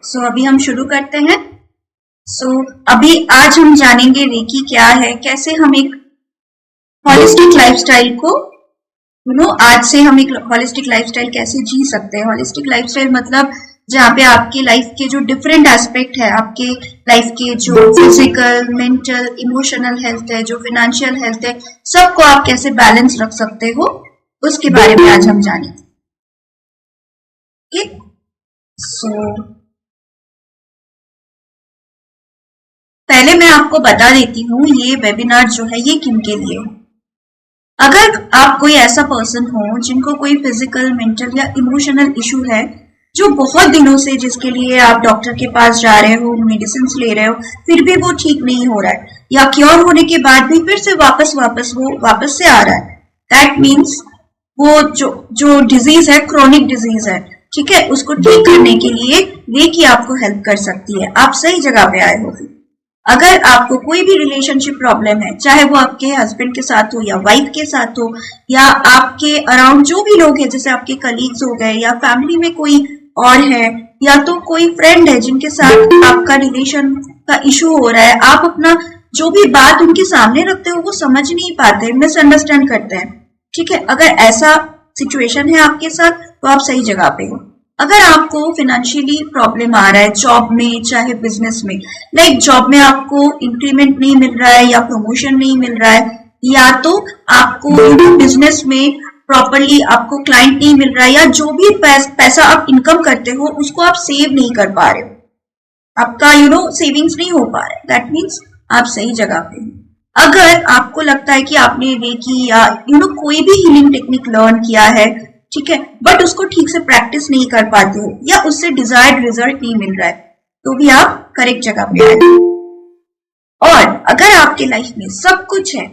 अभी हम शुरू करते हैं। अभी आज हम जानेंगे रेकी क्या है, कैसे हम एक हॉलिस्टिक लाइफस्टाइल को आज से हम एक हॉलिस्टिक लाइफस्टाइल कैसे जी सकते हैं। हॉलिस्टिक लाइफस्टाइल मतलब जहाँ पे आपके लाइफ के जो डिफरेंट एस्पेक्ट है, आपके लाइफ के जो फिजिकल, मेंटल, इमोशनल हेल्थ है, जो फाइनेंशियल हेल्थ है, सबको आप कैसे बैलेंस रख सकते हो, उसके बारे में आज हम जानेंगे। पहले मैं आपको बता देती हूँ ये वेबिनार जो है ये किन के लिए। अगर आप कोई ऐसा पर्सन हो जिनको कोई फिजिकल, मेंटल या इमोशनल इशू है, जो बहुत दिनों से जिसके लिए आप डॉक्टर के पास जा रहे हो, मेडिसिन ले रहे हो, फिर भी वो ठीक नहीं हो रहा है, या क्योर होने के बाद भी फिर से वापस से आ रहा है, दैट मीन्स वो जो डिजीज है क्रोनिक डिजीज है, ठीक है, उसको ठीक करने के लिए रेकी आपको हेल्प कर सकती है। आप सही जगह पे आए हो। अगर आपको कोई भी रिलेशनशिप प्रॉब्लम है, चाहे वो आपके हस्बैंड के साथ हो या वाइफ के साथ हो, या आपके अराउंड जो भी लोग हैं, जैसे आपके कलीग्स हो गए, या फैमिली में कोई और है, या तो कोई फ्रेंड है जिनके साथ आपका रिलेशन का इशू हो रहा है, आप अपना जो भी बात उनके सामने रखते हो वो समझ नहीं पाते, मिसअंडरस्टैंड करते हैं, ठीक है। अगर ऐसा सिचुएशन है आपके साथ तो आप सही जगह पे हो। अगर आपको फाइनेंशियली प्रॉब्लम आ रहा है जॉब में चाहे बिजनेस में, लाइक जॉब में आपको इंक्रीमेंट नहीं मिल रहा है या प्रमोशन नहीं मिल रहा है, या तो आपको बिजनेस में प्रॉपरली आपको क्लाइंट नहीं मिल रहा है, या जो भी पैसा आप इनकम करते हो उसको आप सेव नहीं कर पा रहे हो, आपका सेविंग्स नहीं हो पा रहा है, दैट मीन्स आप सही जगह पे हो। अगर आपको लगता है कि आपने रेकी या कोई भी हीलिंग टेक्निक लर्न किया है, ठीक है, बट उसको ठीक से प्रैक्टिस नहीं कर पाते हो या उससे डिजायर्ड रिजल्ट नहीं मिल रहा है, तो भी आप करेक्ट जगह पे आए। और अगर आपके लाइफ में सब कुछ है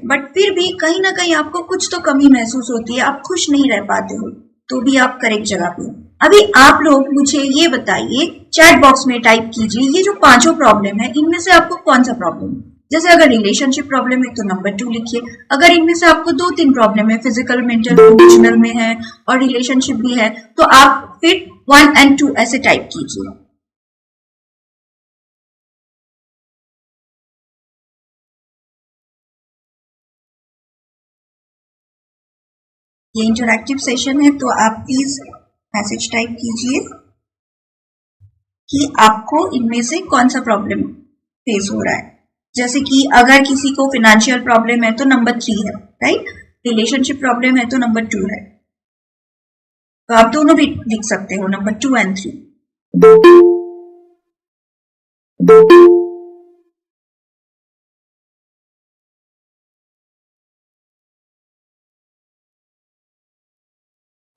बट फिर भी कहीं ना कहीं आपको कुछ तो कमी महसूस होती है, आप खुश नहीं रह पाते हो, तो भी आप करेक्ट जगह पे हो। अभी आप लोग मुझे ये बताइए, चैट बॉक्स में टाइप कीजिए, ये जो 5 प्रॉब्लम है इनमें से आपको कौन सा प्रॉब्लम है। जैसे अगर रिलेशनशिप प्रॉब्लम है तो नंबर 2 लिखिए। अगर इनमें से आपको 2-3 प्रॉब्लम है, फिजिकल, मेंटल, इमोशनल में है और रिलेशनशिप भी है, तो आप फिर 1 और 2 ऐसे टाइप कीजिए। ये इंटरैक्टिव सेशन है तो आप प्लीज मैसेज टाइप कीजिए कि आपको इनमें से कौन सा प्रॉब्लम फेस हो रहा है। जैसे कि अगर किसी को फाइनेंशियल प्रॉब्लम है तो नंबर 3 है, राइट। रिलेशनशिप प्रॉब्लम है तो नंबर 2 है, तो आप दोनों भी लिख सकते हो, नंबर 2 और 3।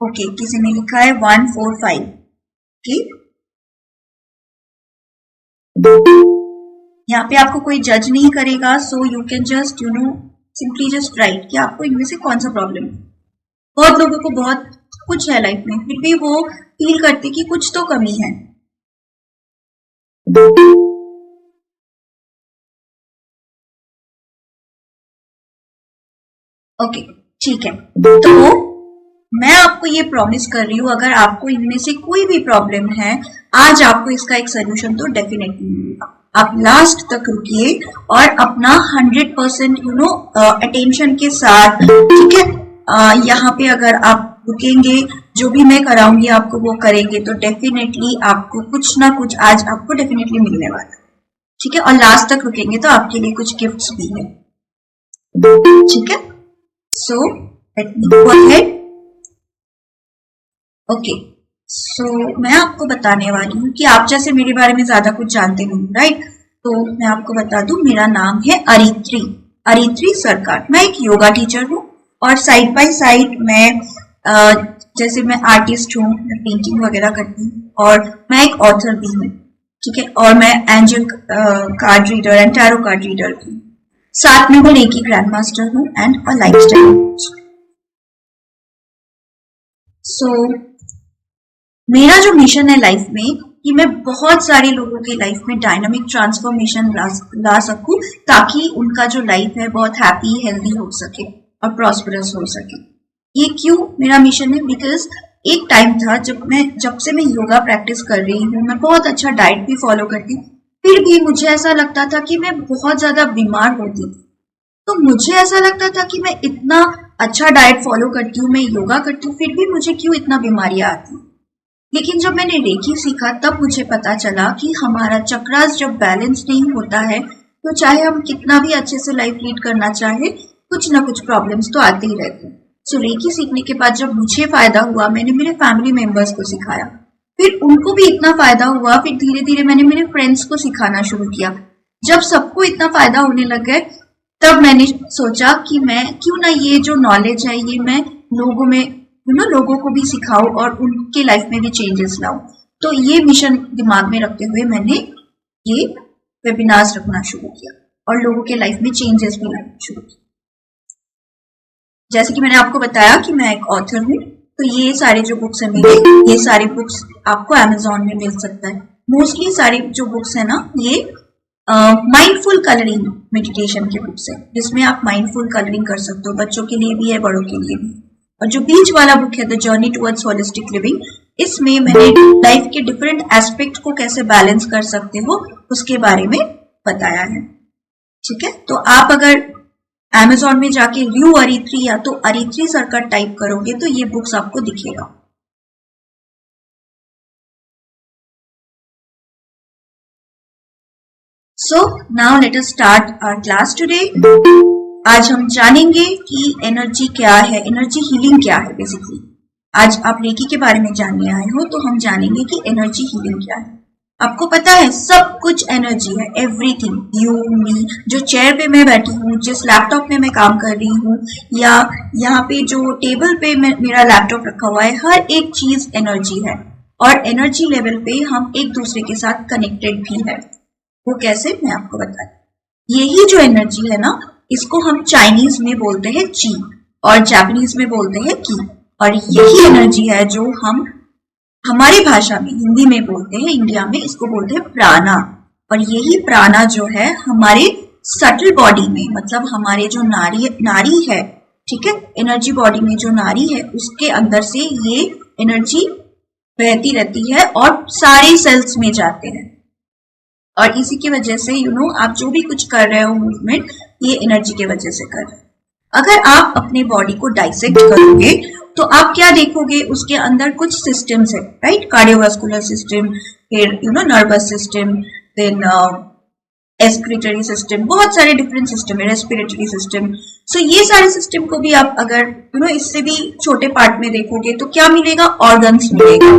ओके, किसी ने लिखा है 1, 4, 5। ठीक, यहाँ पे आपको कोई जज नहीं करेगा, so you can just simply just right कि आपको इनमें से कौन सा प्रॉब्लम है। बहुत लोगों को बहुत कुछ है लाइफ में, फिर भी वो फील करते कि कुछ तो कमी है। ओके, ठीक है, तो मैं आपको ये प्रॉमिस कर रही हूँ, अगर आपको इनमें से कोई भी प्रॉब्लम है, आज आपको इसका एक सोल्यूशन तो डेफिनेटली मिलेगा। आप लास्ट तक रुकिए और अपना 100% अटेंशन के साथ, ठीक है, यहाँ पे अगर आप रुकेंगे, जो भी मैं कराऊंगी आपको वो करेंगे, तो डेफिनेटली आपको कुछ ना कुछ आज आपको डेफिनेटली मिलने वाला है, ठीक है। और लास्ट तक रुकेंगे तो आपके लिए कुछ गिफ्ट्स भी है, ठीक है। So let me go ahead. Okay, so मैं आपको बताने वाली हूँ कि आप जैसे मेरे बारे में ज्यादा कुछ जानते नहीं, राइट। तो मैं आपको बता दूं, मेरा नाम है अरित्री सरकार। मैं एक योगा टीचर हूँ और साइड बाय साइड मैं जैसे मैं आर्टिस्ट हूँ, मैं पेंटिंग वगैरह करती हूँ और मैं एक ऑथर भी हूँ, ठीक है। और मैं angel card reader and tarot card reader भी हूँ। साथ में मैं रेकी ग्रैंड मास्टर हूँ एंड अ लाइफस्टाइल कोच। सो मेरा जो मिशन है लाइफ में कि मैं बहुत सारे लोगों की लाइफ में डायनामिक ट्रांसफॉर्मेशन ला सकूं, ताकि उनका जो लाइफ है बहुत हैप्पी, हेल्दी हो सके और प्रॉस्परस हो सके। ये क्यों मेरा मिशन है? बिकॉज एक टाइम था जब से मैं योगा प्रैक्टिस कर रही हूँ, मैं बहुत अच्छा डाइट भी फॉलो करती हूँ, फिर भी मुझे ऐसा लगता था कि मैं बहुत ज्यादा बीमार होती थी। तो मुझे ऐसा लगता था कि मैं इतना अच्छा डाइट फॉलो करती हूँ, मैं योगा करती हूँ, फिर भी मुझे क्यों इतना बीमारियां आती। लेकिन जब मैंने रेकी सीखा तब मुझे पता चला कि हमारा चक्रास जब बैलेंस नहीं होता है तो चाहे हम कितना भी अच्छे से लाइफ लीड करना चाहे, कुछ ना कुछ प्रॉब्लम्स तो आते ही रहते हैं। सो रेकी सीखने के बाद जब मुझे फायदा हुआ, मैंने मेरे फैमिली मेंबर्स को सिखाया, फिर उनको भी इतना फायदा हुआ, फिर धीरे धीरे मैंने मेरे फ्रेंड्स को सिखाना शुरू किया। जब सबको इतना फायदा होने लग गए तब मैंने सोचा कि मैं क्यों ना ये जो नॉलेज है ये मैं लोगों में लोगों को भी सिखाऊं और उनके लाइफ में भी चेंजेस लाऊं। तो ये मिशन दिमाग में रखते हुए मैंने ये वेबिनार्स रखना शुरू किया और लोगों के लाइफ में चेंजेस भी लाना शुरू किया। जैसे कि मैंने आपको बताया कि मैं एक ऑथर हूँ, तो ये सारे जो बुक्स है मेरे, ये सारी बुक्स आपको अमेजोन में मिल सकता है। मोस्टली सारी जो बुक्स है ना, ये माइंडफुल कलरिंग मेडिटेशन के बुक्स है, जिसमें आप माइंडफुल कलरिंग कर सकते हो, बच्चों के लिए भी है, बड़ों के लिए भी। और जो बीच वाला बुक है the journey towards holistic living, इसमें मैंने लाइफ के डिफरेंट एस्पेक्ट को कैसे बैलेंस कर सकते हो उसके बारे में बताया है। ठीक है, तो आप अगर Amazon में जाके ल्यू अरित्री या तो अरित्री सर्कट टाइप करोगे तो ये बुक्स आपको दिखेगा। So now let us start our class today. आज हम जानेंगे कि एनर्जी क्या है, एनर्जी हीलिंग क्या है। बेसिकली आज आप रेकी के बारे में जानने आए हो, तो हम जानेंगे कि एनर्जी हीलिंग क्या है। आपको पता है सब कुछ एनर्जी है, एवरीथिंग, यू मी, जो चेयर पे मैं बैठी हूँ, जिस लैपटॉप में मैं काम कर रही हूँ, या यहाँ पे जो टेबल पे मेरा लैपटॉप रखा हुआ है, हर एक चीज एनर्जी है। और एनर्जी लेवल पे हम एक दूसरे के साथ कनेक्टेड भी है। वो कैसे, मैं आपको बताती। यही जो एनर्जी है ना, इसको हम चाइनीज में बोलते हैं ची और जापानीज में बोलते हैं की। और यही एनर्जी है जो हम हमारी भाषा में, हिंदी में बोलते हैं, इंडिया में इसको बोलते हैं प्राणा। और यही प्राणा जो है हमारे सटल बॉडी में, मतलब हमारे जो नारी है, ठीक है, एनर्जी बॉडी में जो नारी है उसके अंदर से ये एनर्जी बहती रहती है और सारे सेल्स में जाते हैं। और इसी की वजह से आप जो भी कुछ कर रहे हो मूवमेंट, ये एनर्जी के वजह से कर रहे हो। अगर आप अपने बॉडी को डाइसेक्ट करोगे तो आप क्या देखोगे, उसके अंदर कुछ सिस्टम्स है, राइट, कार्डियोवास्कुलर सिस्टम, फिर nervous system, then excretory system, बहुत सारे डिफरेंट सिस्टम है, रेस्पिरेटरी सिस्टम। सो ये सारे सिस्टम को भी आप अगर इससे भी छोटे पार्ट में देखोगे तो क्या मिलेगा, ऑर्गन्स मिलेगा,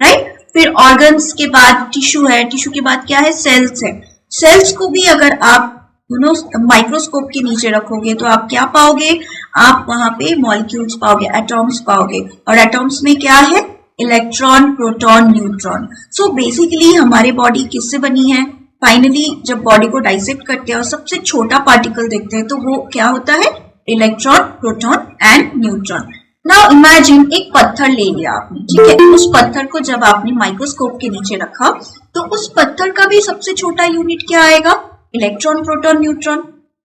राइट। फिर ऑर्गन्स के बाद टिश्यू है, टिश्यू के बाद क्या है, सेल्स है। सेल्स को भी अगर आप माइक्रोस्कोप के नीचे रखोगे तो आप क्या पाओगे, आप वहां पे मॉलिक्यूल्स पाओगे, एटॉम्स पाओगे। और एटॉम्स में क्या है, electron, proton, neutron. So basically हमारी बॉडी किससे बनी है, फाइनली जब बॉडी को डाइसेक्ट करते हैं और सबसे छोटा पार्टिकल देखते हैं तो वो क्या होता है, electron, proton and neutron. Now imagine एक पत्थर ले लिया आपने, ठीक है, उस पत्थर को जब आपने माइक्रोस्कोप के नीचे रखा तो उस पत्थर का भी सबसे छोटा यूनिट क्या आएगा, इलेक्ट्रॉन, प्रोटॉन, न्यूट्रॉन।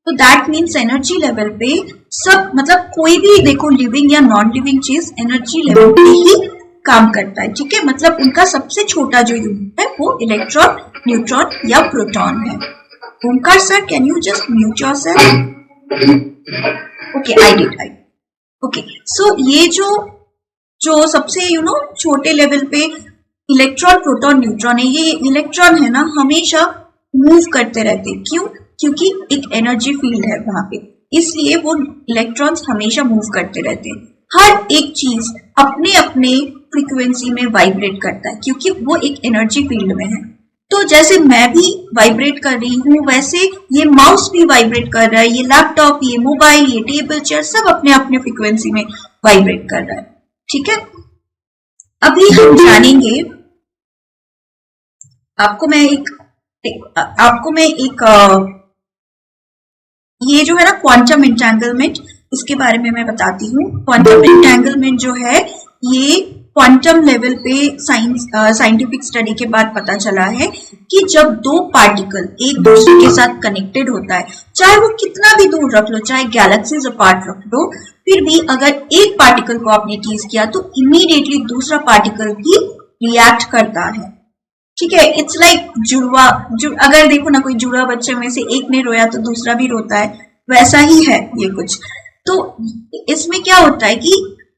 तो दैट मीन्स एनर्जी लेवल पे सब, मतलब कोई भी देखो लिविंग या नॉन लिविंग चीज एनर्जी लेवल पे ही काम करता है, ठीक है। मतलब उनका सबसे छोटा जो यूनिट है वो इलेक्ट्रॉन, न्यूट्रॉन या प्रोटॉन है। Omkar sir, can you just mute yourself? Okay, I did. Okay, so ये जो सबसे छोटे लेवल पे इलेक्ट्रॉन, प्रोटॉन, न्यूट्रॉन है, ये इलेक्ट्रॉन है ना हमेशा मूव करते रहते हैं। क्यों? क्योंकि एक एनर्जी फील्ड है वहां पे, इसलिए वो इलेक्ट्रॉन्स हमेशा मूव करते रहते हैं। हर एक चीज अपने अपने फ्रीक्वेंसी में वाइब्रेट करता है क्योंकि वो एक एनर्जी फील्ड में है। तो जैसे मैं भी वाइब्रेट कर रही हूँ, वैसे ये माउस भी वाइब्रेट कर रहा है, ये लैपटॉप, ये मोबाइल, ये टेबल चेयर, सब अपने अपने फ्रीक्वेंसी में वाइब्रेट कर रहा है, ठीक है। अभी हम जानेंगे, आपको मैं एक ये जो है ना क्वांटम एंटेंगलमेंट, इसके बारे में मैं बताती हूँ। क्वांटम एंटेंगलमेंट जो है ये क्वांटम लेवल पे साइंटिफिक स्टडी के बाद पता चला है कि जब दो पार्टिकल एक दूसरे के साथ कनेक्टेड होता है, चाहे वो कितना भी दूर रख लो, चाहे गैलेक्सीज अपार्ट रख लो, फिर भी अगर एक पार्टिकल को आपने टीज किया तो इमीडिएटली दूसरा पार्टिकल भी रिएक्ट करता है। ठीक है, इट्स लाइक अगर देखो ना, कोई जुड़वा बच्चे में से एक ने रोया तो दूसरा भी रोता है, वैसा ही है ये कुछ। तो इसमें क्या होता है कि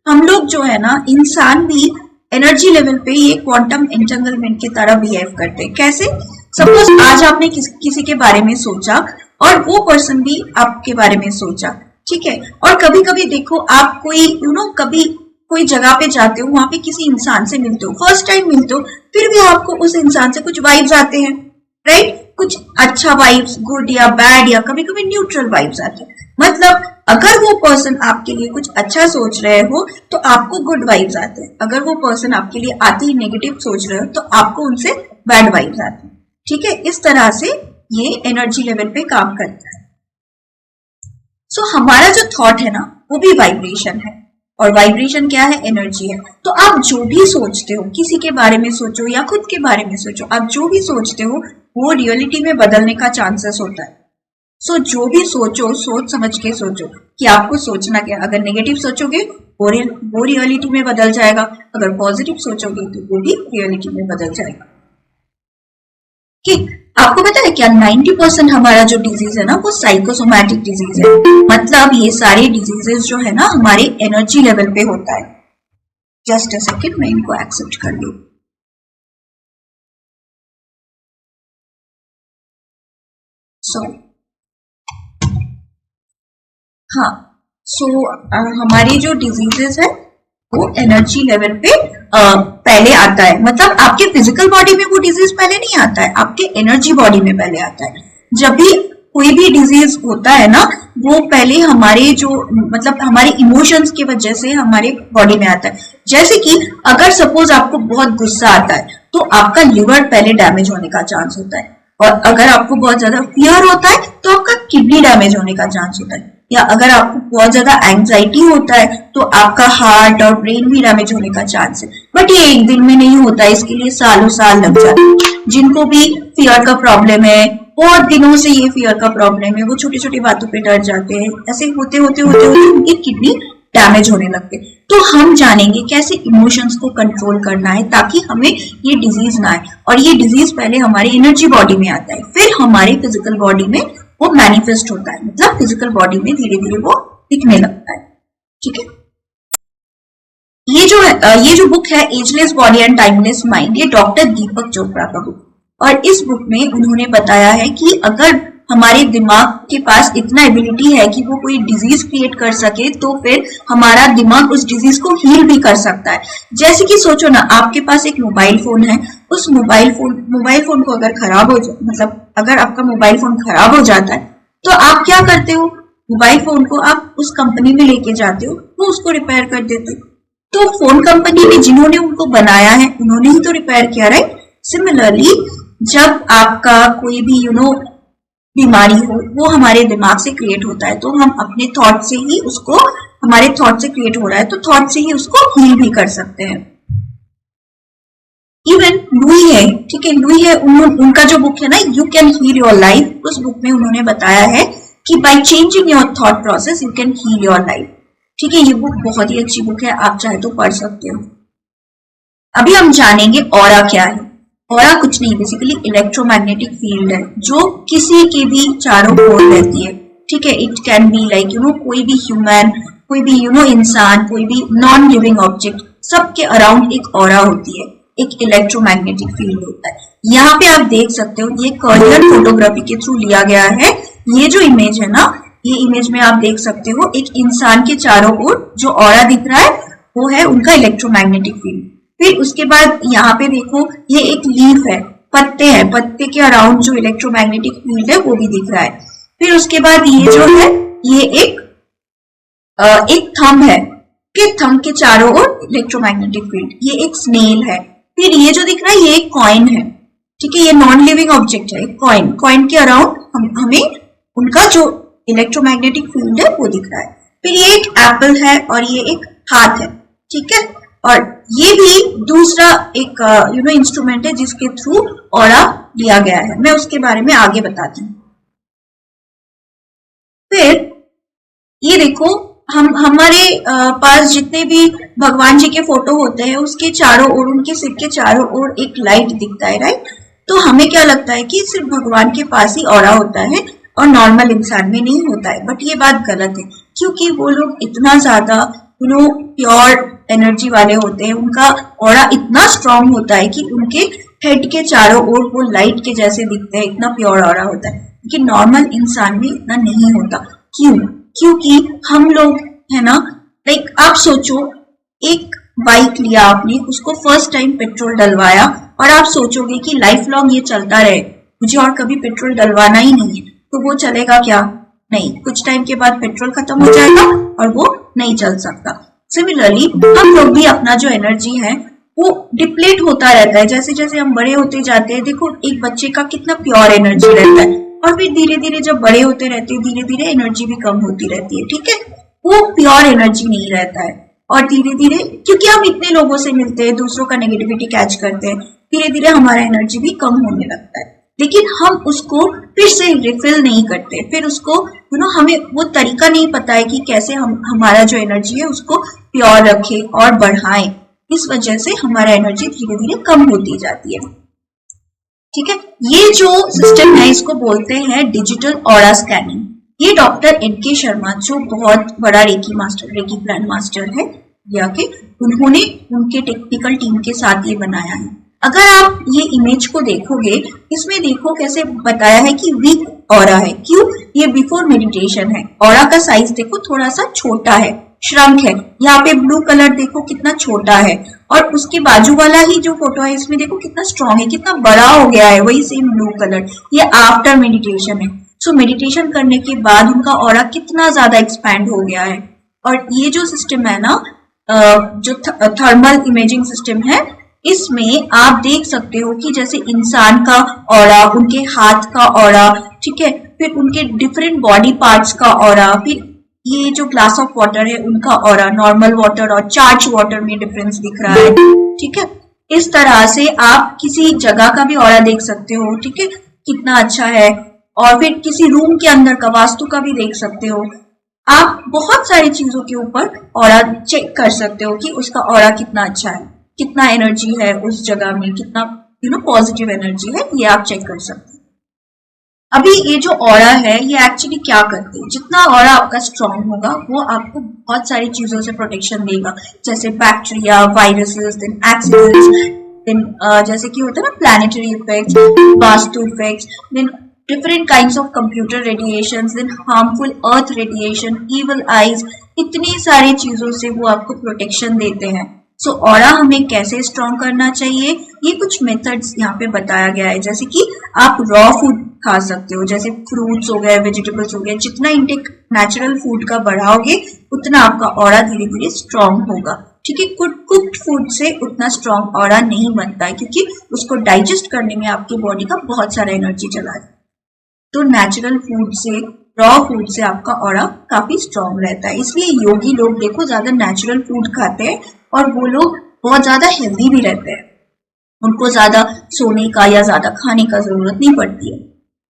हम लोग जो है ना, इंसान भी एनर्जी लेवल पे ये क्वांटम एंटेंगलमेंट की तरह बिहेव करते हैं। कैसे? सपोज आज आपने किसी के बारे में सोचा और वो पर्सन भी आपके बारे में सोचा, ठीक है। और कभी कभी देखो, आप कोई कभी कोई जगह पे जाते हो, वहां पे किसी इंसान से मिलते हो, फर्स्ट टाइम मिलते हो, फिर भी आपको उस इंसान से कुछ वाइब्स आते हैं, राइट? कुछ अच्छा वाइब्स, गुड या बैड, या कभी कभी न्यूट्रल वाइब्स आते हैं। मतलब अगर वो पर्सन आपके लिए कुछ अच्छा सोच रहे हो तो आपको गुड वाइब्स आते हैं, अगर वो पर्सन आपके लिए आते ही नेगेटिव सोच रहे हो तो आपको उनसे बैड वाइब्स आते हैं। ठीक है, इस तरह से ये एनर्जी लेवल पे काम करता है। सो हमारा जो थॉट है ना, वो भी वाइब्रेशन है, और वाइब्रेशन क्या है? एनर्जी है। तो आप जो भी सोचते हो, किसी के बारे में सोचो या खुद के बारे में सोचो, आप जो भी सोचते हो वो रियलिटी में बदलने का चांसेस होता है। सो जो भी सोचो, सोच समझ के सोचो कि आपको सोचना क्या। अगर नेगेटिव सोचोगे वो रियलिटी में बदल जाएगा, अगर पॉजिटिव सोचोगे तो वो भी रियलिटी में बदल जाएगा। ठीक, आपको पता है क्या 90% हमारा जो डिजीज है ना, वो साइकोसोमैटिक डिजीज है। मतलब ये सारे डिजीजेस जो है ना, हमारे एनर्जी लेवल पे होता है। जस्ट अ सेकेंड, मैं इनको एक्सेप्ट कर लूं। हमारी जो डिजीजेस है वो एनर्जी लेवल पे पहले आता है। मतलब आपके फिजिकल बॉडी में वो डिजीज पहले नहीं आता है, आपके एनर्जी बॉडी में पहले आता है। जब भी कोई भी डिजीज होता है ना, वो पहले हमारे जो मतलब हमारे इमोशंस की वजह से हमारे बॉडी में आता है। जैसे कि अगर सपोज आपको बहुत गुस्सा आता है तो आपका लिवर पहले डैमेज होने का चांस होता है, और अगर आपको बहुत ज्यादा फियर होता है तो आपका किडनी डैमेज होने का चांस होता है, या अगर आपको बहुत ज्यादा एंजाइटी होता है तो आपका हार्ट और ब्रेन भी डैमेज होने का चांस है। बट ये एक दिन में नहीं होता है, इसके लिए सालों साल लग जाते हैं। जिनको भी फियर का प्रॉब्लम है, बहुत दिनों से ये फियर का प्रॉब्लम है, वो छोटी छोटी बातों पे डर जाते हैं, ऐसे होते होते होते होते उनकी किडनी डैमेज होने लगते। तो हम जानेंगे कैसे इमोशंस को कंट्रोल करना है ताकि हमें ये डिजीज ना आए। और ये डिजीज पहले हमारी एनर्जी बॉडी में आता है, फिर हमारे फिजिकल बॉडी में वो मैनिफेस्ट होता है। मतलब फिजिकल बॉडी में धीरे धीरे वो दिखने लगता है। ठीक है, ये जो बुक है ageless body and timeless mind, ये डॉक्टर दीपक चोपड़ा का बुक। और इस बुक में उन्होंने बताया है कि अगर हमारे दिमाग के पास इतना एबिलिटी है कि वो कोई डिजीज क्रिएट कर सके, तो फिर हमारा दिमाग उस डिजीज को हील भी कर सकता है। जैसे कि सोचो ना, आपके पास एक मोबाइल फोन है, उस मोबाइल फोन को अगर खराब हो जाए, मतलब अगर आपका मोबाइल फोन खराब हो जाता है तो आप क्या करते हो? मोबाइल फोन को आप उस कंपनी में लेके जाते हो, वो उसको रिपेयर कर देते हो। तो फोन कंपनी ने जिन्होंने उनको बनाया है उन्होंने ही तो रिपेयर किया, राइट? सिमिलरली जब आपका कोई भी बीमारी हो, वो हमारे दिमाग से क्रिएट होता है, तो हम अपने थॉट से ही उसको, हमारे थॉट से क्रिएट हो रहा है तो थॉट से ही उसको हील भी कर सकते हैं। इवन लुई है, ठीक है, लुई है, उनका जो बुक है ना, you can heal your life, उस बुक में उन्होंने बताया है कि by changing your thought process you can heal your life. ठीक है, ये बुक बहुत ही अच्छी बुक है, आप चाहे तो पढ़ सकते हो। अभी हम जानेंगे ऑरा क्या है। ऑरा कुछ नहीं, बेसिकली इलेक्ट्रोमैग्नेटिक फील्ड है जो किसी के भी चारों ओर रहती है। ठीक है, इट कैन बी लाइक कोई भी ह्यूमन, कोई भी इंसान, कोई भी नॉन लिविंग ऑब्जेक्ट, सबके अराउंड एक ऑरा होती है, एक इलेक्ट्रोमैग्नेटिक फील्ड होता है। यहाँ पे आप देख सकते हो, ये कर्लियर फोटोग्राफी के थ्रू लिया गया है। ये जो इमेज है ना, ये इमेज में आप देख सकते हो एक इंसान के चारों ओर जो ऑरा दिख रहा है वो है उनका इलेक्ट्रोमैग्नेटिक फील्ड। फिर उसके बाद यहाँ पे देखो, ये एक लीफ है, पत्ते हैं, पत्ते के अराउंड जो इलेक्ट्रोमैग्नेटिक फील्ड है वो भी दिख रहा है। फिर उसके बाद ये जो है, ये एक थंब है, कि थंब के चारों ओर इलेक्ट्रोमैग्नेटिक फील्ड। ये एक स्नेल है। फिर ये जो दिख रहा है ये एक कॉइन है। ठीक है, ये नॉन लिविंग ऑब्जेक्ट है, कॉइन। कॉइन के अराउंड हमें उनका जो इलेक्ट्रोमैग्नेटिक फील्ड है वो दिख रहा है। फिर ये एक एप्पल है और ये एक हाथ है। ठीक है, और ये भी दूसरा एक इंस्ट्रूमेंट है जिसके थ्रू ऑरा लिया गया है, मैं उसके बारे में आगे बताती हूँ। फिर ये देखो, हम हमारे पास जितने भी भगवान जी के फोटो होते हैं उसके चारों ओर, उनके सिर के चारों ओर एक लाइट दिखता है, राइट? तो हमें क्या लगता है कि सिर्फ भगवान के पास ही ऑरा होता है और नॉर्मल इंसान में नहीं होता है, बट ये बात गलत है, क्योंकि वो लोग इतना ज्यादा प्योर एनर्जी वाले होते हैं, उनका ऑरा इतना स्ट्रांग होता है कि उनके हेड के चारों ओर वो लाइट के जैसे दिखते हैं, इतना प्योर ऑरा होता है, कि नॉर्मल इंसान में इतना नहीं होता। क्यों? क्योंकि हम लोग, है ना, लाइक आप सोचो, एक बाइक लिया आपने, उसको फर्स्ट टाइम पेट्रोल डलवाया और आप सोचोगे कि लाइफ लॉन्ग ये चलता रहे, मुझे और कभी पेट्रोल डलवाना ही नहीं है, तो वो चलेगा क्या? नहीं, कुछ टाइम के बाद पेट्रोल खत्म हो जाएगा और वो नहीं चल सकता। सिमिलरली हम लोग भी अपना जो एनर्जी है वो डिप्लीट होता रहता है, जैसे जैसे हम बड़े होते जाते हैं। देखो, एक बच्चे का कितना प्योर एनर्जी रहता है, और फिर धीरे धीरे जब बड़े होते रहते हैं, धीरे धीरे एनर्जी भी कम होती रहती है, ठीक है? वो प्योर एनर्जी नहीं रहता है, और धीरे धीरे, क्योंकि हम इतने लोगों से मिलते हैं, दूसरों का नेगेटिविटी कैच करते हैं, धीरे धीरे हमारा एनर्जी भी कम होने लगता है, लेकिन हम उसको फिर से रिफिल नहीं करते, फिर उसको हमें वो तरीका नहीं पता है कि कैसे हम हमारा जो एनर्जी है उसको प्योर रखें और बढ़ाएं। इस वजह से हमारा एनर्जी धीरे धीरे कम होती जाती है, ठीक है? ये जो सिस्टम है इसको बोलते हैं डिजिटल ऑरा स्कैनिंग। ये डॉक्टर एनके शर्मा, जो बहुत बड़ा reiki master, reiki grand master है इंडिया के, उन्होंने उनके टेक्निकल टीम के साथ ये बनाया है। अगर आप ये इमेज को देखोगे, इसमें देखो कैसे बताया है कि वीक ऑरा है। क्यों? ये बिफोर मेडिटेशन है। ऑरा का साइज देखो थोड़ा सा छोटा है, श्रंक है। यहाँ पे ब्लू कलर देखो कितना छोटा है, और उसके बाजू वाला ही जो फोटो है इसमें देखो कितना स्ट्रॉन्ग है, कितना बड़ा हो गया है, वही सेम ब्लू कलर। ये आफ्टर मेडिटेशन है। सो मेडिटेशन करने के बाद उनका ऑरा कितना ज्यादा एक्सपैंड हो गया है। और ये जो सिस्टम है ना, जो थर्मल इमेजिंग सिस्टम है, इसमें आप देख सकते हो कि जैसे इंसान का ऑरा, उनके हाथ का ऑरा, ठीक है, फिर उनके डिफरेंट बॉडी पार्ट्स का ऑरा, फिर ये जो ग्लास ऑफ वाटर है उनका ऑरा, नॉर्मल वाटर और चार्ज वाटर में डिफरेंस दिख रहा है, ठीक है? इस तरह से आप किसी जगह का भी ऑरा देख सकते हो, ठीक है, कितना अच्छा है। और फिर किसी रूम के अंदर का वास्तु का भी देख सकते हो। आप बहुत सारी चीजों के ऊपर ऑरा चेक कर सकते हो कि उसका ऑरा कितना अच्छा है, कितना एनर्जी है उस जगह में, कितना पॉजिटिव एनर्जी है, ये आप चेक कर सकते हैं। अभी ये जो ऑरा है ये एक्चुअली क्या करते हैं? जितना ऑरा आपका स्ट्रांग होगा वो आपको बहुत सारी चीजों से प्रोटेक्शन देगा, जैसे bacteria, viruses, then accidents, then जैसे कि होता है ना planetary effects, vastu effects, then different kinds of computer radiations, then harmful earth radiation, evil eyes, इतनी सारी चीजों से वो आपको प्रोटेक्शन देते हैं। सो ऑरा हमें कैसे स्ट्रॉन्ग करना चाहिए, ये कुछ मेथड्स यहाँ पे बताया गया है। जैसे कि आप रॉ फूड खा सकते हो, जैसे फ्रूट्स हो गए, वेजिटेबल्स हो गए। जितना इंटेक नेचुरल फूड का बढ़ाओगे उतना आपका ऑरा धीरे धीरे स्ट्रॉन्ग होगा, ठीक है? कुक्ड फूड से उतना स्ट्रॉन्ग ऑरा नहीं बनता है, क्योंकि उसको डाइजेस्ट करने में आपकी बॉडी का बहुत सारा एनर्जी चला जाता है। तो नेचुरल फूड से, रॉ फूड से आपका ऑरा काफी स्ट्रॉन्ग रहता है। इसलिए योगी लोग देखो ज्यादा नेचुरल फूड खाते हैं और वो लोग बहुत ज्यादा हेल्दी भी रहते हैं, उनको ज्यादा सोने का या ज्यादा खाने का जरूरत नहीं पड़ती है।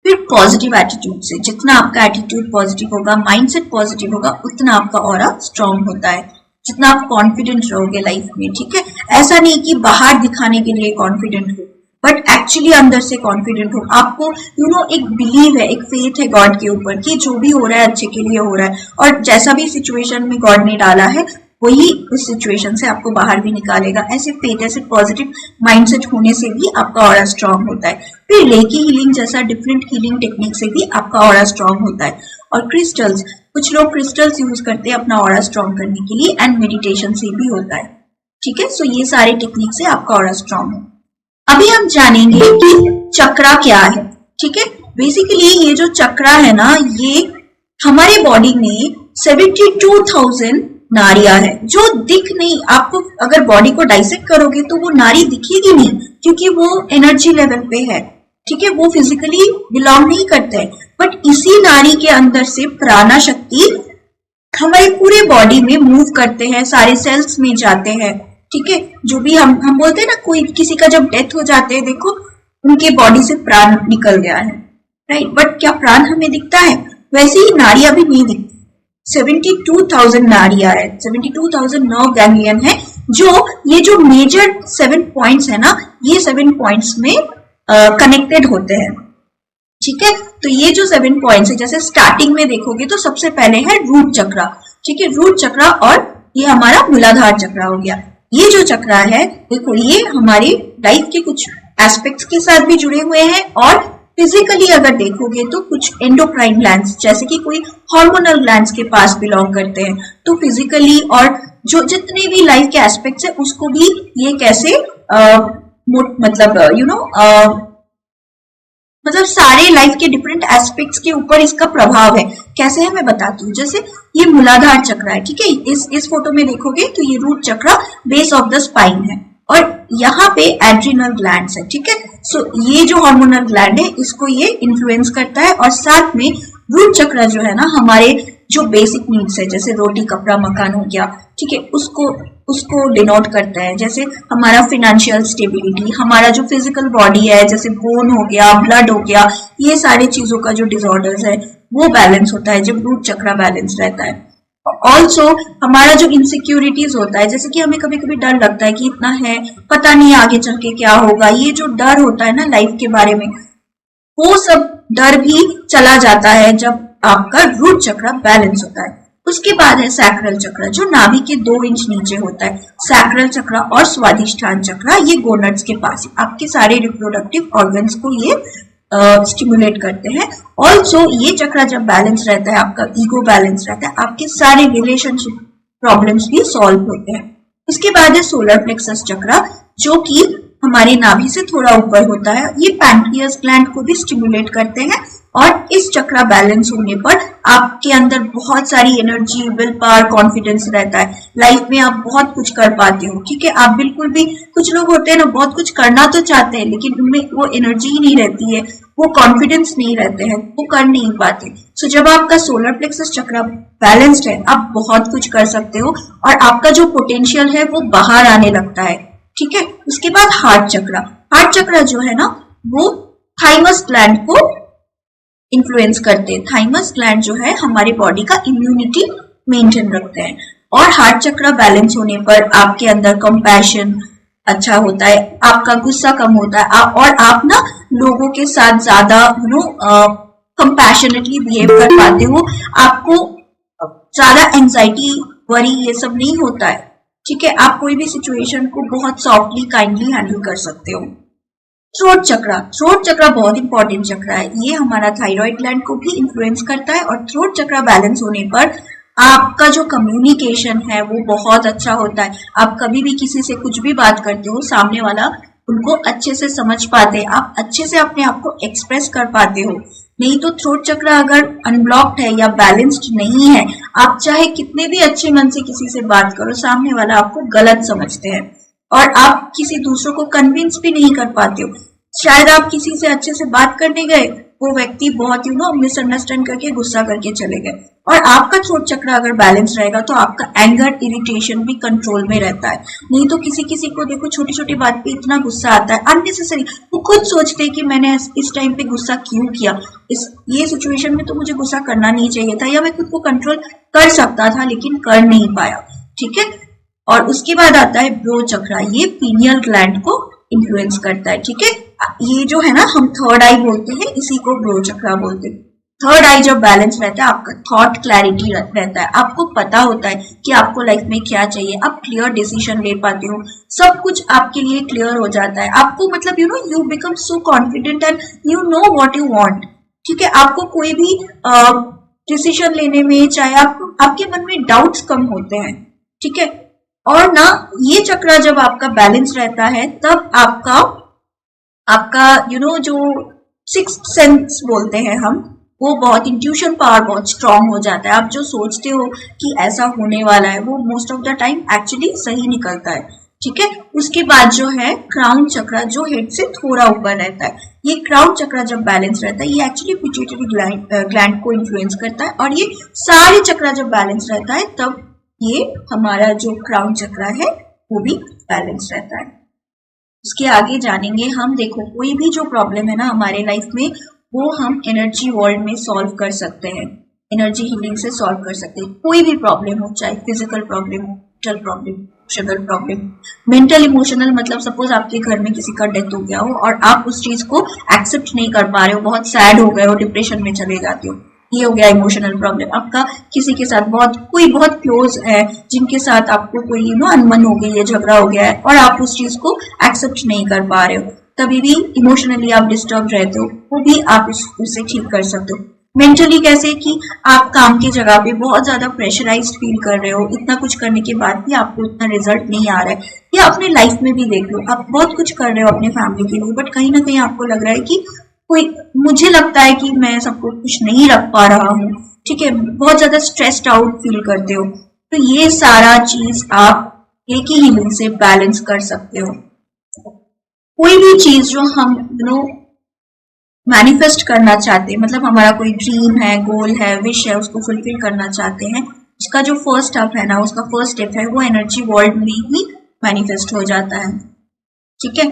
फिर पॉजिटिव एटीट्यूड से, जितना आपका एटीट्यूड पॉजिटिव होगा, माइंडसेट पॉजिटिव होगा, उतना आपका ऑरा स्ट्रॉन्ग होता है। जितना आप कॉन्फिडेंट रहोगे लाइफ में, ठीक है? ऐसा नहीं कि बाहर दिखाने के लिए कॉन्फिडेंट हो, बट एक्चुअली अंदर से कॉन्फिडेंट हो। आपको एक बिलीव है, एक फेथ है गॉड के ऊपर कि जो भी हो रहा है अच्छे के लिए हो रहा है, और जैसा भी सिचुएशन में गॉड ने डाला है वही उस सिचुएशन से आपको बाहर भी निकालेगा। ऐसे फेथ, ऐसे पॉजिटिव माइंडसेट होने से भी आपका ऑरा स्ट्रांग होता है। फिर रेकी हीलिंग जैसा डिफरेंट हीलिंग टेक्निक से भी आपका ऑरा स्ट्रांग होता है। और क्रिस्टल्स, कुछ लोग क्रिस्टल्स यूज करते हैं अपना ऑरा स्ट्रांग करने के लिए, एंड मेडिटेशन से भी होता है, ठीक है? सो ये सारे टेक्निक से आपका ऑरा स्ट्रांग है। अभी हम जानेंगे कि चक्रा क्या है, ठीक है? बेसिकली ये जो चक्रा है ना, ये हमारे बॉडी में 72,000 नाड़ियां है जो दिख नहीं, आपको अगर बॉडी को डाइसेक्ट करोगे तो वो नाड़ी दिखेगी नहीं, क्योंकि वो एनर्जी लेवल पे है, ठीक है? वो फिजिकली बिलोंग नहीं करते हैं। बट इसी नाड़ी के अंदर से प्राणा शक्ति हमारे पूरे बॉडी में मूव करते हैं, सारे सेल्स में जाते हैं, ठीक है? जो भी हम बोलते हैं ना, कोई किसी का जब डेथ हो जाते हैं, देखो उनके बॉडी से प्राण निकल गया है, राइट? बट क्या प्राण हमें दिखता है? वैसे ही नाड़ियां भी नहीं दिखती। 72,000 नाड़ियां है, 72,000 नर्व गैंग्लियन है, जो ये जो मेजर 7 पॉइंट्स है ना, ये 7 पॉइंट्स में कनेक्टेड होते हैं। ठीक है, तो ये जो 7 पॉइंट्स है, जैसे स्टार्टिंग में देखोगे तो सबसे पहले है रूट चक्रा। ठीक है, रूट चक्रा, और ये हमारा मूलाधार चक्रा हो गया। ये जो चक्रा है, देखो ये हमारी लाइफ के कुछ एस्पेक्ट्स के साथ भी जुड़े हुए हैं, और फिजिकली अगर देखोगे तो कुछ एंडोक्राइन ग्लैंड्स, जैसे कि कोई हार्मोनल ग्लैंड्स के पास बिलोंग करते हैं, तो फिजिकली और जो जितने भी लाइफ के एस्पेक्ट्स है उसको भी ये कैसे मतलब सारे लाइफ के डिफरेंट एस्पेक्ट्स के ऊपर इसका प्रभाव है। कैसे है मैं बताती हूँ। जैसे ये मूलाधार चक्र है, ठीक है, इस फोटो में देखोगे तो ये रूट चक्र बेस ऑफ द स्पाइन है, और यहाँ पे एड्रिनल ग्लैंड्स है। ठीक है, सो ये जो हार्मोनल ग्लैंड है इसको ये इन्फ्लुएंस करता है, और साथ में रूट चक्र जो है ना, हमारे जो बेसिक नीड्स है, जैसे रोटी कपड़ा मकान हो गया, ठीक है, उसको डिनोट करता है। जैसे हमारा फिनेंशियल स्टेबिलिटी, हमारा जो फिजिकल बॉडी है, जैसे बोन हो गया, ब्लड हो गया, ये सारी चीजों का जो डिसऑर्डर्स है वो बैलेंस होता है जब रूट चक्र बैलेंस रहता है। ऑल्सो हमारा जो इनसिक्योरिटीज होता है, जैसे कि हमें कभी कभी डर लगता है कि इतना है, पता नहीं आगे चल के क्या होगा, ये जो डर होता है ना लाइफ के बारे में, वो सब डर भी चला जाता है जब आपका रूट चक्र बैलेंस होता है। उसके बाद है सैक्रल चक्र, जो नाभि के 2 इंच नीचे होता है। सैक्रल चक्र और स्वादिष्ठान चक्र, ये गोनड्स के पास, आपके सारे रिप्रोडक्टिव ऑर्गन्स को ये स्टिमुलेट करते हैं। ऑल्सो ये चक्र जब बैलेंस रहता है, आपका ईगो बैलेंस रहता है, आपके सारे रिलेशनशिप प्रॉब्लम्स भी सॉल्व होते हैं। उसके बाद है सोलर प्लेक्सस चक्र, जो कि हमारे नाभि से थोड़ा ऊपर होता है। ये पैंक्रियास ग्लैंड को भी स्टिमुलेट करते हैं, और इस चक्र बैलेंस होने पर आपके अंदर बहुत सारी एनर्जी, विल पावर, कॉन्फिडेंस रहता है। लाइफ में आप बहुत कुछ कर पाते हो। ठीक है, आप बिल्कुल भी, कुछ लोग होते हैं ना, बहुत कुछ करना तो चाहते हैं लेकिन उनमें वो एनर्जी ही नहीं रहती है, वो कॉन्फिडेंस नहीं रहते हैं, वो कर नहीं पाते। सो जब आपका सोलर प्लेक्सस चक्र बैलेंस्ड है, आप बहुत कुछ कर सकते हो, और आपका जो पोटेंशियल है वो बाहर आने लगता है। ठीक है, उसके बाद हार्ट चक्र। हार्ट चक्र जो है ना, वो थाइमस ग्लैंड को इन्फ्लुएंस करते हैं। थाइमस ग्लैंड जो है हमारे बॉडी का इम्यूनिटी मेंटेन रखते हैं, और हार्ट चक्र बैलेंस होने पर आपके अंदर कंपैशन अच्छा होता है, आपका गुस्सा कम होता है, और आप ना लोगों के साथ ज्यादा कंपैशनेटली बिहेव कर पाते हो। आपको ज्यादा एंजाइटी, वरी ये सब नहीं होता है। ठीक है, आप कोई भी सिचुएशन को बहुत सॉफ्टली, काइंडली हैंडल कर सकते हो। थ्रोट चक्र, थ्रोट चक्र बहुत इंपॉर्टेंट चक्र है। ये हमारा थायराइड ग्लैंड को भी इन्फ्लुएंस करता है, और थ्रोट चक्र बैलेंस होने पर आपका जो कम्युनिकेशन है वो बहुत अच्छा होता है। आप कभी भी किसी से कुछ भी बात करते हो, सामने वाला उनको अच्छे से समझ पाते हैं, आप अच्छे से अपने आप को एक्सप्रेस कर पाते हो। नहीं तो थ्रोट चक्र अगर अनब्लॉक्ड है या बैलेंस्ड नहीं है, आप चाहे कितने भी अच्छे मन से किसी से बात करो, सामने वाला आपको गलत समझते हैं, और आप किसी दूसरों को कन्विंस भी नहीं कर पाते हो। शायद आप किसी से अच्छे से बात करने गए, वो व्यक्ति बहुत मिसअंडरस्टैंड करके गुस्सा करके चले गए, और आपका थ्रोट चक्र अगर बैलेंस रहेगा तो आपका एंगर, इरिटेशन भी कंट्रोल में रहता है। नहीं तो किसी किसी को देखो, छोटी छोटी बात पे इतना गुस्सा आता है अननेसेसरी, वो खुद सोचते हैं कि मैंने इस टाइम पे गुस्सा क्यों किया, ये सिचुएशन में तो मुझे गुस्सा करना नहीं चाहिए था, या मैं खुद को कंट्रोल कर सकता था लेकिन कर नहीं पाया। ठीक है, और उसके बाद आता है ब्रो चक्र, ये पीनियल ग्लैंड को इन्फ्लुएंस करता है। ठीक है, ये जो है ना, हम थर्ड आई बोलते हैं, इसी को ब्रो चक्र बोलते हैं। थर्ड आई जब बैलेंस रहता है, आपका थॉट क्लैरिटी रहता है, आपको पता होता है कि आपको लाइफ में क्या चाहिए, आप क्लियर डिसीजन ले पाते हो, सब कुछ आपके लिए क्लियर हो जाता है। आपको मतलब you become so confident and you know what you want. ठीक है, आपको कोई भी डिसीजन लेने में, चाहे आपके मन में डाउट्स कम होते हैं। ठीक है, और ना ये चक्र जब आपका बैलेंस रहता है, तब आपका जो सिक्स्थ सेंस बोलते हैं हम, वो बहुत, इंट्यूशन पावर बहुत स्ट्रांग हो जाता है। आप जो सोचते हो कि ऐसा होने वाला है, वो most of the time actually सही निकलता है। ठीक है, उसके बाद जो है क्राउन चक्र, जो हेड से थोड़ा ऊपर रहता है। ये क्राउन चक्र जब बैलेंस रहता है, ये एक्चुअली पिट्यूटरी ग्लैंड को इन्फ्लुएंस करता है, और ये सारे चक्र जब बैलेंस रहता है, तब ये हमारा जो क्राउन चक्र है वो भी बैलेंस रहता है। उसके आगे जानेंगे हम। देखो, कोई भी जो प्रॉब्लम है ना हमारे लाइफ में, वो हम एनर्जी वर्ल्ड में सॉल्व कर सकते हैं। एनर्जी हीलिंग से सॉल्व कर सकते हैं। कोई भी प्रॉब्लम हो, चाहे फिजिकल प्रॉब्लम हो, mental problem, emotional problem. Mental emotional मतलब सपोज आपके घर में किसी का डेथ हो गया हो और आप उस चीज को एक्सेप्ट नहीं कर पा रहे हो, बहुत सैड हो गए हो, डिप्रेशन में चले जाते हो, ये हो गया इमोशनल प्रॉब्लम। आपका किसी के साथ कोई बहुत क्लोज है जिनके साथ आपको कोई अनबन हो गई है, झगड़ा हो गया है और आप उस चीज को एक्सेप्ट नहीं कर पा रहे हो, तभी भी इमोशनली आप डिस्टर्ब रहते हो, वो भी आप उसे ठीक कर सकते हो। मेंटली कैसे कि आप काम की जगह पे बहुत ज्यादा प्रेशराइज्ड फील कर रहे हो, इतना कुछ करने के बाद भी आपको इतना रिजल्ट नहीं आ रहा है, या अपने लाइफ में भी देख लो, आप बहुत कुछ कर रहे हो अपने फैमिली के लिए, बट कहीं ना कहीं आपको लग रहा है कि मुझे लगता है कि मैं सबको कुछ नहीं रख पा रहा हूँ, ठीक है, बहुत ज्यादा स्ट्रेस्ड आउट फील करते हो। तो ये सारा चीज आप एक ही हीलिंग से बैलेंस कर सकते हो। कोई भी चीज जो हम मैनिफेस्ट करना चाहते हैं, मतलब हमारा कोई ड्रीम है, गोल है, विश है, उसको फुलफिल करना चाहते हैं, उसका जो फर्स्ट स्टेप है ना, उसका फर्स्ट स्टेप है वो एनर्जी वर्ल्ड में ही मैनिफेस्ट हो जाता है। ठीक है,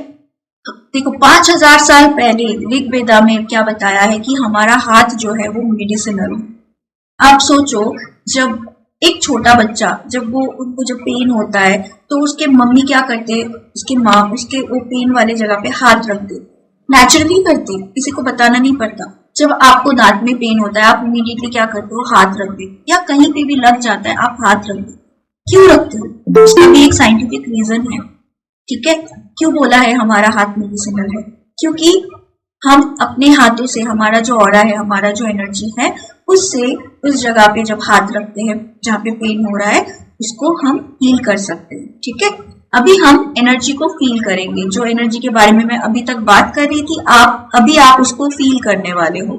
देखो 5000 साल पहले ऋग वेदा में क्या बताया है कि हमारा हाथ जो है वो मेडिसिनल। आप सोचो, जब एक छोटा बच्चा उनको जब पेन होता है तो उसके मम्मी क्या करते, उसके माँ उसके वो पेन वाले जगह पे हाथ रखते, नेचुरली करते, किसी को बताना नहीं पड़ता। जब आपको दांत में पेन होता है आप इमीडिएटली क्या करते हो, हाथ रख दे, या कहीं पे भी लग जाता है आप हाथ रख दे। क्यों रखते हो, उसका भी एक साइंटिफिक रीजन है। ठीक है, क्यों बोला है हमारा हाथ मेडिसिनल है, क्योंकि हम अपने हाथों से हमारा जो ऑरा है, हमारा जो एनर्जी है, उससे उस जगह पे जब हाथ रखते हैं जहाँ पे पेन हो रहा है उसको हम हील कर सकते हैं। ठीक है, अभी हम एनर्जी को फील करेंगे, जो एनर्जी के बारे में मैं अभी तक बात कर रही थी, अभी आप उसको फील करने वाले हो।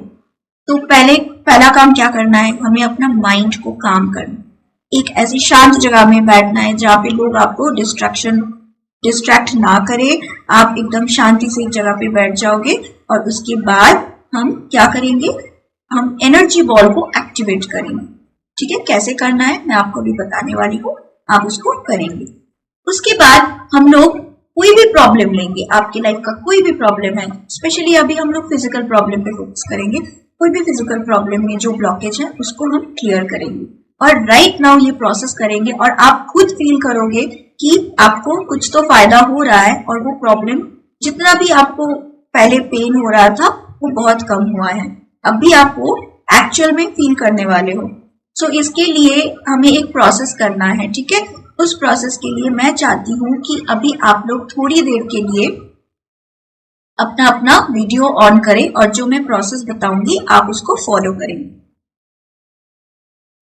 तो पहला काम क्या करना है, हमें अपना माइंड को काम करना, एक ऐसी शांत जगह में बैठना है जहाँ पे लोग आपको डिस्ट्रैक्ट ना करे, आप एकदम शांति से एक जगह पे बैठ जाओगे और उसके बाद हम क्या करेंगे, हम एनर्जी बॉल को एक्टिवेट करेंगे। ठीक है, कैसे करना है मैं आपको भी बताने वाली हूँ, आप उसको करेंगे। उसके बाद हम लोग कोई भी प्रॉब्लम लेंगे, आपकी लाइफ का कोई भी प्रॉब्लम है, स्पेशली अभी हम लोग फिजिकल प्रॉब्लम पे फोकस करेंगे, कोई भी फिजिकल प्रॉब्लम में जो ब्लॉकेज है उसको हम क्लियर करेंगे और राइट नाउ ये प्रोसेस करेंगे और आप खुद फील करोगे कि आपको कुछ तो फायदा हो रहा है और वो प्रॉब्लम जितना भी आपको पहले पेन हो रहा था वो बहुत कम हुआ है, अभी आप वो एक्चुअल में फील करने वाले हो। सो इसके लिए हमें एक प्रोसेस करना है। ठीक है, उस प्रोसेस के लिए मैं चाहती हूँ कि अभी आप लोग थोड़ी देर के लिए अपना अपना वीडियो ऑन करें और जो मैं प्रोसेस बताऊंगी आप उसको फॉलो करेंगे।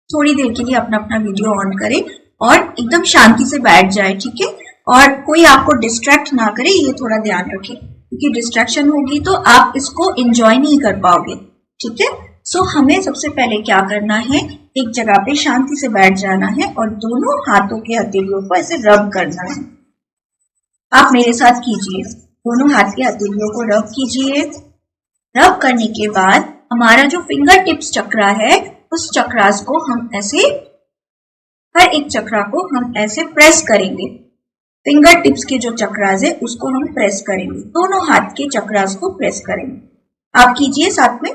थोड़ी देर के लिए अपना अपना वीडियो ऑन करें और एकदम शांति से बैठ जाए। ठीक है, और कोई आपको डिस्ट्रैक्ट ना करे, ये थोड़ा ध्यान रखें, क्योंकि डिस्ट्रैक्शन होगी तो आप इसको एंजॉय नहीं कर पाओगे। ठीक है, सो हमें सबसे पहले क्या करना है, एक जगह पे शांति से बैठ जाना है और दोनों हाथों के हथेलियों को ऐसे रब करना है। आप मेरे साथ कीजिए, दोनों हाथ के हथेलियों को रब कीजिए। रब करने के बाद हमारा जो फिंगर टिप्स चक्रा है, उस चक्रास को हम ऐसे, हर एक चक्रा को हम ऐसे प्रेस करेंगे। फिंगर टिप्स के जो चक्रास है उसको हम प्रेस करेंगे, दोनों हाथ के चक्रास को प्रेस करेंगे। आप कीजिए साथ में,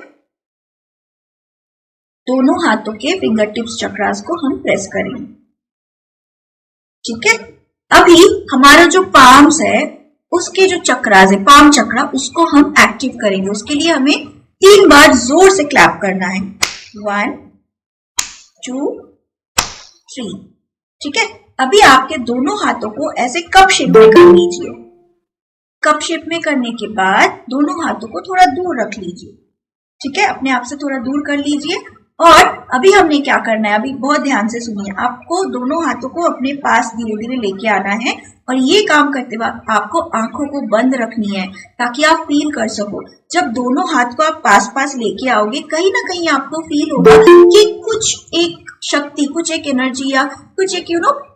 दोनों हाथों के फिंगर टिप्स चक्रास को हम प्रेस करेंगे। ठीक है, अभी हमारा जो पाम्स है उसके जो चक्रास है, पाम चक्रा, उसको हम एक्टिव करेंगे। उसके लिए हमें 3 बार जोर से क्लैप करना है, 1 2 3। ठीक है, अभी आपके दोनों हाथों को ऐसे कप शेप में कर लीजिए। कप शेप में करने के बाद दोनों हाथों को थोड़ा दूर रख लीजिए। ठीक है, अपने आप से थोड़ा दूर कर लीजिए। और अभी हमने क्या करना है, अभी बहुत ध्यान से सुनिए, आपको दोनों हाथों को अपने पास धीरे धीरे लेके आना है और ये काम करते वक्त आपको आंखों को बंद रखनी है ताकि आप फील कर सको। जब दोनों हाथ को आप पास पास लेके आओगे, कहीं ना कहीं आपको फील होगा कि कुछ एक शक्ति, कुछ एक एनर्जी या कुछ एक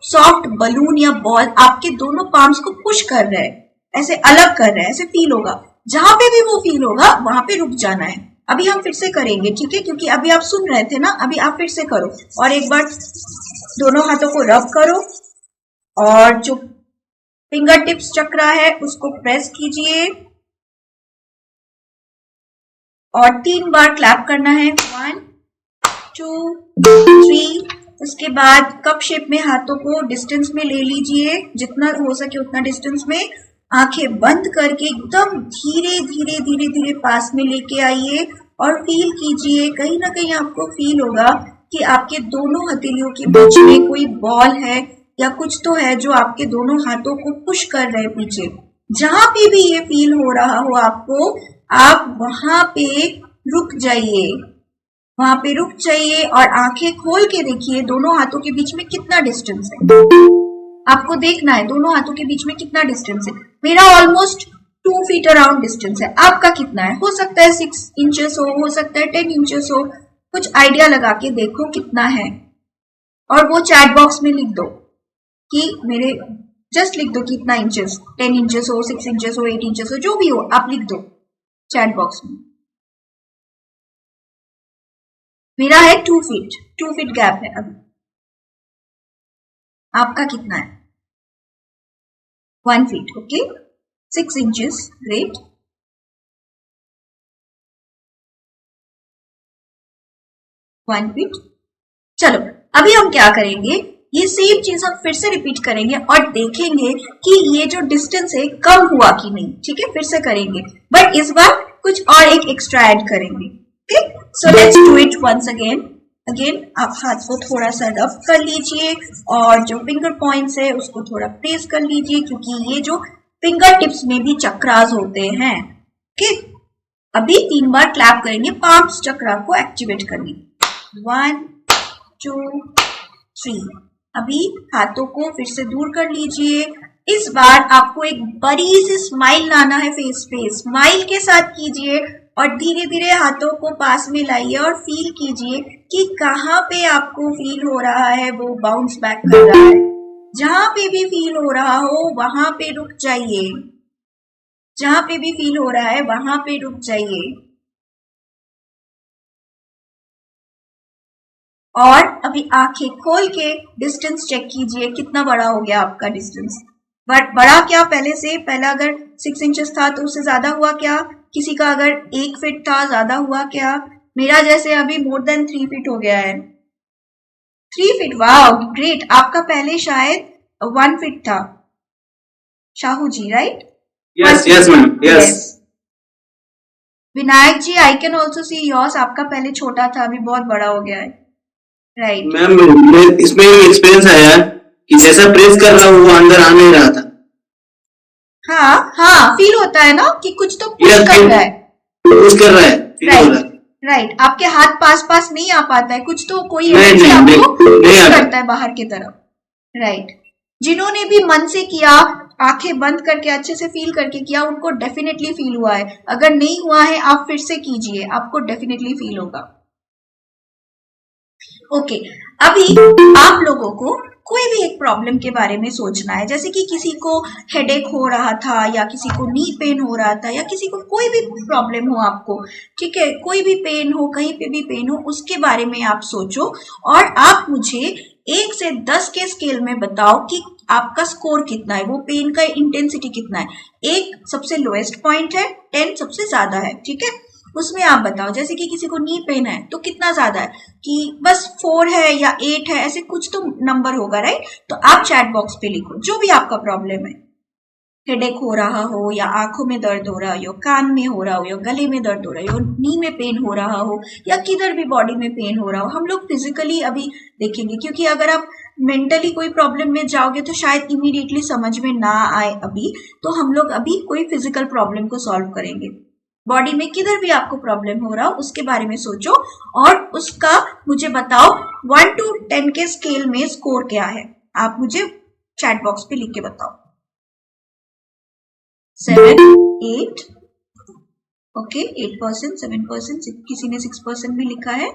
सॉफ्ट बलून या बॉल आपके दोनों पाम्स को पुश कर रहा है, ऐसे अलग कर रहा है, ऐसे फील होगा। जहां पे भी वो फील होगा वहां पे रुक जाना है। अभी हम फिर से करेंगे, ठीक है, क्योंकि अभी आप सुन रहे थे ना, अभी आप फिर से करो और एक बार दोनों हाथों को रब करो और जो फिंगर टिप्स चक्रा है उसको प्रेस कीजिए और 3 बार क्लैप करना है, 1 2 3। उसके बाद कप शेप में हाथों को डिस्टेंस में ले लीजिए, जितना हो सके उतना डिस्टेंस में। आंखें बंद करके एकदम धीरे धीरे धीरे धीरे पास में लेके आइए और फील कीजिए। कहीं ना कहीं आपको फील होगा कि आपके दोनों हथेलियों के बीच में कोई बॉल है या कुछ तो है जो आपके दोनों हाथों को पुश कर रहे हैं पीछे। जहां पे भी ये फील हो रहा हो आपको, आप वहां पे रुक जाइए, वहां पे रुक जाइए और आंखें खोल के देखिए दोनों हाथों के बीच में कितना डिस्टेंस है। आपको देखना है दोनों हाथों के बीच में कितना डिस्टेंस है। मेरा ऑलमोस्ट 2 फीट अराउंड डिस्टेंस है। आपका कितना है? हो सकता है 6 इंचेस हो सकता है 10 इंचेस हो। कुछ आइडिया लगा के देखो कितना है और वो चैट बॉक्स में लिख दो कि मेरे, जस्ट लिख दो कितना इंचेस, 10 इंचेस हो, 6 इंचेस हो, 8 इंचेस हो, जो भी हो आप लिख दो चैट बॉक्स में। मेरा है 2 फीट गैप है अभी। आपका कितना है? 1 feet, okay. 6 inches, great. 1 feet. चलो अभी हम क्या करेंगे, ये सेम चीज हम फिर से रिपीट करेंगे और देखेंगे कि ये जो डिस्टेंस है कम हुआ कि नहीं। ठीक है, फिर से करेंगे बट इस बार कुछ और एक एक्स्ट्रा ऐड करेंगे। Okay, so let's do it once again. आप हाथ को थोड़ा सा रब कर लीजिए और जो फिंगर पॉइंट्स है उसको थोड़ा प्रेस कर लीजिए, क्योंकि ये जो फिंगर टिप्स में भी चक्रास होते हैं। ओके, अभी 3 बार क्लैप करेंगे पाम्स चक्रा को एक्टिवेट करने। 1 2 3। अभी हाथों को फिर से दूर कर लीजिए। इस बार आपको एक बड़ी सी स्माइल लाना है फेस पे। स्माइल के साथ कीजिए और धीरे धीरे हाथों को पास में लाइए और फील कीजिए कि कहाँ पे आपको फील हो रहा है वो बाउंस बैक कर रहा है। जहां पे भी फील हो रहा हो वहां पे रुक जाइए, जहां पे भी फील हो रहा है वहां पे रुक जाइए। और अभी आंखें खोल के डिस्टेंस चेक कीजिए कितना बड़ा हो गया आपका डिस्टेंस। बट बड़ा क्या पहले से? पहला अगर 6 इंचेस था तो उससे ज्यादा हुआ क्या? किसी का अगर 1 फीट था ज्यादा हुआ क्या? मेरा जैसे अभी मोर देन 3 फीट हो गया है। 3 फीट, वाह ग्रेट। आपका पहले शायद 1 फीट था Shahu ji, right? Yes ma'am, yes. Vinayak ji, I can also see yours. आपका पहले छोटा था अभी बहुत बड़ा हो गया है, राइट? मैम इसमें एक्सपीरियंस आया कि जैसा प्रेस कर रहा हूँ वो अंदर आ नहीं रहा था। हाँ, फील होता है ना कि कुछ तो पुश कर रहा है, पुश कर रहा है, राइट। आपके हाथ पास नहीं आ पाता है, कुछ तो कोई नहीं, आपको पुश करता है बाहर की तरफ, राइट? जिन्होंने भी मन से किया, आंखें बंद करके अच्छे से फील करके किया, उनको डेफिनेटली फील हुआ है। अगर नहीं हुआ है आप फिर से कीजिए, आपको डेफिनेटली फील होगा। ओके, अभी आप लोगों को कोई भी एक प्रॉब्लम के बारे में सोचना है, जैसे कि किसी को हेडेक हो रहा था या किसी को नी पेन हो रहा था या किसी को कोई भी प्रॉब्लम हो आपको, ठीक है, कोई भी पेन हो, कहीं पे भी पेन हो, उसके बारे में आप सोचो और आप मुझे 1 से 10 के स्केल में बताओ कि आपका स्कोर कितना है, वो पेन का इंटेंसिटी कितना है। 1 सबसे लोएस्ट पॉइंट है, 10 सबसे ज्यादा है, ठीक है? उसमें आप बताओ, जैसे कि किसी को नी पेन है तो कितना ज्यादा है, कि बस 4 है या 8 है, ऐसे कुछ तो नंबर होगा, राइट? तो आप चैट बॉक्स पे लिखो जो भी आपका प्रॉब्लम है। हेडेक हो रहा हो या आंखों में दर्द हो रहा हो, कान में हो रहा हो या गले में दर्द हो रहा हो, नी में पेन हो रहा हो या किधर भी बॉडी में पेन हो रहा हो, हम लोग फिजिकली अभी देखेंगे, क्योंकि अगर आप मेंटली कोई प्रॉब्लम में जाओगे तो शायद इमीडिएटली समझ में ना आए अभी, तो हम लोग अभी कोई फिजिकल प्रॉब्लम को सॉल्व करेंगे। बॉडी में किधर भी आपको प्रॉब्लम हो रहा हो उसके बारे में सोचो और उसका मुझे बताओ 1 to 10 के स्केल में स्कोर क्या है, आप मुझे चैट बॉक्स पे लिख के बताओ। 7 8, ओके, 8%, 7%, किसी ने 6% भी लिखा है,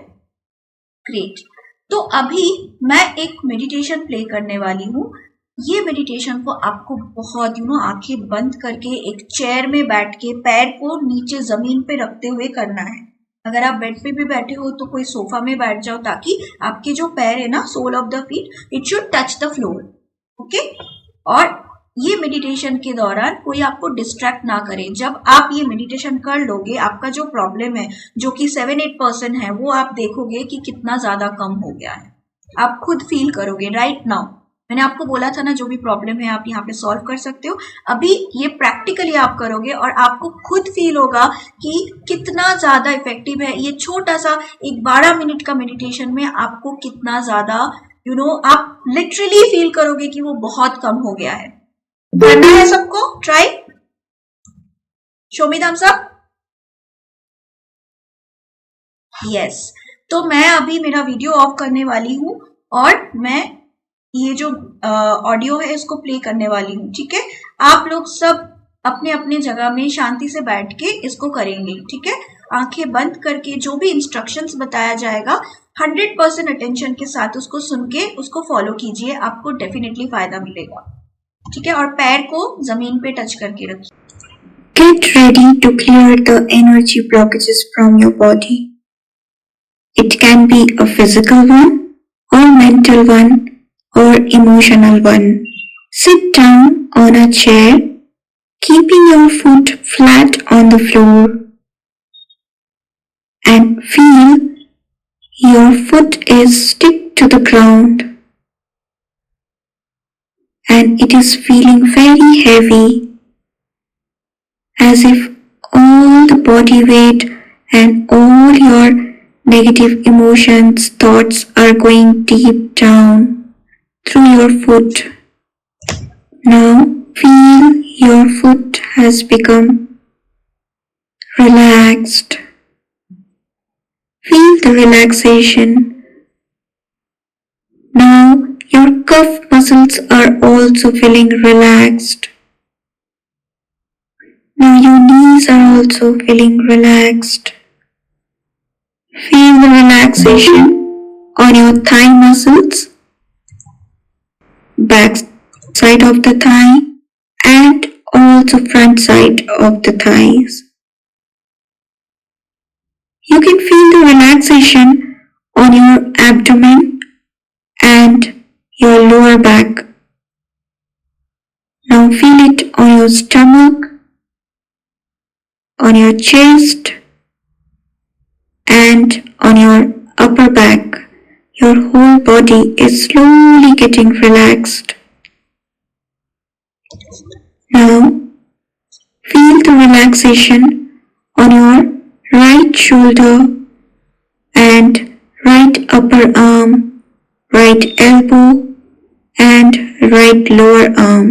ग्रेट। तो अभी मैं एक मेडिटेशन प्ले करने वाली हूँ। ये मेडिटेशन को आपको बहुत आंखें बंद करके एक चेयर में बैठ के पैर को नीचे जमीन पे रखते हुए करना है। अगर आप बेड पे भी बैठे हो तो कोई सोफा में बैठ जाओ, ताकि आपके जो पैर है ना, sole of the feet, it should touch the floor, okay? और ये मेडिटेशन के दौरान कोई आपको डिस्ट्रैक्ट ना करे। जब आप ये मेडिटेशन कर लोगे, आपका जो प्रॉब्लम है जो कि 7-8% है, वो आप देखोगे कि कितना ज्यादा कम हो गया है। आप खुद फील करोगे राइट नाउ। मैंने आपको बोला था ना, जो भी प्रॉब्लम है आप यहाँ पे सॉल्व कर सकते हो। अभी ये प्रैक्टिकली आप करोगे और आपको खुद फील होगा कि कितना ज्यादा इफेक्टिव है ये छोटा सा एक 12 मिनट का मेडिटेशन में आपको कितना ज्यादा आप लिटरली फील करोगे कि वो बहुत कम हो गया है। करना है सबको try. Show me thumbs up. Yes, तो मैं अभी मेरा वीडियो ऑफ करने वाली हूँ और मैं ये जो ऑडियो है इसको प्ले करने वाली हूँ। ठीक है, आप लोग सब अपने अपने जगह में शांति से बैठ के इसको करेंगे। ठीक है, आंखें बंद करके जो भी इंस्ट्रक्शंस बताया जाएगा 100% अटेंशन के साथ उसको सुन के उसको फॉलो कीजिए, आपको डेफिनेटली फायदा मिलेगा। ठीक है, और पैर को जमीन पे टच करके रखिए। Get ready to clear the energy blockages from your body. It can be a physical one, or mental one, or emotional one. Sit down on a chair, keeping your foot flat on the floor, and feel your foot is stick to the ground, and it is feeling very heavy, as if all the body weight and all your negative emotions, thoughts are going deep down through your foot. Now feel your foot has become relaxed. Feel the relaxation. Now your calf muscles are also feeling relaxed. Now your knees are also feeling relaxed. Feel the relaxation on your thigh muscles, back side of the thigh, and also front side of the thighs. You can feel the relaxation on your abdomen and your lower back. Now feel it on your stomach, on your chest, and on your upper back. Your whole body is slowly getting relaxed. Now feel the relaxation on your right shoulder and right upper arm, right elbow, and right lower arm.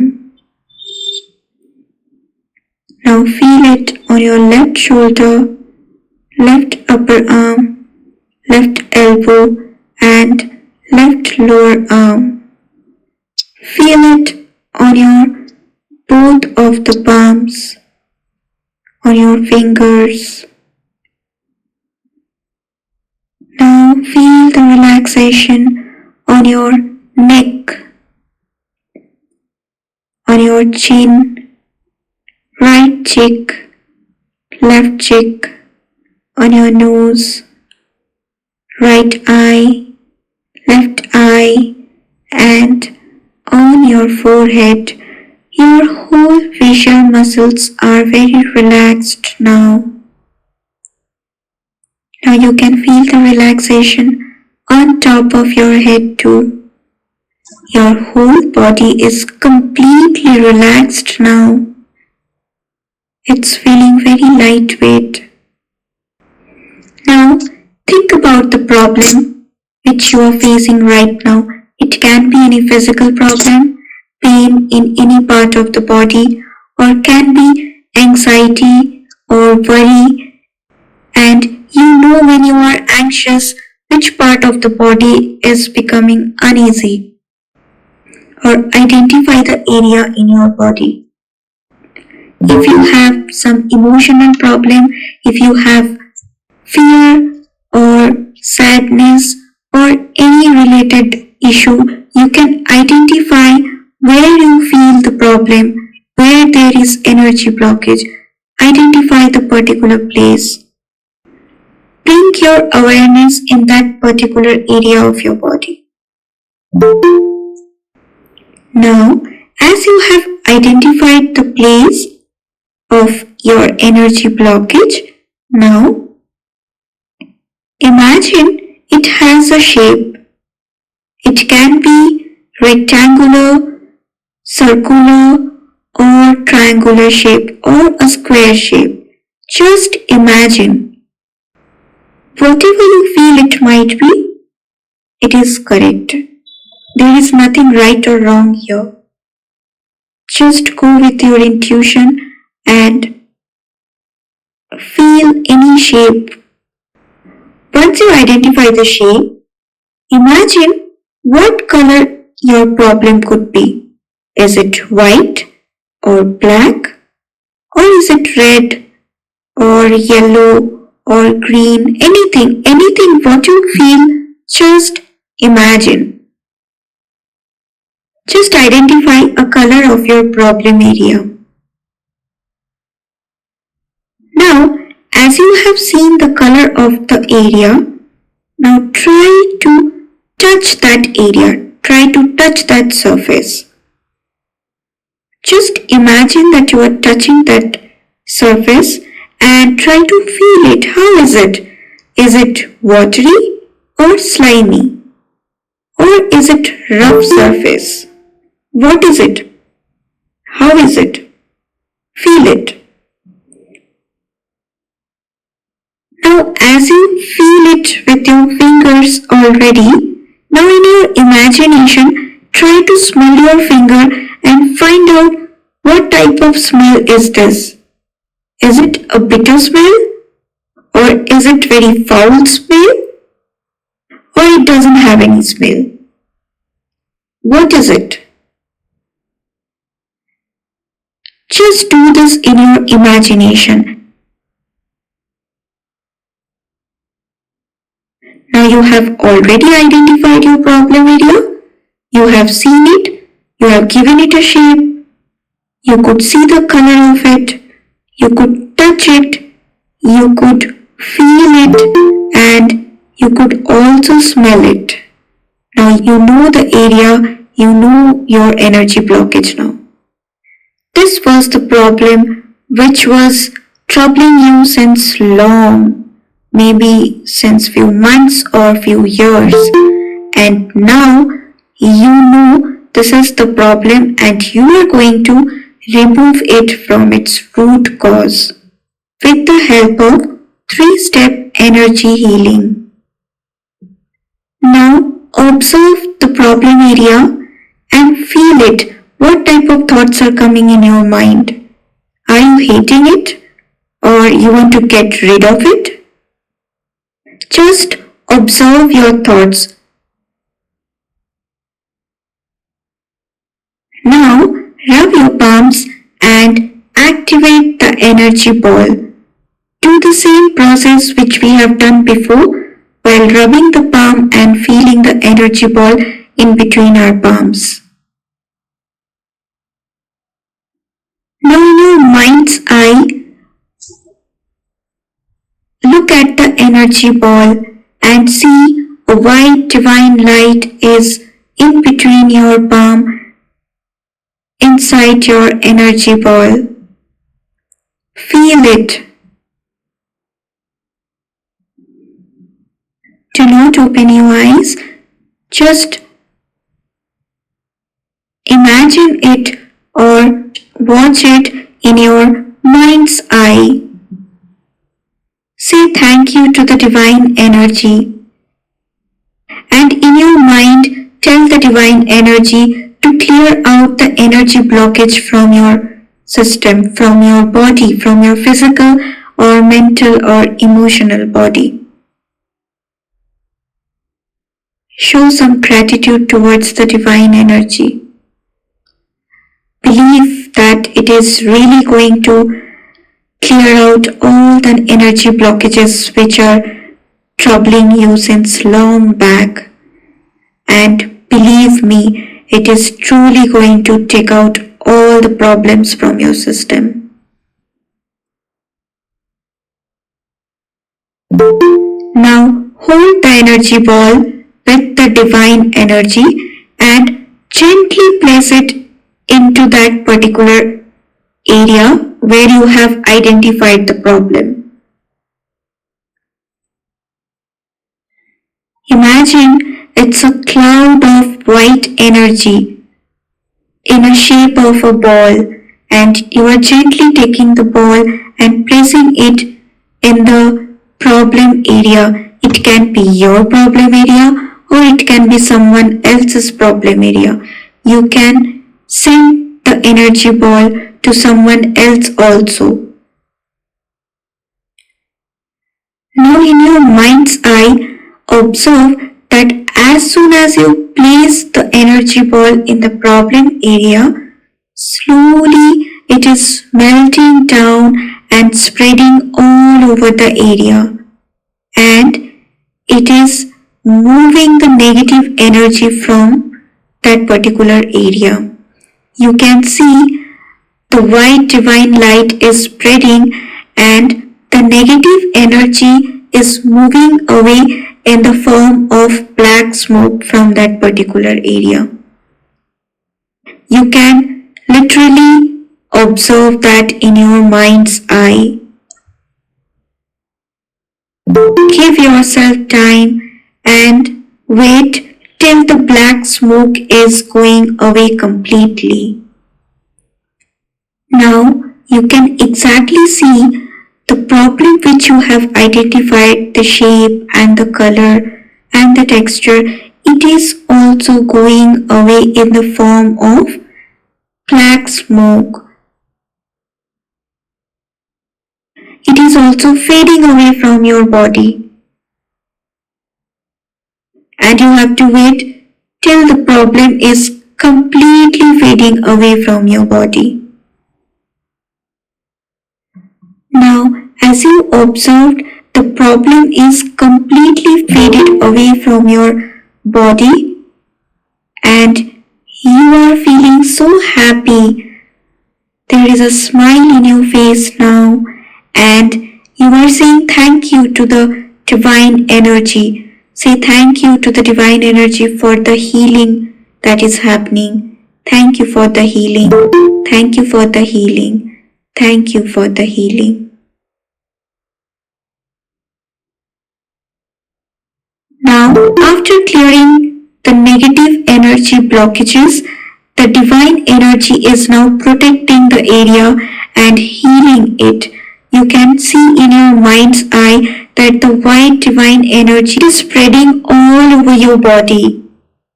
Now feel it on your left shoulder, left upper arm, left elbow, and left lower arm. Feel it on your both of the palms, on your fingers. Now feel the relaxation on your neck, on your chin, right cheek, left cheek, on your nose, right eye, left eye, and on your forehead. Your whole facial muscles are very relaxed now. Now you can feel the relaxation on top of your head too. Your whole body is completely relaxed now. It's feeling very lightweight. Now think about the problem which you are facing right now. It can be any physical problem, pain in any part of the body, or can be anxiety or worry. And you know when you are anxious, which part of the body is becoming uneasy. Or identify the area in your body. If you have some emotional problem, if you have fear or sadness or any related issue, you can identify where you feel the problem, where there is energy blockage. Identify the particular place. Bring your awareness in that particular area of your body. Now As you have identified the place of your energy blockage, now imagine it has a shape. It can be rectangular, circular, or triangular shape or a square shape. Just imagine. Whatever you feel it might be, it is correct. There is nothing right or wrong here. Just go with your intuition and feel any shape. Once you identify the shape, imagine what color your problem could be. Is it white or black? Or is it red or yellow or green? Anything what you feel, just imagine. Just identify a color of your problem area. Now, as you have seen the color of the area, now try to touch that area. Try to touch that surface. Just imagine that you are touching that surface and try to feel it. How is it? Is it watery or slimy? Or is it rough surface? What is it? How is it? Feel it. Now, as you feel it with your fingers already, now in your imagination, try to smell your finger and find out what type of smell is this. Is it a bitter smell? Or is it very foul smell? Or it doesn't have any smell? What is it? Just do this in your imagination. Now you have already identified your problem area. You have seen it. You have given it a shape. You could see the color of it. You could touch it. You could feel it. And you could also smell it. Now you know the area. You know your energy blockage now. This was the problem which was troubling you since long, maybe since few months or few years. And now you know this is the problem and you are going to remove it from its root cause with the help of 3-step energy healing. Now observe the problem area and feel it. What type of thoughts are coming in your mind? Are you hating it or you want to get rid of it? Just observe your thoughts. Now rub your palms and activate the energy ball. Do the same process which we have done before while rubbing the palm and feeling the energy ball in between our palms. Now in your mind's eye, look at the energy ball and see a white divine light is in between your palm, inside your energy ball. Feel it. Do not open your eyes. Just imagine it or watch it in your mind's eye. Say thank you to the divine energy. And in your mind, tell the divine energy to clear out the energy blockage from your system, from your body, from your physical or mental or emotional body. Show some gratitude towards the divine energy. Believe that it is really going to clear out all the energy blockages which are troubling you since long back. And believe me, it is truly going to take out all the problems from your system. Now hold the energy ball with the divine energy and gently place it into that particular area where you have identified the problem. Imagine it's a cloud of white energy in a shape of a ball, and you are gently taking the ball and placing it in the problem area. It can be your problem area or it can be someone else's problem area. You can send the energy ball to someone else also. Now, in your mind's eye, observe that as soon as you place the energy ball in the problem area, slowly it is melting down and spreading all over the area, and it is moving the negative energy from that particular area. You can see the white divine light is spreading and the negative energy is moving away in the form of black smoke from that particular area. You can literally observe that in your mind's eye. Give yourself time and wait till the black smoke is going away completely. Now you can exactly see the problem which you have identified, the shape and the color and the texture. It is also going away in the form of black smoke. It is also fading away from your body. And you have to wait till the problem is completely fading away from your body. Now, as you observed, the problem is completely faded away from your body and you are feeling so happy. There is a smile in your face now and you are saying thank you to the divine energy. Say thank you to the divine energy for the healing that is happening. Thank you for the healing. Thank you for the healing. Thank you for the healing. Now, after clearing the negative energy blockages, the divine energy is now protecting the area and healing it. You can see in your mind's eye that the white divine energy is spreading all over your body,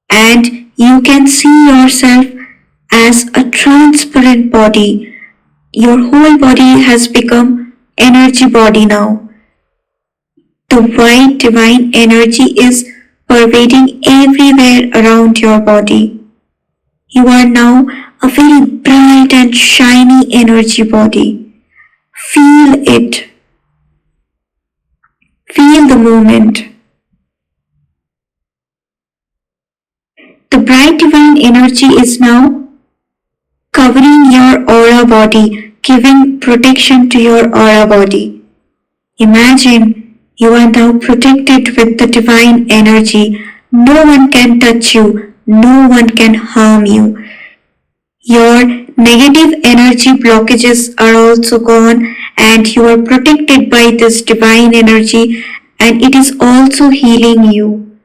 and you can see yourself as a transparent body. Your whole body has become energy body now. The white divine energy is pervading everywhere around your body. You are now a very bright and shiny energy body. Feel it. Feel the movement. The bright divine energy is now covering your aura body, giving protection to your aura body. Imagine you are now protected with the divine energy. No one can touch you. No one can harm you. Your negative energy blockages are also gone and you are protected by this divine energy and it is also healing you.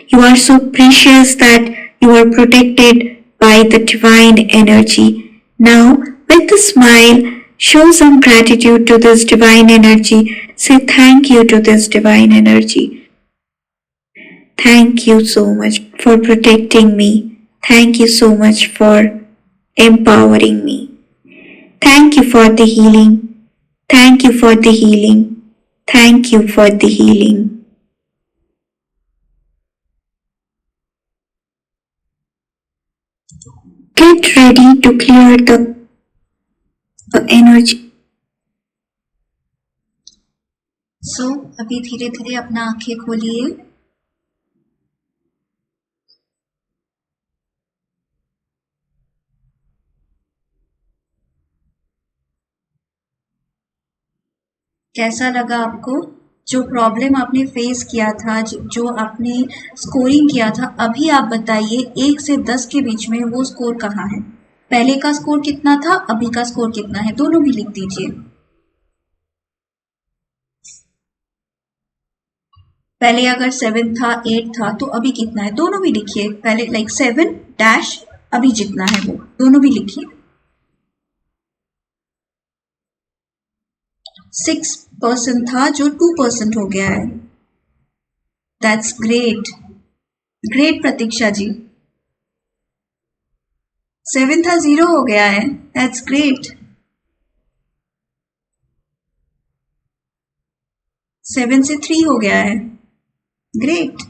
You are so precious that you are protected by the divine energy. Now, with a smile, show some gratitude to this divine energy. Say thank you to this divine energy. Thank you so much for protecting me. Thank you so much for empowering me. Thank you for the healing. Thank you for the healing. Thank you for the healing. Get ready to clear the energy. सो अभी धीरे धीरे अपना आंखें खोलिए. कैसा लगा आपको? जो प्रॉब्लम आपने फेस किया था, जो आपने स्कोरिंग किया था, अभी आप बताइए 1 से 10 के बीच में वो स्कोर कहाँ है? पहले का स्कोर कितना था, अभी का स्कोर कितना है? दोनों भी लिख दीजिए। पहले अगर 7 था, 8 था, तो अभी कितना है? दोनों भी लिखिए। पहले लाइक 7 डैश अभी जितना है वो दोनों भी लिखिए। 6% था जो 2% हो गया है। दैट्स ग्रेट, ग्रेट प्रतीक्षा जी। 7 था 0 हो गया है। That's great. 7 से 3 हो गया है। ग्रेट।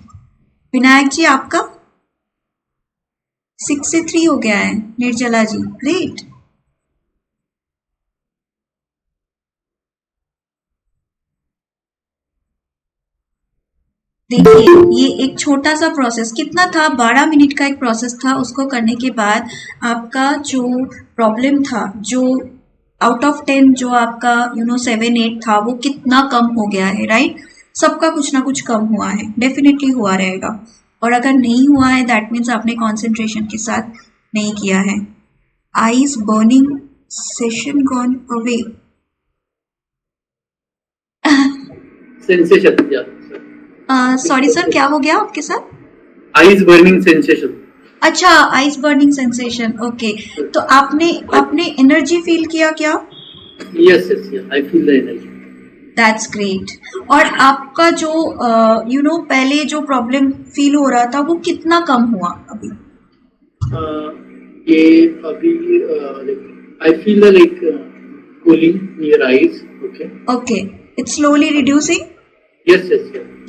विनायक जी आपका 6 से 3 हो गया है। निर्जला जी ग्रेट। देखिए ये एक छोटा सा प्रोसेस कितना था, 12 मिनट का एक प्रोसेस था। उसको करने के बाद आपका जो प्रॉब्लम था, जो आउट ऑफ 10 जो आपका 7 8 था, वो कितना कम हो गया है, राइट? सबका कुछ ना कुछ कम हुआ है, डेफिनेटली हुआ रहेगा। और अगर नहीं हुआ है दैट मीन्स आपने कंसंट्रेशन के साथ नहीं किया है। Eyes burning session gone away. Sensation, sorry sir, क्या हो गया आपके साथ? Eyes burning sensation. अच्छा, आइस बर्निंग सेंसेशन। ओके, तो आपने एनर्जी फील किया क्या? Yes I feel the energy. That's great. और आपका जो पहले जो प्रॉब्लम फील हो रहा था वो कितना कम हुआ अभी? ये अभी I feel like cooling near eyes. Okay, it's slowly reducing. Yes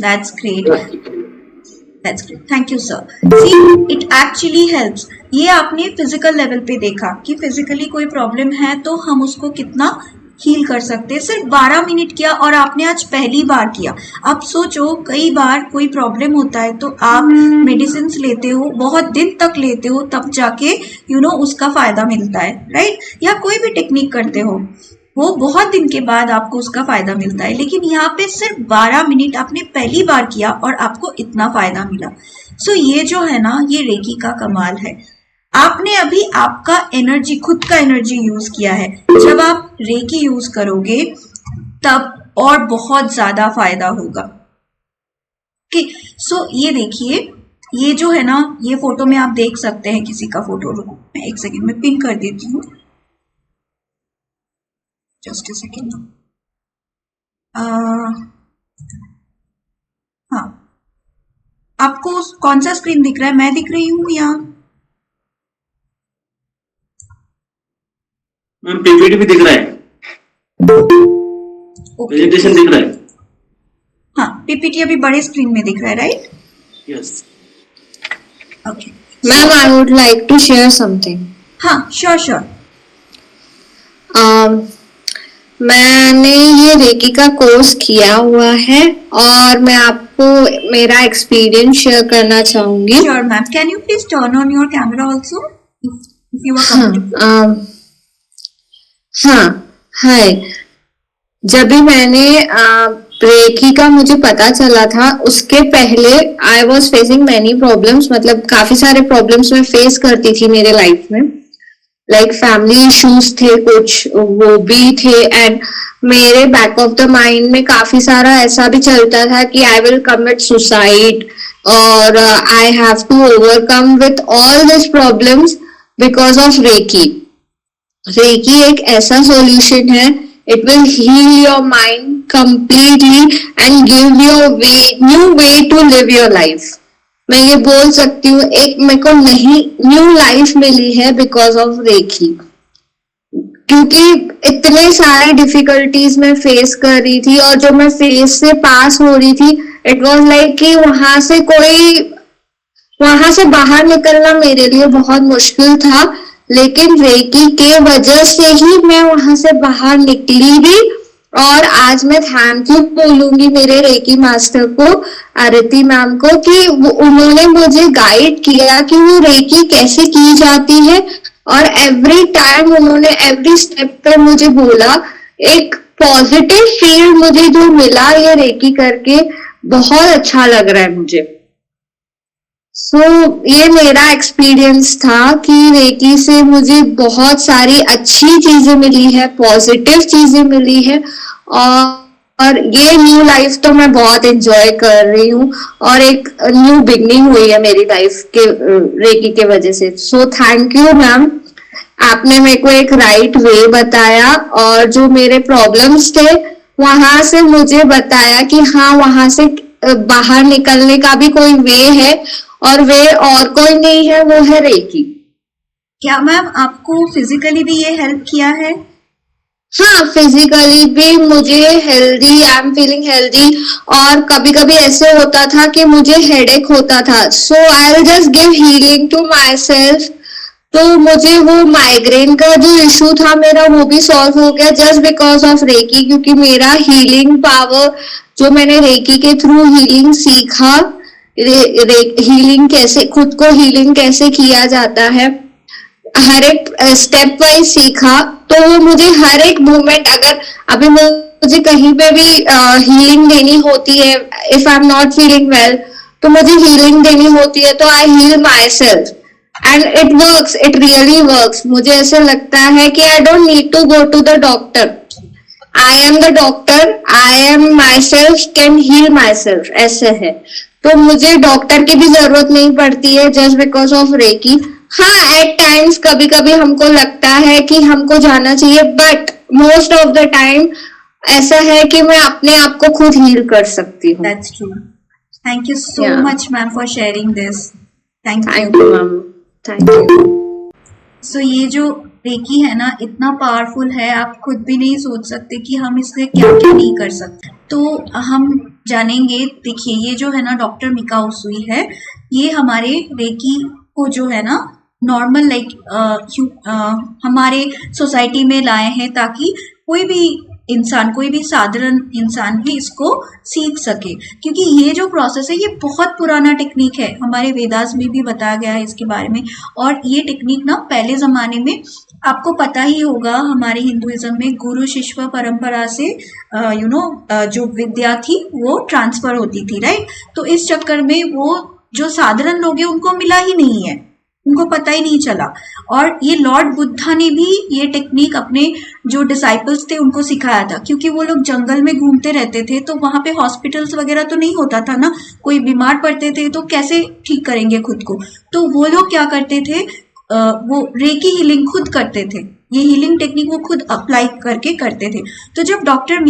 that's great. That's great. Thank you, sir. See, it actually helps. ये आपने फिजिकल लेवल पे देखा कि फिजिकली कोई प्रॉब्लम है तो हम उसको कितना हील कर सकते हैं। सिर्फ 12 मिनट किया और आपने आज पहली बार किया। आप सोचो, कई बार कोई प्रॉब्लम होता है तो आप मेडिसिन लेते हो, बहुत दिन तक लेते हो, तब जाके उसका फायदा मिलता है, राइट? या कोई भी टेक्निक करते हो, वो बहुत दिन के बाद आपको उसका फायदा मिलता है। लेकिन यहाँ पे सिर्फ 12 मिनट आपने पहली बार किया और आपको इतना फायदा मिला। सो ये जो है ना, ये रेकी का कमाल है। आपने अभी आपका एनर्जी, खुद का एनर्जी यूज किया है। जब आप रेकी यूज करोगे तब और बहुत ज्यादा फायदा होगा। ओके, सो ये देखिए, ये जो है ना, ये फोटो में आप देख सकते हैं किसी का फोटो। मैं एक सेकेंड में पिन कर देती हूँ। Just a second. हाँ, आपको कौन सा स्क्रीन दिख रहा है? मैं दिख रही हूँ या मैम? पीपीटी भी दिख रहा है, प्रेजेंटेशन दिख रहा है। हाँ, पीपीटी अभी बड़े स्क्रीन में दिख रहा है, right? Yes. Okay ma'am, I would like to share something. हाँ, श्योर। मैंने ये रेकी का कोर्स किया हुआ है और मैं आपको मेरा एक्सपीरियंस शेयर करना चाहूंगी। Sure ma'am, can you please turn on your camera also if you are comfortable? हाँ, हाय। जब भी मैंने रेकी का मुझे पता चला था, उसके पहले I was facing many problems, मतलब काफी सारे प्रॉब्लम्स मैं फेस करती थी मेरे लाइफ में। लाइक फैमिली इश्यूज थे कुछ, वो भी थे, एंड मेरे बैक ऑफ द माइंड में काफी सारा ऐसा भी चलता था कि आई विल कमिट सुसाइड और I have to overcome with all this problems because of reiki. Reiki एक ऐसा सॉल्यूशन है, it will heal your mind completely and give you a new way to live your life. मैं ये बोल सकती हूँ, एक मेरे को नहीं न्यू लाइफ मिली है बिकॉज ऑफ रेकी। क्योंकि इतने सारे डिफिकल्टीज मैं फेस कर रही थी और जो मैं फेस से पास हो रही थी, इट वाज लाइक कि वहां से बाहर निकलना मेरे लिए बहुत मुश्किल था। लेकिन रेकी के वजह से ही मैं वहां से बाहर निकली भी। और आज मैं थैंक यू बोलूंगी मेरे रेकी मास्टर को, आरती मैम को, कि उन्होंने मुझे गाइड किया कि वो रेकी कैसे की जाती है। और एवरी टाइम उन्होंने एवरी स्टेप पे मुझे बोला एक पॉजिटिव फील मुझे जो मिला ये रेकी करके, बहुत अच्छा लग रहा है मुझे। ये मेरा एक्सपीरियंस था कि रेकी से मुझे बहुत सारी अच्छी चीजें मिली है, पॉजिटिव चीजें मिली है, और ये न्यू लाइफ तो मैं बहुत एंजॉय कर रही हूँ, और एक न्यू बिगनिंग हुई है मेरी लाइफ के रेकी के वजह से। सो थैंक यू मैम, आपने मेरे को एक राइट वे बताया, और जो मेरे प्रॉब्लम्स थे वहां से मुझे बताया कि हाँ, वहां से बाहर निकलने का भी कोई वे है, और वे और कोई नहीं है, वो है रेकी। क्या मैम आपको फिजिकली भी ये हेल्प किया है? हाँ, फिजिकली भी मुझे healthy, I am feeling healthy, और कभी कभी ऐसे होता था कि मुझे हेडेक होता था, so I will just give healing to myself. तो मुझे वो माइग्रेन का जो इशू था मेरा, वो भी सॉल्व हो गया जस्ट बिकॉज ऑफ रेकी, क्योंकि मेरा हीलिंग पावर जो मैंने रेकी के थ्रू हीलिंग सीखा, हीलिंग कैसे, खुद को हीलिंग कैसे किया जाता है, हर एक स्टेप वाइज सीखा, तो वो मुझे हर एक मोमेंट, अगर अभी मुझे कहीं पे भी हीलिंग देनी होती है, if I am not feeling well, तो मुझे हीलिंग देनी होती है, तो I heal myself, and it works, it really works. मुझे ऐसे लगता है कि I don't need to go to the doctor, I am the doctor, I am myself can heal myself, ऐसे है। तो मुझे डॉक्टर की भी जरूरत नहीं पड़ती है जस्ट बिकॉज ऑफ रेकी। हाँ, एट टाइम्स कभी कभी हमको लगता है कि हमको जाना चाहिए, but most of the time ऐसा है कि मैं अपने आप को खुद हील कर सकती हूँ। That's true. Thank you so Yeah. much, ma'am, for sharing this. Thank you. Thank you ma'am, thank you. So ये जो रेकी है ना, इतना पावरफुल है, आप खुद भी नहीं सोच सकते कि हम इससे क्या क्या नहीं कर सकते। तो हम जानेंगे। देखिए, ये जो है ना डॉक्टर मिका उसुई है, ये हमारे रेकी को जो है ना नॉर्मल हमारे सोसाइटी में लाए हैं, ताकि कोई भी इंसान, कोई भी साधारण इंसान भी इसको सीख सके। क्योंकि ये जो प्रोसेस है, ये बहुत पुराना टेक्निक है, हमारे वेदास में भी बताया गया है इसके बारे में। और ये टेक्निक ना पहले जमाने में, आपको पता ही होगा, हमारे हिंदुइज्म में गुरु शिष्य परंपरा से जो विद्या थी वो ट्रांसफर होती थी, राइट। तो इस चक्कर में वो जो साधारण लोग हैं उनको मिला ही नहीं है, उनको पता ही नहीं चला। और ये लॉर्ड बुद्धा ने भी ये टेक्निक अपने जो डिसाइपल्स थे उनको सिखाया था, क्योंकि वो लोग जंगल में घूमते रहते थे, तो वहां पे हॉस्पिटल्स वगैरह तो नहीं होता था ना, कोई बीमार पड़ते थे तो कैसे ठीक करेंगे खुद को। तो वो लोग क्या करते थे, वो रेकी हीलिंग खुद करते थे, ये हीलिंग टेक्निक वो खुद अप्लाई करके करते थे। तो जब डॉक्टर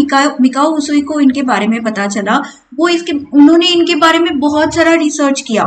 मिकाओ उसुई को इनके बारे में पता चला, उन्होंने इनके बारे में बहुत सारा रिसर्च किया,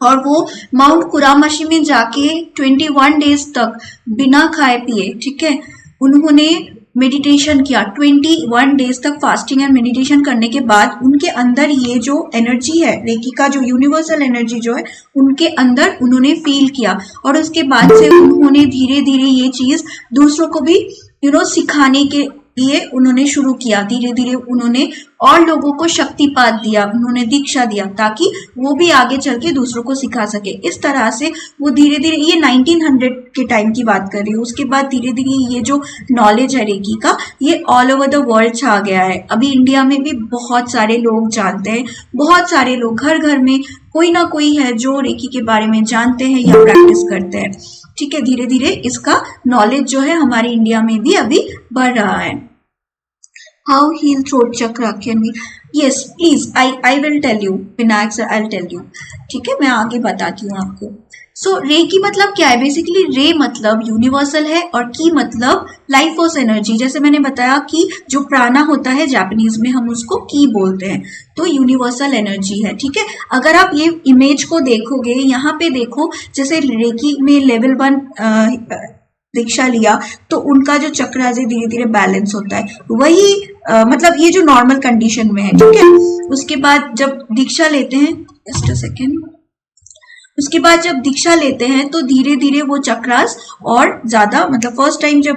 और वो माउंट कुरामाशी में जाके 21 डेज तक बिना खाए पिए, ठीक है, उन्होंने मेडिटेशन किया। 21 डेज तक फास्टिंग एंड मेडिटेशन करने के बाद उनके अंदर ये जो एनर्जी है, रेकी का जो यूनिवर्सल एनर्जी जो है, उनके अंदर उन्होंने फील किया। और उसके बाद से उन्होंने धीरे धीरे ये चीज दूसरों को भी सिखाने के लिए उन्होंने शुरू किया। धीरे धीरे उन्होंने और लोगों को शक्तिपात दिया, उन्होंने दीक्षा दिया, ताकि वो भी आगे चल के दूसरों को सिखा सके। इस तरह से वो धीरे धीरे, ये 1900 के टाइम की बात कर रही हूँ, उसके बाद धीरे धीरे ये जो नॉलेज है रेकी का, ये ऑल ओवर द वर्ल्ड छा गया है। अभी इंडिया में भी बहुत सारे लोग जानते हैं, बहुत सारे लोग, घर घर में कोई ना कोई है जो रेकी के बारे में जानते हैं या प्रैक्टिस करते हैं, ठीक है। धीरे धीरे इसका नॉलेज जो है हमारे इंडिया में भी अभी बढ़ रहा है। How heal throat chakra can be, yes please, I will tell you, Vinayak sir, I will tell you, ठीक है, मैं आगे बताती हूँ आपको। सो रे की मतलब क्या है? बेसिकली रे मतलब यूनिवर्सल है, और की मतलब लाइफ फोर्स एनर्जी। जैसे मैंने बताया कि जो प्राणा होता है जापानीज में हम उसको की बोलते हैं, तो यूनिवर्सल एनर्जी है, ठीक है। अगर आप ये इमेज को देखोगे, यहाँ पे देखो, जैसे रेकी में लेवल 1 दीक्षा लिया तो उनका जो चक्र से धीरे धीरे बैलेंस होता है, वही मतलब ये जो नॉर्मल कंडीशन में है, ठीक है। उसके बाद जब दीक्षा लेते हैं, जस्ट अ सेकेंड, उसके बाद जब दीक्षा लेते हैं तो धीरे धीरे वो चक्रास और ज्यादा, मतलब फर्स्ट टाइम जब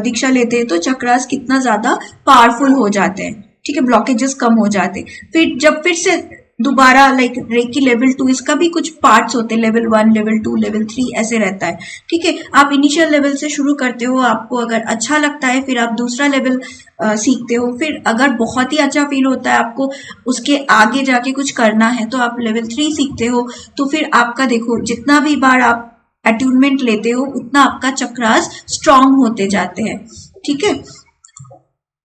दीक्षा लेते हैं तो चक्रास कितना ज्यादा पावरफुल हो जाते हैं, ठीक है, ब्लॉकेजेस कम हो जाते हैं। फिर जब फिर से दोबारा लाइक रेकी लेवल 2, इसका भी कुछ पार्ट्स होते हैं, लेवल 1, लेवल 2, लेवल 3 ऐसे रहता है। ठीक है, आप इनिशियल लेवल से शुरू करते हो, आपको अगर अच्छा लगता है फिर आप दूसरा लेवल सीखते हो, फिर अगर बहुत ही अच्छा फील होता है आपको उसके आगे जाके कुछ करना है तो आप लेवल 3 सीखते हो। तो फिर आपका देखो जितना भी बार आप अट्यूनमेंट लेते हो उतना आपका चक्रास स्ट्रांग होते जाते हैं। ठीक है,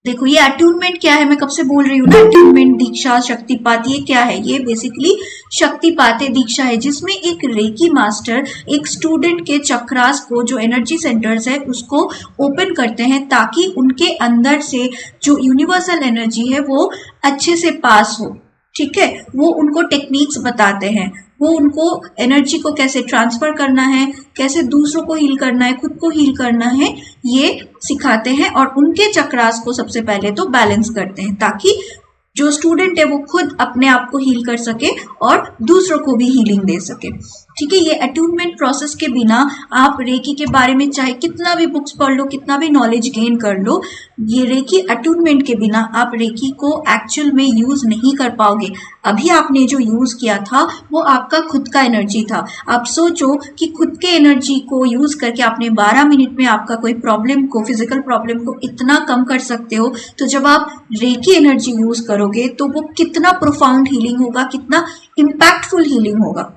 देखो ये अट्यूनमेंट क्या है, मैं कब से बोल रही हूँ ना, अट्यूनमेंट, दीक्षा, शक्तिपात, ये क्या है, ये बेसिकली शक्तिपात दीक्षा है जिसमें एक रेकी मास्टर एक स्टूडेंट के चक्रास को, जो एनर्जी सेंटर्स है उसको ओपन करते हैं ताकि उनके अंदर से जो यूनिवर्सल एनर्जी है वो अच्छे से पास हो। ठीक है, वो उनको टेक्निक्स बताते हैं, वो उनको एनर्जी को कैसे ट्रांसफर करना है, कैसे दूसरों को हील करना है, खुद को हील करना है, ये सिखाते हैं और उनके चक्रास को सबसे पहले तो बैलेंस करते हैं ताकि जो स्टूडेंट है वो खुद अपने आप को हील कर सके और दूसरों को भी हीलिंग दे सके। ठीक है, ये अट्यूनमेंट प्रोसेस के बिना आप रेकी के बारे में चाहे कितना भी बुक्स पढ़ लो, कितना भी नॉलेज गेन कर लो, ये रेकी अट्यूनमेंट के बिना आप रेकी को एक्चुअल में यूज नहीं कर पाओगे। अभी आपने जो यूज किया था वो आपका खुद का एनर्जी था। आप सोचो कि खुद के एनर्जी को यूज करके आपने 12 मिनट में आपका कोई प्रॉब्लम को, फिजिकल प्रॉब्लम को इतना कम कर सकते हो, तो जब आप रेकी एनर्जी यूज करोगे तो वो कितना प्रोफाउंड हीलिंग होगा, कितना इम्पैक्टफुल हीलिंग होगा।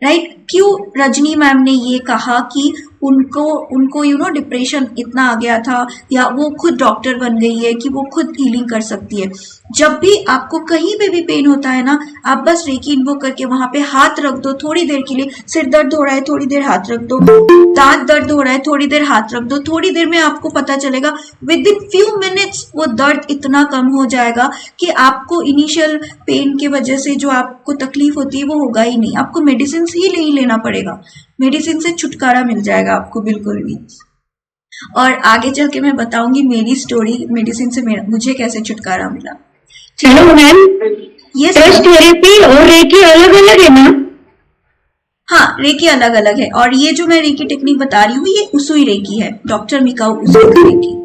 राइट, क्यों रजनी मैम ने ये कहा कि उनको डिप्रेशन इतना आ गया था या वो खुद डॉक्टर बन गई है कि वो खुद हीलिंग कर सकती है। जब भी आपको कहीं पे भी पेन होता है ना, आप बस रेकी इन्वोक करके वहां पे हाथ रख दो थोड़ी देर के लिए। सिर दर्द हो रहा है, थोड़ी देर हाथ रख दो। दांत दर्द हो रहा है, थोड़ी देर हाथ रख दो। थोड़ी देर में आपको पता चलेगा विद इन फ्यू मिनट्स वो दर्द इतना कम हो जाएगा कि आपको इनिशियल पेन की वजह से जो आपको तकलीफ होती है वो होगा ही नहीं। आपको मेडिसिन ही नहीं लेना पड़ेगा, मेडिसिन से छुटकारा मिल जाएगा आपको बिल्कुल भी। और आगे चल के मैं बताऊंगी मेरी स्टोरी, मेडिसिन से मुझे कैसे छुटकारा मिला। हेलो मैम, ये टच थेरेपी और रेकी अलग अलग है ना? हाँ, रेकी अलग अलग है और ये जो मैं रेकी टेक्निक बता रही हूँ ये उसुई रेकी है, डॉक्टर मिकाओ उसुई रेकी।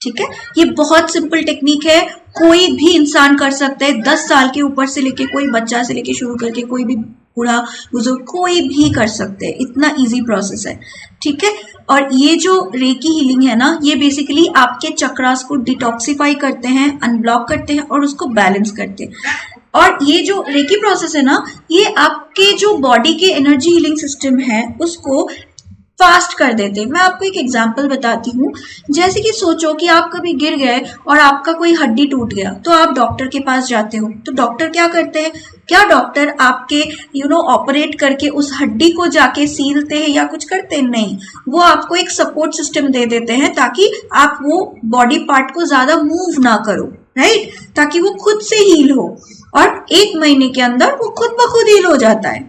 ठीक है, ये बहुत सिंपल टेक्निक है, कोई भी इंसान कर सकता है। 10 साल के ऊपर से लेके कोई बच्चा से लेके शुरू करके कोई भी बूढ़ा बुजुर्ग कोई भी कर सकते हैं, इतना इजी प्रोसेस है। ठीक है, और ये जो रेकी हीलिंग है ना, ये बेसिकली आपके चक्रास को डिटॉक्सिफाई करते हैं, अनब्लॉक करते हैं और उसको बैलेंस करते हैं। और ये जो रेकी प्रोसेस है ना, ये आपके जो बॉडी के एनर्जी हीलिंग सिस्टम है उसको फास्ट कर देते हैं। मैं आपको एक एग्जांपल बताती हूँ। जैसे कि सोचो कि आप कभी गिर गए और आपका कोई हड्डी टूट गया, तो आप डॉक्टर के पास जाते हो, तो डॉक्टर क्या करते हैं, क्या डॉक्टर आपके ऑपरेट करके उस हड्डी को जाके सीलते हैं या कुछ करते हैं? नहीं, वो आपको एक सपोर्ट सिस्टम दे देते हैं ताकि आप वो बॉडी पार्ट को ज्यादा मूव ना करो, राइट, ताकि वो खुद से हील हो और 1 महीने के अंदर वो खुद ब खुद हील हो जाता है।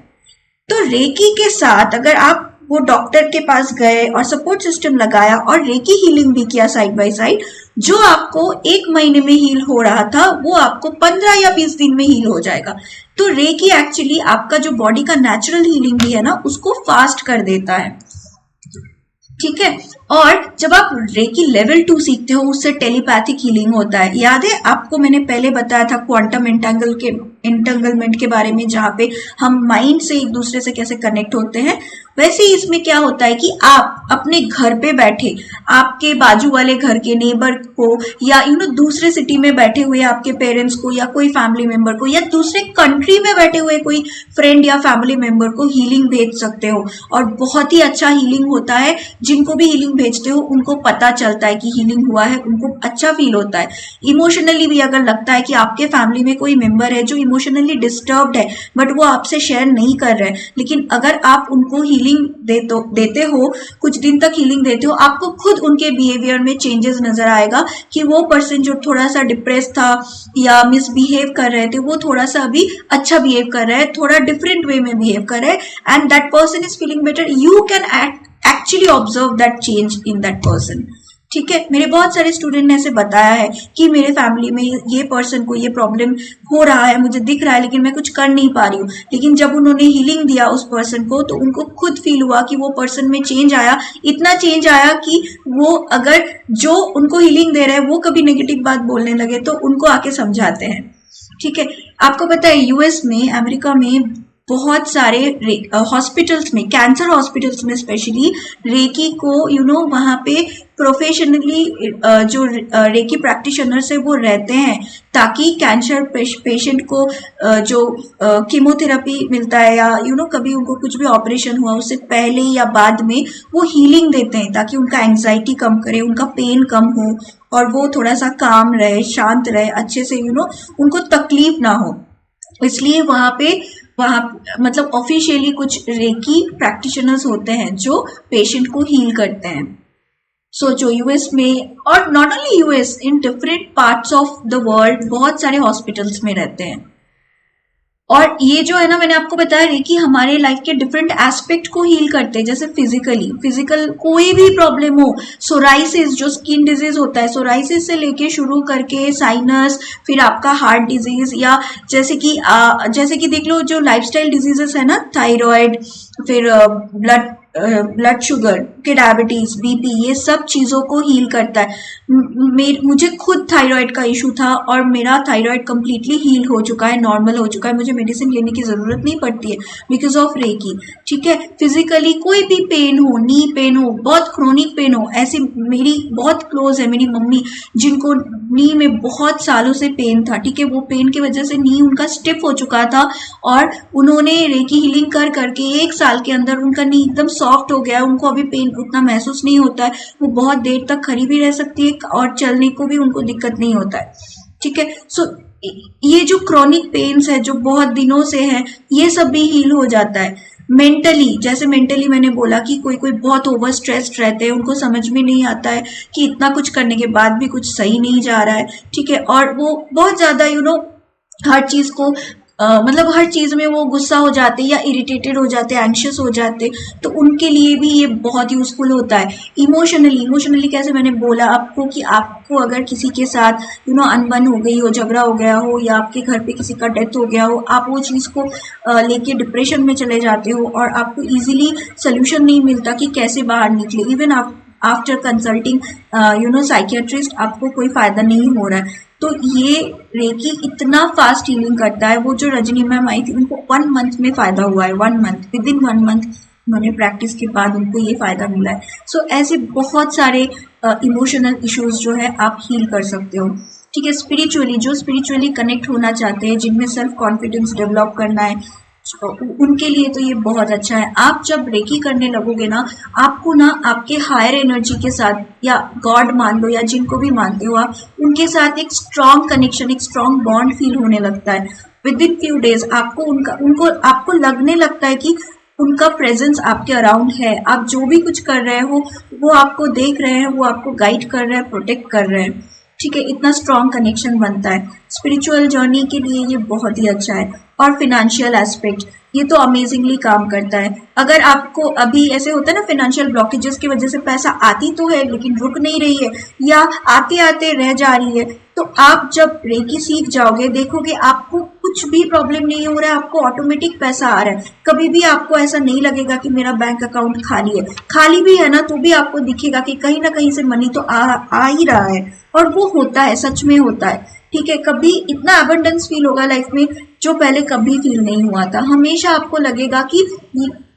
तो रेकी के साथ अगर आप वो डॉक्टर के पास गए और सपोर्ट सिस्टम लगाया और रेकी हीलिंग भी किया साइड बाय साइड, जो आपको 1 महीने में हील हो रहा था वो आपको 15 या 20 दिन में हील हो जाएगा। तो रेकी एक्चुअली आपका जो बॉडी का नेचुरल हीलिंग भी है ना उसको फास्ट कर देता है। ठीक है, और जब आप रेकी लेवल 2 सीखते हो उससे टेलीपैथिक हीलिंग होता है। याद है आपको मैंने पहले बताया था क्वांटम एंटेंगलमेंट के बारे में, जहाँ पे हम माइंड से एक दूसरे से कैसे कनेक्ट होते हैं। वैसे ही इसमें क्या होता है कि आप अपने घर पे बैठे आपके बाजू वाले घर के नेबर को या दूसरे सिटी में बैठे हुए आपके पेरेंट्स को या कोई फैमिली मेंबर को या दूसरे कंट्री में बैठे हुए कोई फ्रेंड या फैमिली मेंबर को हीलिंग भेज सकते हो। और बहुत ही अच्छा हीलिंग होता है। जिनको भी हीलिंग भेजते हो उनको पता चलता है कि हीलिंग हुआ है, उनको अच्छा फील होता है। इमोशनली भी अगर लगता है कि आपके फैमिली में कोई मेंबर है जो इमोशनली डिस्टर्ब्ड है बट वो आपसे शेयर नहीं कर रहे हैं, लेकिन अगर आप उनको हीलिंग देते हो, कुछ दिन तक हीलिंग देते हो, आपको खुद उनके बिहेवियर में चेंजेस नजर आएगा कि वो पर्सन जो थोड़ा सा डिप्रेस था या मिसबिहेव कर रहे थे वो थोड़ा सा अभी अच्छा बिहेव कर रहा है, थोड़ा डिफरेंट वे में बिहेव कर रहा है and that person is feeling better. You can actually observe that change in that person. ठीक है, मेरे बहुत सारे स्टूडेंट ने ऐसे बताया है कि मेरे फैमिली में ये पर्सन को ये प्रॉब्लम हो रहा है, मुझे दिख रहा है लेकिन मैं कुछ कर नहीं पा रही हूँ, लेकिन जब उन्होंने हीलिंग दिया उस पर्सन को तो उनको खुद फील हुआ कि वो पर्सन में चेंज आया, इतना चेंज आया कि वो अगर जो उनको हीलिंग दे रहे हैं वो कभी नेगेटिव बात बोलने लगे तो उनको आके समझाते हैं। ठीक है, आपको पता है यूएस में, अमेरिका में बहुत सारे हॉस्पिटल्स में, कैंसर हॉस्पिटल्स में स्पेशली रेकी को वहां पे प्रोफेशनली जो रेकी प्रैक्टिशनर्स है वो रहते हैं, ताकि कैंसर पेशेंट को जो कीमोथेरेपी मिलता है या कभी उनको कुछ भी ऑपरेशन हुआ उससे पहले या बाद में वो हीलिंग देते हैं, ताकि उनका एंजाइटी कम करे, उनका पेन कम हो और वो थोड़ा सा काम रहे, शांत रहे, अच्छे से उनको तकलीफ ना हो। इसलिए वहां मतलब ऑफिशियली कुछ रेकी प्रैक्टिशनर्स होते हैं जो पेशेंट को हील करते हैं। सोचो यूएस में, और not only US, in different parts of the world बहुत सारे हॉस्पिटल्स में रहते हैं। और ये जो है ना, मैंने आपको बताया रेकी हमारे लाइफ के डिफरेंट एस्पेक्ट को हील करते हैं, जैसे फिजिकल कोई भी प्रॉब्लम हो, सोराइसिस जो स्किन डिजीज होता है, सोराइसिस से लेके शुरू करके साइनस, फिर आपका हार्ट डिजीज, या जैसे कि देख लो जो लाइफस्टाइल डिजीजेस है ना, थायराइड, फिर ब्लड शुगर के, डायबिटीज, बीपी, ये सब चीजों को हील करता है। मुझे खुद थायराइड का इशू था और मेरा थायराइड कंप्लीटली हील हो चुका है, नॉर्मल हो चुका है, मुझे मेडिसिन लेने की जरूरत नहीं पड़ती है बिकॉज ऑफ रेकी। ठीक है, फिजिकली कोई भी पेन हो, नी पेन हो, बहुत क्रोनिक पेन हो, ऐसे मेरी बहुत क्लोज है मेरी मम्मी जिनको नी में बहुत सालों से पेन था। ठीक है, वो पेन की वजह से नी उनका स्टिफ हो चुका था और उन्होंने रेकी हीलिंग करके 1 साल के अंदर उनका नी एकदम सॉफ्ट हो गया, उनको अभी पेन उतना महसूस नहीं होता है, वो बहुत देर तक खड़ी भी रह सकती है और चलने को भी उनको दिक्कत नहीं होता है। ठीक है, सो ये जो क्रोनिक पेन्स है जो बहुत दिनों से है, ये सब भी हील हो जाता है। मेंटली मैंने बोला कि कोई बहुत ओवर स्ट्रेस्ड रहते हैं, उनको समझ में नहीं आता है कि इतना कुछ करने के बाद भी कुछ सही नहीं जा रहा है। ठीक है, और वो बहुत ज्यादा हर चीज को मतलब हर चीज में वो गुस्सा हो जाते या इरिटेटेड हो जाते, एंशियस हो जाते, तो उनके लिए भी ये बहुत यूजफुल होता है। इमोशनली कैसे, मैंने बोला आपको कि आपको अगर किसी के साथ अनबन हो गई हो, झगड़ा हो गया हो, या आपके घर पे किसी का डेथ हो गया हो, आप वो चीज को लेके डिप्रेशन में चले जाते हो और आपको इजीली सोल्यूशन नहीं मिलता कि कैसे बाहर निकले। इवन आप आफ्टर कंसल्टिंग साइकियाट्रिस्ट आपको कोई फायदा नहीं हो रहा है, तो ये रेकी इतना फास्ट हीलिंग करता है। वो जो रजनी मैम आई थी उनको 1 मंथ में फायदा हुआ है, 1 मंथ, विद इन 1 मंथ उन्होंने प्रैक्टिस के बाद उनको ये फायदा मिला है। सो ऐसे बहुत सारे इमोशनल इश्यूज जो है आप हील कर सकते हो। ठीक है, स्पिरिचुअली कनेक्ट होना चाहते हैं, जिनमें सेल्फ कॉन्फिडेंस डेवलप करना है, उनके लिए तो ये बहुत अच्छा है। आप जब रेकी करने लगोगे ना, आपको ना आपके हायर एनर्जी के साथ, या गॉड मान लो या जिनको भी मानते हो आप, उनके साथ एक स्ट्रॉन्ग कनेक्शन, एक स्ट्रॉन्ग बॉन्ड फील होने लगता है। विद इन फ्यू डेज आपको लगने लगता है कि उनका प्रेजेंस आपके अराउंड है, आप जो भी कुछ कर रहे हो वो आपको देख रहे हैं, वो आपको गाइड कर रहे हैं, प्रोटेक्ट कर रहे हैं। ठीक है, इतना स्ट्रॉन्ग कनेक्शन बनता है। स्पिरिचुअल जर्नी के लिए ये बहुत ही अच्छा है। और फिनेंशियल एस्पेक्ट, ये तो अमेजिंगली काम करता है। अगर आपको अभी ऐसे होता है ना, फाइनेंशियल ब्लॉकेजेस की वजह से पैसा आती तो है लेकिन रुक नहीं रही है, या आते आते रह जा रही है, तो आप जब रेकी सीख जाओगे, देखोगे आपको कुछ भी प्रॉब्लम नहीं हो रहा है, आपको ऑटोमेटिक पैसा आ रहा है। कभी भी आपको ऐसा नहीं लगेगा कि मेरा बैंक अकाउंट खाली है। खाली भी है ना तो भी आपको दिखेगा कि कहीं ना कहीं से मनी तो आ ही रहा है, और वो होता है, सच में होता है। ठीक है, कभी इतना अबंडेंस फील होगा लाइफ में जो पहले कभी फील नहीं हुआ था। हमेशा आपको लगेगा कि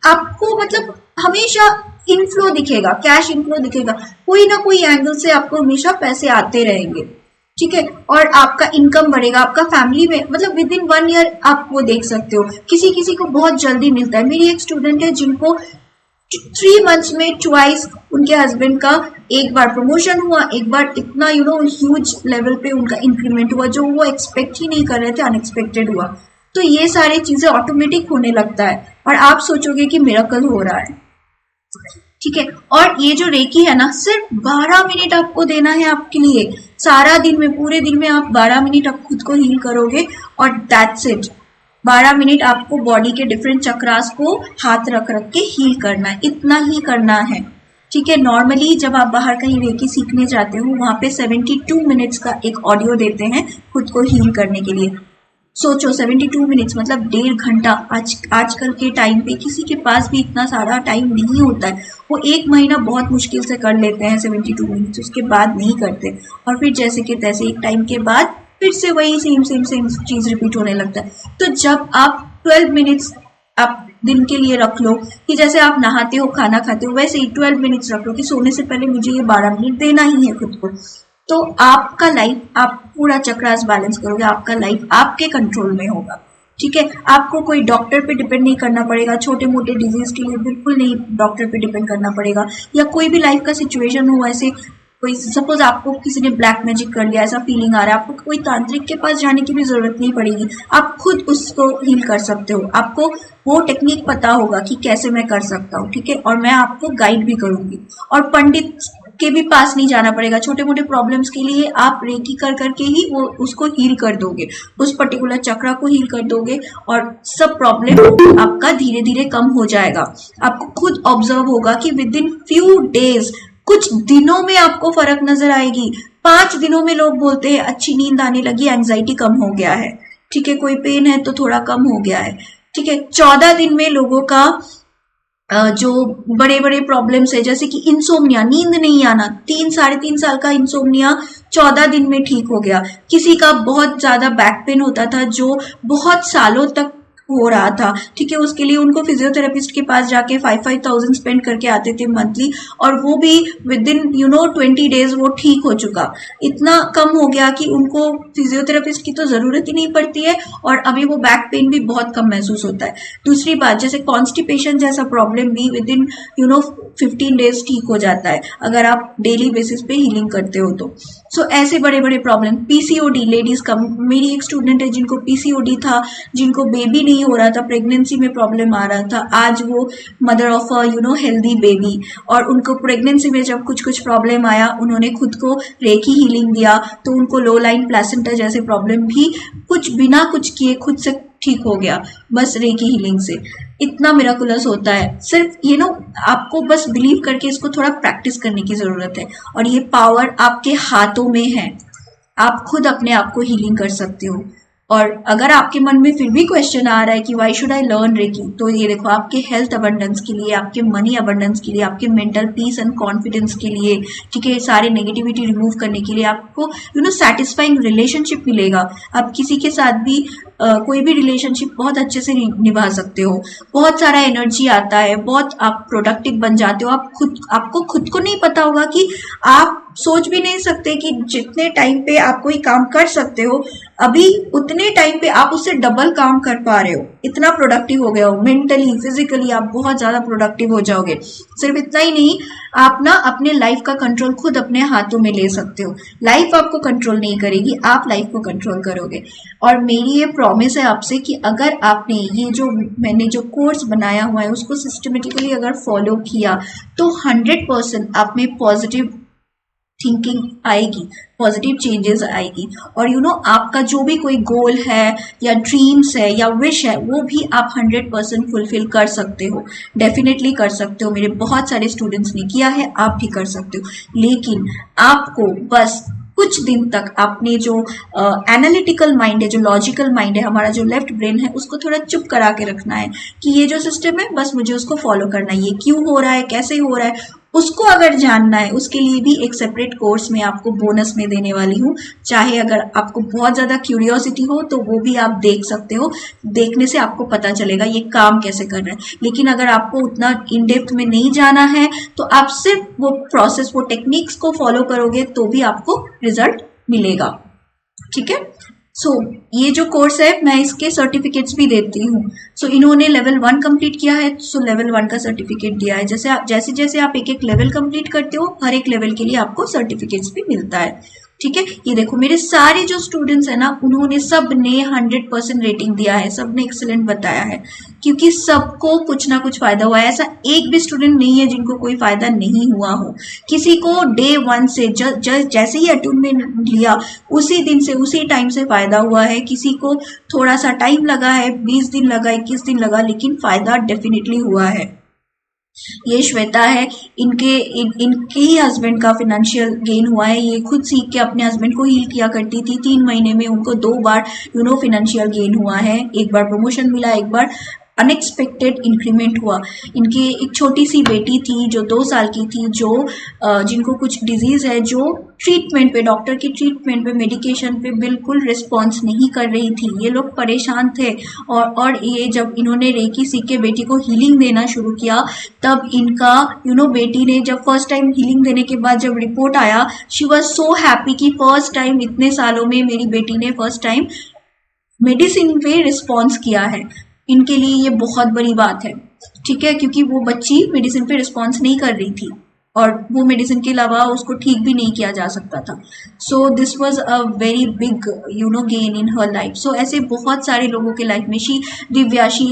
आपको मतलब हमेशा इनफ्लो दिखेगा, कैश इनफ्लो दिखेगा, कोई ना कोई एंगल से आपको हमेशा पैसे आते रहेंगे। ठीक है, और आपका इनकम बढ़ेगा, आपका फैमिली में मतलब विद इन 1 ईयर आप वो देख सकते हो। किसी को बहुत जल्दी मिलता है। मेरी एक स्टूडेंट है जिनको 3 मंथ्स में ट्वाइस उनके हस्बैंड का एक बार प्रमोशन हुआ, एक बार इतना ह्यूज लेवल पे उनका इंक्रीमेंट हुआ जो वो एक्सपेक्ट ही नहीं कर रहे थे, अनएक्सपेक्टेड हुआ। तो ये सारी चीजें ऑटोमेटिक होने लगता है और आप सोचोगे कि मिरेकल हो रहा है। ठीक है, और ये जो रेकी है ना, सिर्फ 12 मिनट आपको देना है आपके लिए। सारा दिन में, पूरे दिन में आप 12 मिनट आप खुद को हील करोगे और दैट्स इट। 12 मिनट आपको बॉडी के डिफरेंट चक्रास को हाथ रख के हील करना है, इतना ही करना है। ठीक है, नॉर्मली जब आप बाहर कहीं रेकी सीखने जाते हो वहां पे 72 मिनट्स का एक ऑडियो देते हैं खुद को हील करने के लिए। सोचो 72 मिनट्स मतलब 1.5 घंटा। आजकल के टाइम पे किसी के पास भी इतना सारा टाइम नहीं होता है, वो 1 महीना बहुत मुश्किल से कर लेते हैं 72 मिनट्स, उसके बाद नहीं करते, और फिर जैसे कि तैसे एक टाइम के बाद फिर से वही सेम सेम सेम चीज रिपीट होने लगता है। तो जब आप 12 मिनट्स आप दिन के लिए रख लो कि जैसे आप नहाते हो, खाना खाते हो, वैसे ही 12 मिनट्स रख लो कि सोने से पहले मुझे ये 12 मिनट देना ही है खुद को। तो आपका लाइफ, आप पूरा चक्रास बैलेंस करोगे, आपका लाइफ आपके कंट्रोल में होगा। ठीक है, आपको कोई डॉक्टर पे डिपेंड नहीं करना पड़ेगा, छोटे मोटे डिजीज के लिए बिल्कुल नहीं डॉक्टर पे डिपेंड करना पड़ेगा, या कोई भी लाइफ का सिचुएशन हो ऐसे, कोई सपोज आपको किसी ने ब्लैक मैजिक कर लिया, ऐसा फीलिंग आ रहा है, आपको कोई तांत्रिक के पास जाने की भी जरूरत नहीं पड़ेगी, आप खुद उसको हील कर सकते हो। आपको वो टेक्निक पता होगा कि कैसे मैं कर सकता हूँ। ठीक है, और मैं आपको गाइड भी करूंगी, और पंडित के भी पास नहीं जाना पड़ेगा। छोटे मोटे प्रॉब्लम्स के लिए आप रेकी कर करके ही वो उसको हील कर दोगे, उस पर्टिकुलर चक्रा को हील कर दोगे, और सब प्रॉब्लम आपका धीरे धीरे कम हो जाएगा। आपको खुद ऑब्जर्व होगा कि विद इन फ्यू डेज, कुछ दिनों में आपको फर्क नजर आएगी। 5 दिनों में लोग बोलते हैं अच्छी नींद आने लगी, एंजाइटी कम हो गया है। ठीक है, कोई पेन है तो थोड़ा कम हो गया है। ठीक है, 14 दिन में लोगों का जो बड़े बड़े प्रॉब्लम्स है, जैसे कि इंसोम्निया, नींद नहीं आना, 3-3.5 साल का इंसोम्निया 14 दिन में ठीक हो गया। किसी का बहुत ज्यादा बैक पेन होता था जो बहुत सालों तक हो रहा था। ठीक है, उसके लिए उनको फिजियोथेरेपिस्ट के पास जाके 5,000 स्पेंड करके आते थे मंथली, और वो भी विद इन 20 डेज वो ठीक हो चुका। इतना कम हो गया कि उनको फिजियोथेरेपिस्ट की तो जरूरत ही नहीं पड़ती है, और अभी वो बैक पेन भी बहुत कम महसूस होता है। दूसरी बात, जैसे कॉन्स्टिपेशन जैसा प्रॉब्लम भी विद इन 15 डेज ठीक हो जाता है, अगर आप डेली बेसिस पे हीलिंग करते हो तो। सो ऐसे बड़े बड़े प्रॉब्लम, पीसीओडी लेडीज का, मेरी एक स्टूडेंट है जिनको पीसीओडी था, जिनको बेबी नहीं हो रहा था, प्रेगनेंसी में प्रॉब्लम आ रहा था, आज वो mother of a healthy baby, और उनको प्रेगनेंसी में जब कुछ कुछ प्रॉब्लम आया, उन्होंने खुद को रेकी हीलिंग दिया, तो उनको लो लाइन प्लेसेंटा जैसे प्रॉब्लम भी कुछ बिना कुछ किए खुद से ठीक हो गया, बस रेकी हीलिंग से। इतना मिराकुलस होता है। सिर्फ आपको बस बिलीव करके इसको थोड़ा प्रैक्टिस करने की जरूरत है, और ये पावर आपके हाथों में है। आप खुद अपने आप को हीलिंग कर सकते हो। और अगर आपके मन में फिर भी क्वेश्चन आ रहा है कि why should I learn reiki, तो ये देखो, आपके हेल्थ अबंडेंस के लिए, आपके मनी अबंडेंस के लिए, आपके मेंटल पीस एंड कॉन्फिडेंस के लिए, ठीक है, सारे नेगेटिविटी रिमूव करने के लिए, आपको सेटिस्फाइंग रिलेशनशिप मिलेगा। आप किसी के साथ भी कोई भी रिलेशनशिप बहुत अच्छे से निभा सकते हो। बहुत सारा एनर्जी आता है, बहुत आप प्रोडक्टिव बन जाते हो। आपको खुद को नहीं पता होगा कि आप सोच भी नहीं सकते कि जितने टाइम पे आप कोई काम कर सकते हो, अभी उतने टाइम पे आप उससे डबल काम कर पा रहे हो। इतना प्रोडक्टिव हो गया हो, मेंटली फिजिकली आप बहुत ज्यादा प्रोडक्टिव हो जाओगे। सिर्फ इतना ही नहीं, आप अपने लाइफ का कंट्रोल खुद अपने हाथों में ले सकते हो। लाइफ आपको कंट्रोल नहीं करेगी, आप लाइफ को कंट्रोल करोगे। और मेरी ये प्रॉमिस है आपसे कि अगर आपने ये जो मैंने जो कोर्स बनाया हुआ है उसको सिस्टमेटिकली अगर फॉलो किया, तो 100% आप में पॉजिटिव थिंकिंग आएगी, पॉजिटिव चेंजेस आएगी। और आपका जो भी कोई गोल है या ड्रीम्स है या विश है, वो भी आप 100% फुलफिल कर सकते हो, डेफिनेटली कर सकते हो। मेरे बहुत सारे स्टूडेंट्स ने किया है, आप भी कर सकते हो। लेकिन आपको बस कुछ दिन तक अपने जो एनालिटिकल माइंड है, जो लॉजिकल माइंड है, हमारा जो लेफ्ट ब्रेन है, उसको थोड़ा चुप करा के रखना है कि ये जो सिस्टम है बस मुझे उसको फॉलो करना है, ये क्यों हो रहा है, कैसे हो रहा है, उसको अगर जानना है, उसके लिए भी एक सेपरेट कोर्स मैं आपको बोनस में देने वाली हूँ। चाहे अगर आपको बहुत ज्यादा क्यूरियोसिटी हो तो वो भी आप देख सकते हो, देखने से आपको पता चलेगा ये काम कैसे कर रहा है। लेकिन अगर आपको उतना इन डेप्थ में नहीं जाना है, तो आप सिर्फ वो प्रोसेस, वो टेक्निक्स को फॉलो करोगे तो भी आपको रिजल्ट मिलेगा। ठीक है, सो ये जो कोर्स है, मैं इसके सर्टिफिकेट्स भी देती हूँ। सो इन्होंने लेवल 1 कंप्लीट किया है, सो लेवल 1 का सर्टिफिकेट दिया है। जैसे आप एक एक लेवल कंप्लीट करते हो, हर एक लेवल के लिए आपको सर्टिफिकेट्स भी मिलता है। ठीक है, ये देखो, मेरे सारे जो स्टूडेंट्स है ना, उन्होंने सब ने 100% रेटिंग दिया है, सब ने एक्सीलेंट बताया है, क्योंकि सबको कुछ ना कुछ फायदा हुआ है। ऐसा एक भी स्टूडेंट नहीं है जिनको कोई फायदा नहीं हुआ हो। किसी को डे 1 से जैसे ही अटूनमेंट लिया, उसी दिन से, उसी टाइम से फायदा हुआ है। किसी को थोड़ा सा टाइम लगा है, 20 दिन लगा, 21 दिन लगा, लेकिन फायदा डेफिनेटली हुआ है। ये श्वेता है, इनके ही हस्बैंड का फाइनेंशियल गेन हुआ है। ये खुद सीख के अपने हस्बैंड को हील किया करती थी। 3 महीने में उनको 2 बार फाइनेंशियल गेन हुआ है। एक बार प्रमोशन मिला, एक बार अनएक्सपेक्टेड इंक्रीमेंट हुआ। इनकी एक छोटी सी बेटी थी जो 2 साल की थी, जो जिनको कुछ डिजीज है, जो ट्रीटमेंट पे, डॉक्टर की ट्रीटमेंट पे, मेडिकेशन पे बिल्कुल रिस्पॉन्स नहीं कर रही थी। ये लोग परेशान थे और ये जब इन्होंने रेकी सीख के बेटी को हीलिंग देना शुरू किया, तब इनका बेटी ने जब फर्स्ट टाइम हीलिंग देने के बाद जब रिपोर्ट आया, शी वॉज सो हैप्पी कि फर्स्ट टाइम इतने सालों में मेरी बेटी ने फर्स्ट टाइम मेडिसिन पे रिस्पॉन्स किया है। इनके लिए ये बहुत बड़ी बात है, ठीक है, क्योंकि वो बच्ची मेडिसिन पे रिस्पॉन्स नहीं कर रही थी और वो मेडिसिन के अलावा उसको ठीक भी नहीं किया जा सकता था। So this was a very big gain in her life. So ऐसे बहुत सारे लोगों के लाइफ में Divya, she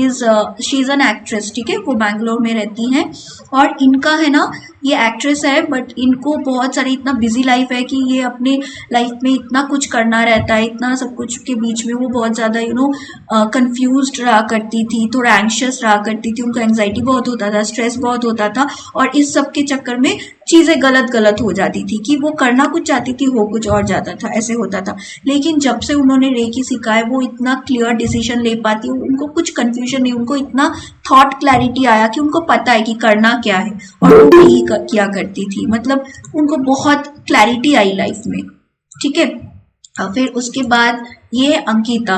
is an actress, ठीक है, वो बैंगलोर में रहती हैं और इनका है ना, ये एक्ट्रेस है बट इनको बहुत सारी इतना बिजी लाइफ है कि ये अपने लाइफ में इतना कुछ करना रहता है, इतना सब कुछ के बीच में वो बहुत ज़्यादा कंफ्यूज्ड रहा करती थी, थोड़ा एंशियस रहा करती थी, उनको एंग्जाइटी बहुत होता था, स्ट्रेस बहुत होता था और इस सब के चक्कर में चीज़ें गलत हो जाती थी कि वो करना कुछ चाहती थी, हो कुछ और जाता था, ऐसे होता था। लेकिन जब से उन्होंने रेकी सीखा है, वो इतना क्लियर डिसीजन ले पाती है, उनको कुछ कंफ्यूजन नहीं, उनको इतना थॉट क्लैरिटी आया कि उनको पता है कि करना क्या है और वो वही किया करती थी। मतलब उनको बहुत क्लैरिटी आई लाइफ में, ठीक है। फिर उसके बाद ये अंकिता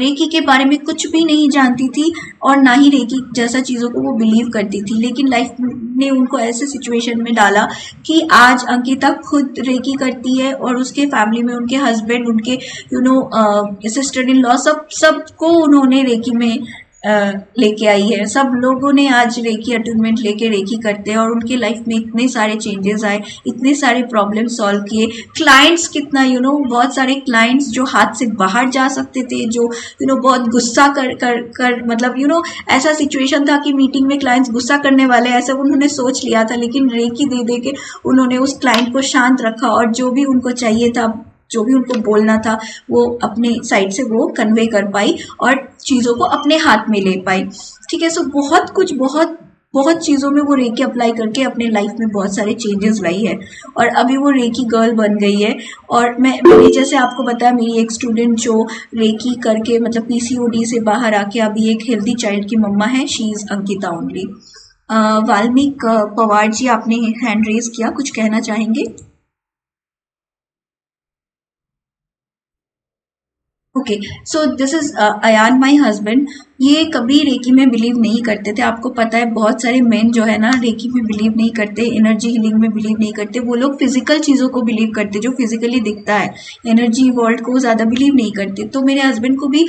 रेकी के बारे में कुछ भी नहीं जानती थी और ना ही रेकी जैसा चीज़ों को वो बिलीव करती थी, लेकिन लाइफ ने उनको ऐसे सिचुएशन में डाला कि आज अंकिता खुद रेकी करती है और उसके फैमिली में उनके हस्बैंड, उनके सिस्टर इन लॉ, सबको उन्होंने रेकी में लेके आई है। सब लोगों ने आज रेकी अटूनमेंट लेके रेकी करते हैं और उनके लाइफ में इतने सारे चेंजेस आए, इतने सारे प्रॉब्लम सॉल्व किए। क्लाइंट्स कितना बहुत सारे क्लाइंट्स जो हाथ से बाहर जा सकते थे, जो बहुत गुस्सा कर मतलब ऐसा सिचुएशन था कि मीटिंग में क्लाइंट्स गुस्सा करने वाले, ऐसा उन्होंने सोच लिया था, लेकिन रेकी दे के उन्होंने उस क्लाइंट को शांत रखा और जो भी उनको चाहिए था, जो भी उनको बोलना था, वो अपने साइड से वो कन्वे कर पाई और चीज़ों को अपने हाथ में ले पाई, ठीक है। सो बहुत चीज़ों में वो रेकी अप्लाई करके अपने लाइफ में बहुत सारे चेंजेस लाई है और अभी वो रेकी गर्ल बन गई है। और मैंने जैसे आपको बताया, मेरी एक स्टूडेंट जो रेकी करके मतलब PCOD से बाहर आके अभी एक हेल्दी चाइल्ड की मम्मा है, she is Ankita only. Valmik Pawar ji, आपने हैंड रेज किया, कुछ कहना चाहेंगे? Okay, so this is Ayaan, my husband. ये कभी रेकी में बिलीव नहीं करते थे। आपको पता है बहुत सारे मेन जो है ना रेकी में बिलीव नहीं करते, एनर्जी हीलिंग में बिलीव नहीं करते। वो लोग फिजिकल चीज़ों को बिलीव करते, जो फिजिकली दिखता है, एनर्जी वर्ल्ड को ज़्यादा बिलीव नहीं करते। तो मेरे हस्बैंड को भी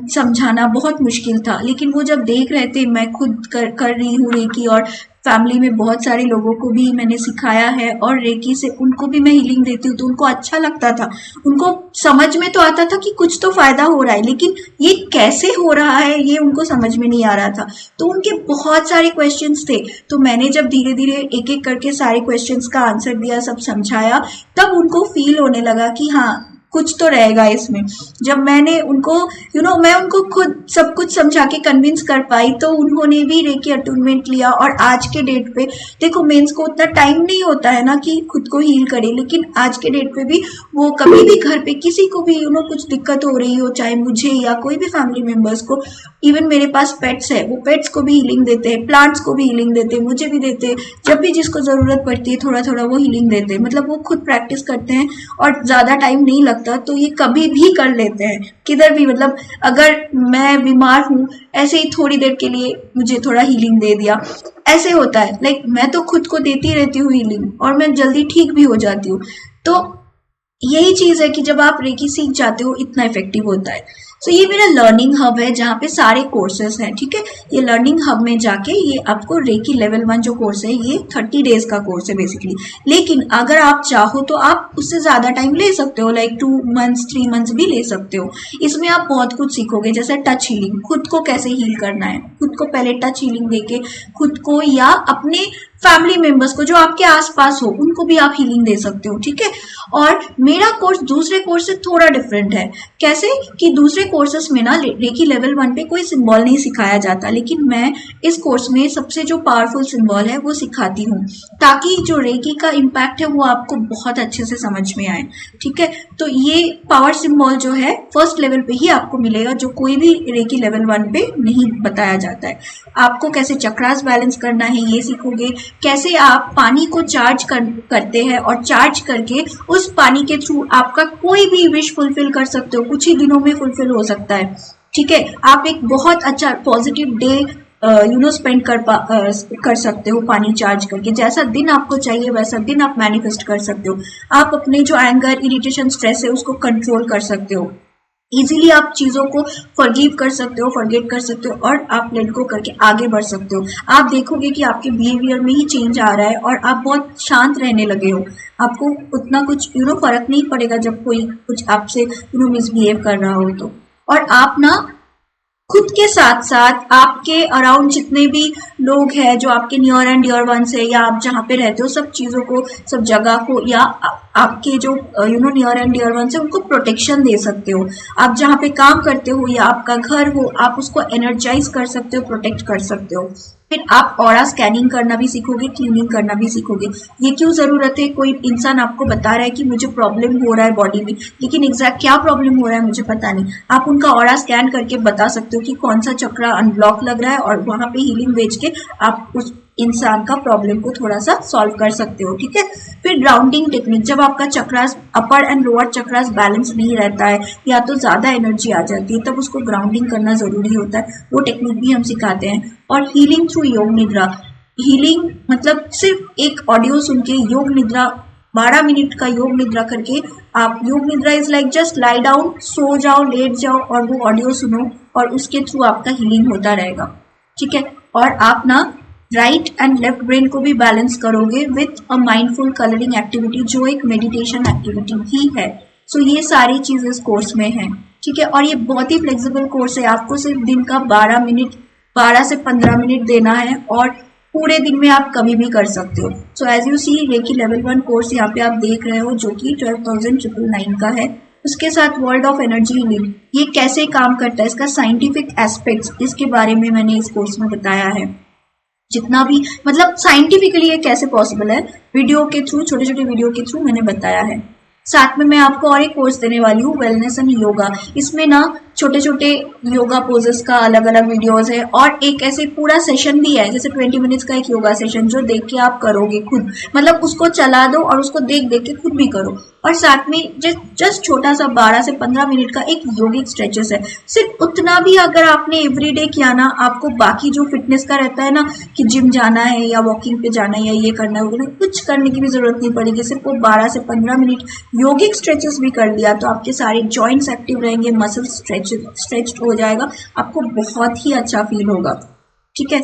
समझाना बहुत मुश्किल था, लेकिन वो जब देख रहे थे मैं खुद कर रही हूँ रेकी और फैमिली में बहुत सारे लोगों को भी मैंने सिखाया है और रेकी से उनको भी मैं हीलिंग देती हूँ, तो उनको अच्छा लगता था। उनको समझ में तो आता था कि कुछ तो फायदा हो रहा है, लेकिन ये कैसे हो रहा है ये उनको समझ में नहीं आ रहा था। तो उनके बहुत सारे क्वेश्चंस थे, तो मैंने जब धीरे धीरे एक एक करके सारे क्वेश्चंस का आंसर दिया, सब समझाया, तब उनको फील होने लगा कि हाँ कुछ तो रहेगा इसमें। जब मैंने उनको मैं उनको खुद सब कुछ समझा के कन्विंस कर पाई, तो उन्होंने भी रेकी अटूनमेंट लिया। और आज के डेट पे देखो, मेंस को उतना टाइम नहीं होता है ना कि खुद को हील करे, लेकिन आज के डेट पे भी वो कभी भी घर पे किसी को भी कुछ दिक्कत हो रही हो, चाहे मुझे या कोई भी फैमिली मेंबर्स को, इवन मेरे पास पेट्स है, वो पेट्स को भी हीलिंग देते हैं, प्लांट्स को भी हीलिंग देते हैं, मुझे भी देते हैं। जब भी जिसको जरूरत पड़ती है थोड़ा थोड़ा वो हीलिंग देते हैं। मतलब वो खुद प्रैक्टिस करते हैं और ज्यादा टाइम नहीं लगता, तो ये कभी भी कर लेते हैं किधर भी। मतलब अगर मैं बीमार हूँ, ऐसे ही थोड़ी देर के लिए मुझे थोड़ा हीलिंग दे दिया, ऐसे होता है। लाइक मैं तो खुद को देती रहती हूँ हीलिंग और मैं जल्दी ठीक भी हो जाती हूँ। तो यही चीज है कि जब आप रेकी सीख जाते हो इतना इफेक्टिव होता है। सो ये मेरा लर्निंग हब है जहाँ पे सारे कोर्सेज हैं, ठीक है। ये लर्निंग हब में जाके ये आपको रेकी लेवल 1 जो कोर्स है, ये 30 डेज का कोर्स है बेसिकली। लेकिन अगर आप चाहो तो आप उससे ज्यादा टाइम ले सकते हो, लाइक 2 मंथ्स 3 मंथ्स भी ले सकते हो। इसमें आप बहुत कुछ सीखोगे, जैसे टच हीलिंग, खुद को कैसे हील करना है, खुद को पहले टच हीलिंग देके खुद को या अपने फैमिली मेंबर्स को जो आपके आसपास हो उनको भी आप हीलिंग दे सकते हो, ठीक है। और मेरा कोर्स दूसरे कोर्स से थोड़ा डिफरेंट है। कैसे कि दूसरे कोर्सेस में ना रेकी लेवल 1 पे कोई सिंबल नहीं सिखाया जाता, लेकिन मैं इस कोर्स में सबसे जो पावरफुल सिंबल है वो सिखाती हूँ, ताकि जो रेकी का इम्पैक्ट है वो आपको बहुत अच्छे से समझ में आए, ठीक है। तो ये पावर सिंबल जो है फर्स्ट लेवल पे ही आपको मिलेगा, जो कोई भी रेकी लेवल 1 पे नहीं बताया जाता है। आपको कैसे चक्रास बैलेंस करना है ये सीखोगे, कैसे आप पानी को चार्ज करते हैं और चार्ज करके उस पानी के थ्रू आपका कोई भी विश फुलफिल कर सकते हो, कुछ ही दिनों में फुलफिल हो सकता है, ठीक है। आप एक बहुत अच्छा पॉजिटिव डे स्पेंड कर सकते हो पानी चार्ज करके। जैसा दिन आपको चाहिए वैसा दिन आप मैनिफेस्ट कर सकते हो। आप अपने जो एंगर, इरिटेशन, स्ट्रेस है उसको कंट्रोल कर सकते हो। इजीली आप चीजों को फॉरगिव कर सकते हो, फॉरगेट कर सकते हो और आप लेट गो करके आगे बढ़ सकते हो। आप देखोगे कि आपके बिहेवियर में ही चेंज आ रहा है और आप बहुत शांत रहने लगे हो। आपको उतना कुछ फर्क नहीं पड़ेगा जब कोई कुछ आपसे मिसबिहेव कर रहा हो तो। और आप ना खुद के साथ साथ आपके अराउंड जितने भी लोग हैं जो आपके नियर एंड डियर वंस है, या आप जहाँ पे रहते हो, सब चीजों को, सब जगह को, या आपके जो नियर एंड डियर वंस है उनको प्रोटेक्शन दे सकते हो। आप जहाँ पे काम करते हो या आपका घर हो, आप उसको एनर्जाइज कर सकते हो, प्रोटेक्ट कर सकते हो। फिर आप ऑरा स्कैनिंग करना भी सीखोगे, क्लीनिंग करना भी सीखोगे। ये क्यों जरूरत है? कोई इंसान आपको बता रहा है कि मुझे प्रॉब्लम हो रहा है बॉडी में, लेकिन एग्जैक्ट क्या प्रॉब्लम हो रहा है मुझे पता नहीं। आप उनका ऑरा स्कैन करके बता सकते हो कि कौन सा चक्रा अनब्लॉक लग रहा है और वहां पे हीलिंग भेज के आप उस इंसान का प्रॉब्लम को थोड़ा सा सॉल्व कर सकते हो, ठीक है। फिर ग्राउंडिंग टेक्निक, जब आपका चक्रास अपर एंड लोअर चक्रास बैलेंस नहीं रहता है या तो ज्यादा एनर्जी आ जाती है, तब उसको ग्राउंडिंग करना जरूरी होता है। वो टेक्निक भी हम सिखाते हैं। और हीलिंग थ्रू योग निद्रा। हीलिंग मतलब सिर्फ एक ऑडियो सुन के योग निद्रा, 12 मिनट का योग निद्रा करके आप, yoga nidra is like just lie down, सो जाओ, लेट जाओ और वो ऑडियो सुनो और उसके थ्रू आपका हीलिंग होता रहेगा, ठीक है। और आप ना राइट एंड लेफ्ट ब्रेन को भी बैलेंस करोगे with a mindful colouring activity, जो एक मेडिटेशन एक्टिविटी भी है। सो ये सारी चीजें इस कोर्स में है, ठीक है। और ये बहुत ही फ्लेक्सिबल कोर्स है। आपको सिर्फ दिन का 12 से 15 मिनट देना है और पूरे दिन में आप कभी भी कर सकते हो। So as you see, reiki level 1 course यहाँ पे आप देख रहे हो, जो कि 12,999 का है। उसके साथ वर्ल्ड ऑफ एनर्जी हीलिंग, ये कैसे काम करता है, इसका साइंटिफिक एस्पेक्ट्स, इसके बारे में मैंने इस कोर्स में बताया है। जितना भी मतलब साइंटिफिकली ये कैसे पॉसिबल है, वीडियो के थ्रू, छोटे छोटे वीडियो के थ्रू मैंने बताया है। साथ में मैं आपको और एक कोर्स देने वाली हूँ, वेलनेस एंड योगा। इसमें ना छोटे छोटे योगा पोजेस का अलग अलग वीडियोस है और एक ऐसे पूरा सेशन भी है, जैसे 20 मिनट्स का एक योगा सेशन, जो देख के आप करोगे खुद, मतलब उसको चला दो और उसको देख देख के खुद भी करो। और साथ में जस्ट छोटा सा 12 से 15 मिनट का एक योगिक स्ट्रेचेस है। सिर्फ उतना भी अगर आपने एवरीडे किया ना, आपको बाकी जो फिटनेस का रहता है ना कि जिम जाना है या वॉकिंग पे जाना है या ये करना है, वो कुछ करने की भी जरूरत नहीं पड़ेगी। सिर्फ वो 12 से 15 मिनट योगिक स्ट्रेचेस भी कर लिया तो आपके सारे जॉइंट्स एक्टिव रहेंगे, मसल स्ट्रेच हो जाएगा, आपको बहुत ही अच्छा फील होगा, ठीक है।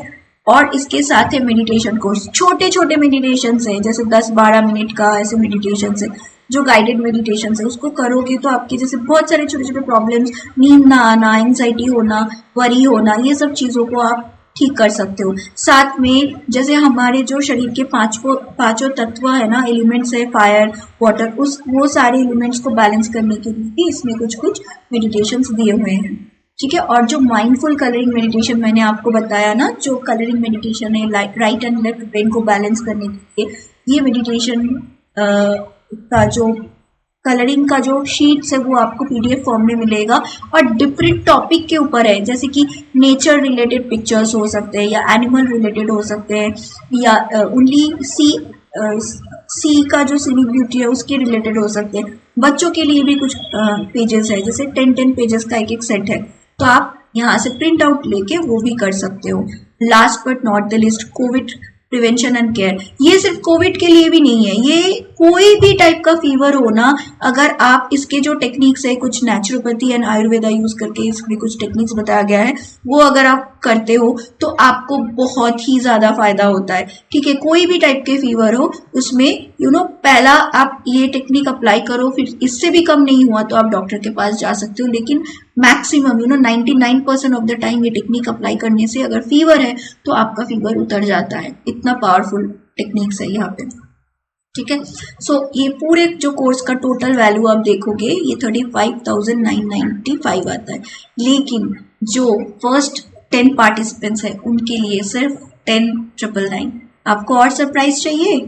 और इसके साथ है मेडिटेशन कोर्स, छोटे छोटे मेडिटेशन है, जैसे 10-12 मिनट का ऐसे मेडिटेशन है, जो गाइडेड मेडिटेशन है। उसको करोगे तो आपके जैसे बहुत सारे छोटे छोटे प्रॉब्लम्स, नींद ना आना, एंजाइटी होना, वरी होना, ये सब चीजों को आप ठीक कर सकते हो। साथ में जैसे हमारे जो शरीर के पांचों तत्व है ना, एलिमेंट्स है, फायर, वाटर, वो सारे एलिमेंट्स को बैलेंस करने के लिए भी इसमें कुछ कुछ मेडिटेशंस दिए हुए हैं, ठीक है। और जो माइंडफुल कलरिंग मेडिटेशन मैंने आपको बताया ना, जो कलरिंग मेडिटेशन है राइट एंड लेफ्ट ब्रेन को बैलेंस करने के लिए, ये मेडिटेशन का जो कलरिंग का जो शीट्स है वो आपको पीडीएफ फॉर्म में मिलेगा और डिफरेंट टॉपिक के ऊपर है, जैसे कि नेचर रिलेटेड पिक्चर्स हो सकते हैं या एनिमल रिलेटेड हो सकते हैं या ओनली सी का जो सीनिक ब्यूटी है उसके रिलेटेड हो सकते हैं। बच्चों के लिए भी कुछ पेजेस है, जैसे 10 पेजेस का एक सेट है, तो आप यहाँ से प्रिंट आउट लेके वो भी कर सकते हो। Last but not the list, Covid prevention and care. ये सिर्फ कोविड के लिए भी नहीं है, ये कोई भी टाइप का फीवर हो ना, अगर आप इसके जो टेक्निक्स है, कुछ नेचुरोपैथी एंड आयुर्वेदा यूज करके इसमें कुछ टेक्निक्स बताया गया है, वो अगर आप करते हो तो आपको बहुत ही ज्यादा फायदा होता है, ठीक है। कोई भी टाइप के फीवर हो उसमें पहला आप ये टेक्निक अप्लाई करो, फिर इससे भी कम नहीं हुआ तो आप डॉक्टर के पास जा सकते हो, लेकिन मैक्सिमम 99% ऑफ द टाइम ये टेक्निक अप्लाई करने से अगर फीवर है तो आपका फीवर उतर जाता है। इतना पावरफुल टेक्निक्स है यहाँ पे, ठीक है। सो ये पूरे जो कोर्स का टोटल वैल्यू आप देखोगे ये 35,995 आता है, लेकिन जो फर्स्ट 10 पार्टिसिपेंट्स है उनके लिए सिर्फ 10,999। आपको और सरप्राइज चाहिए?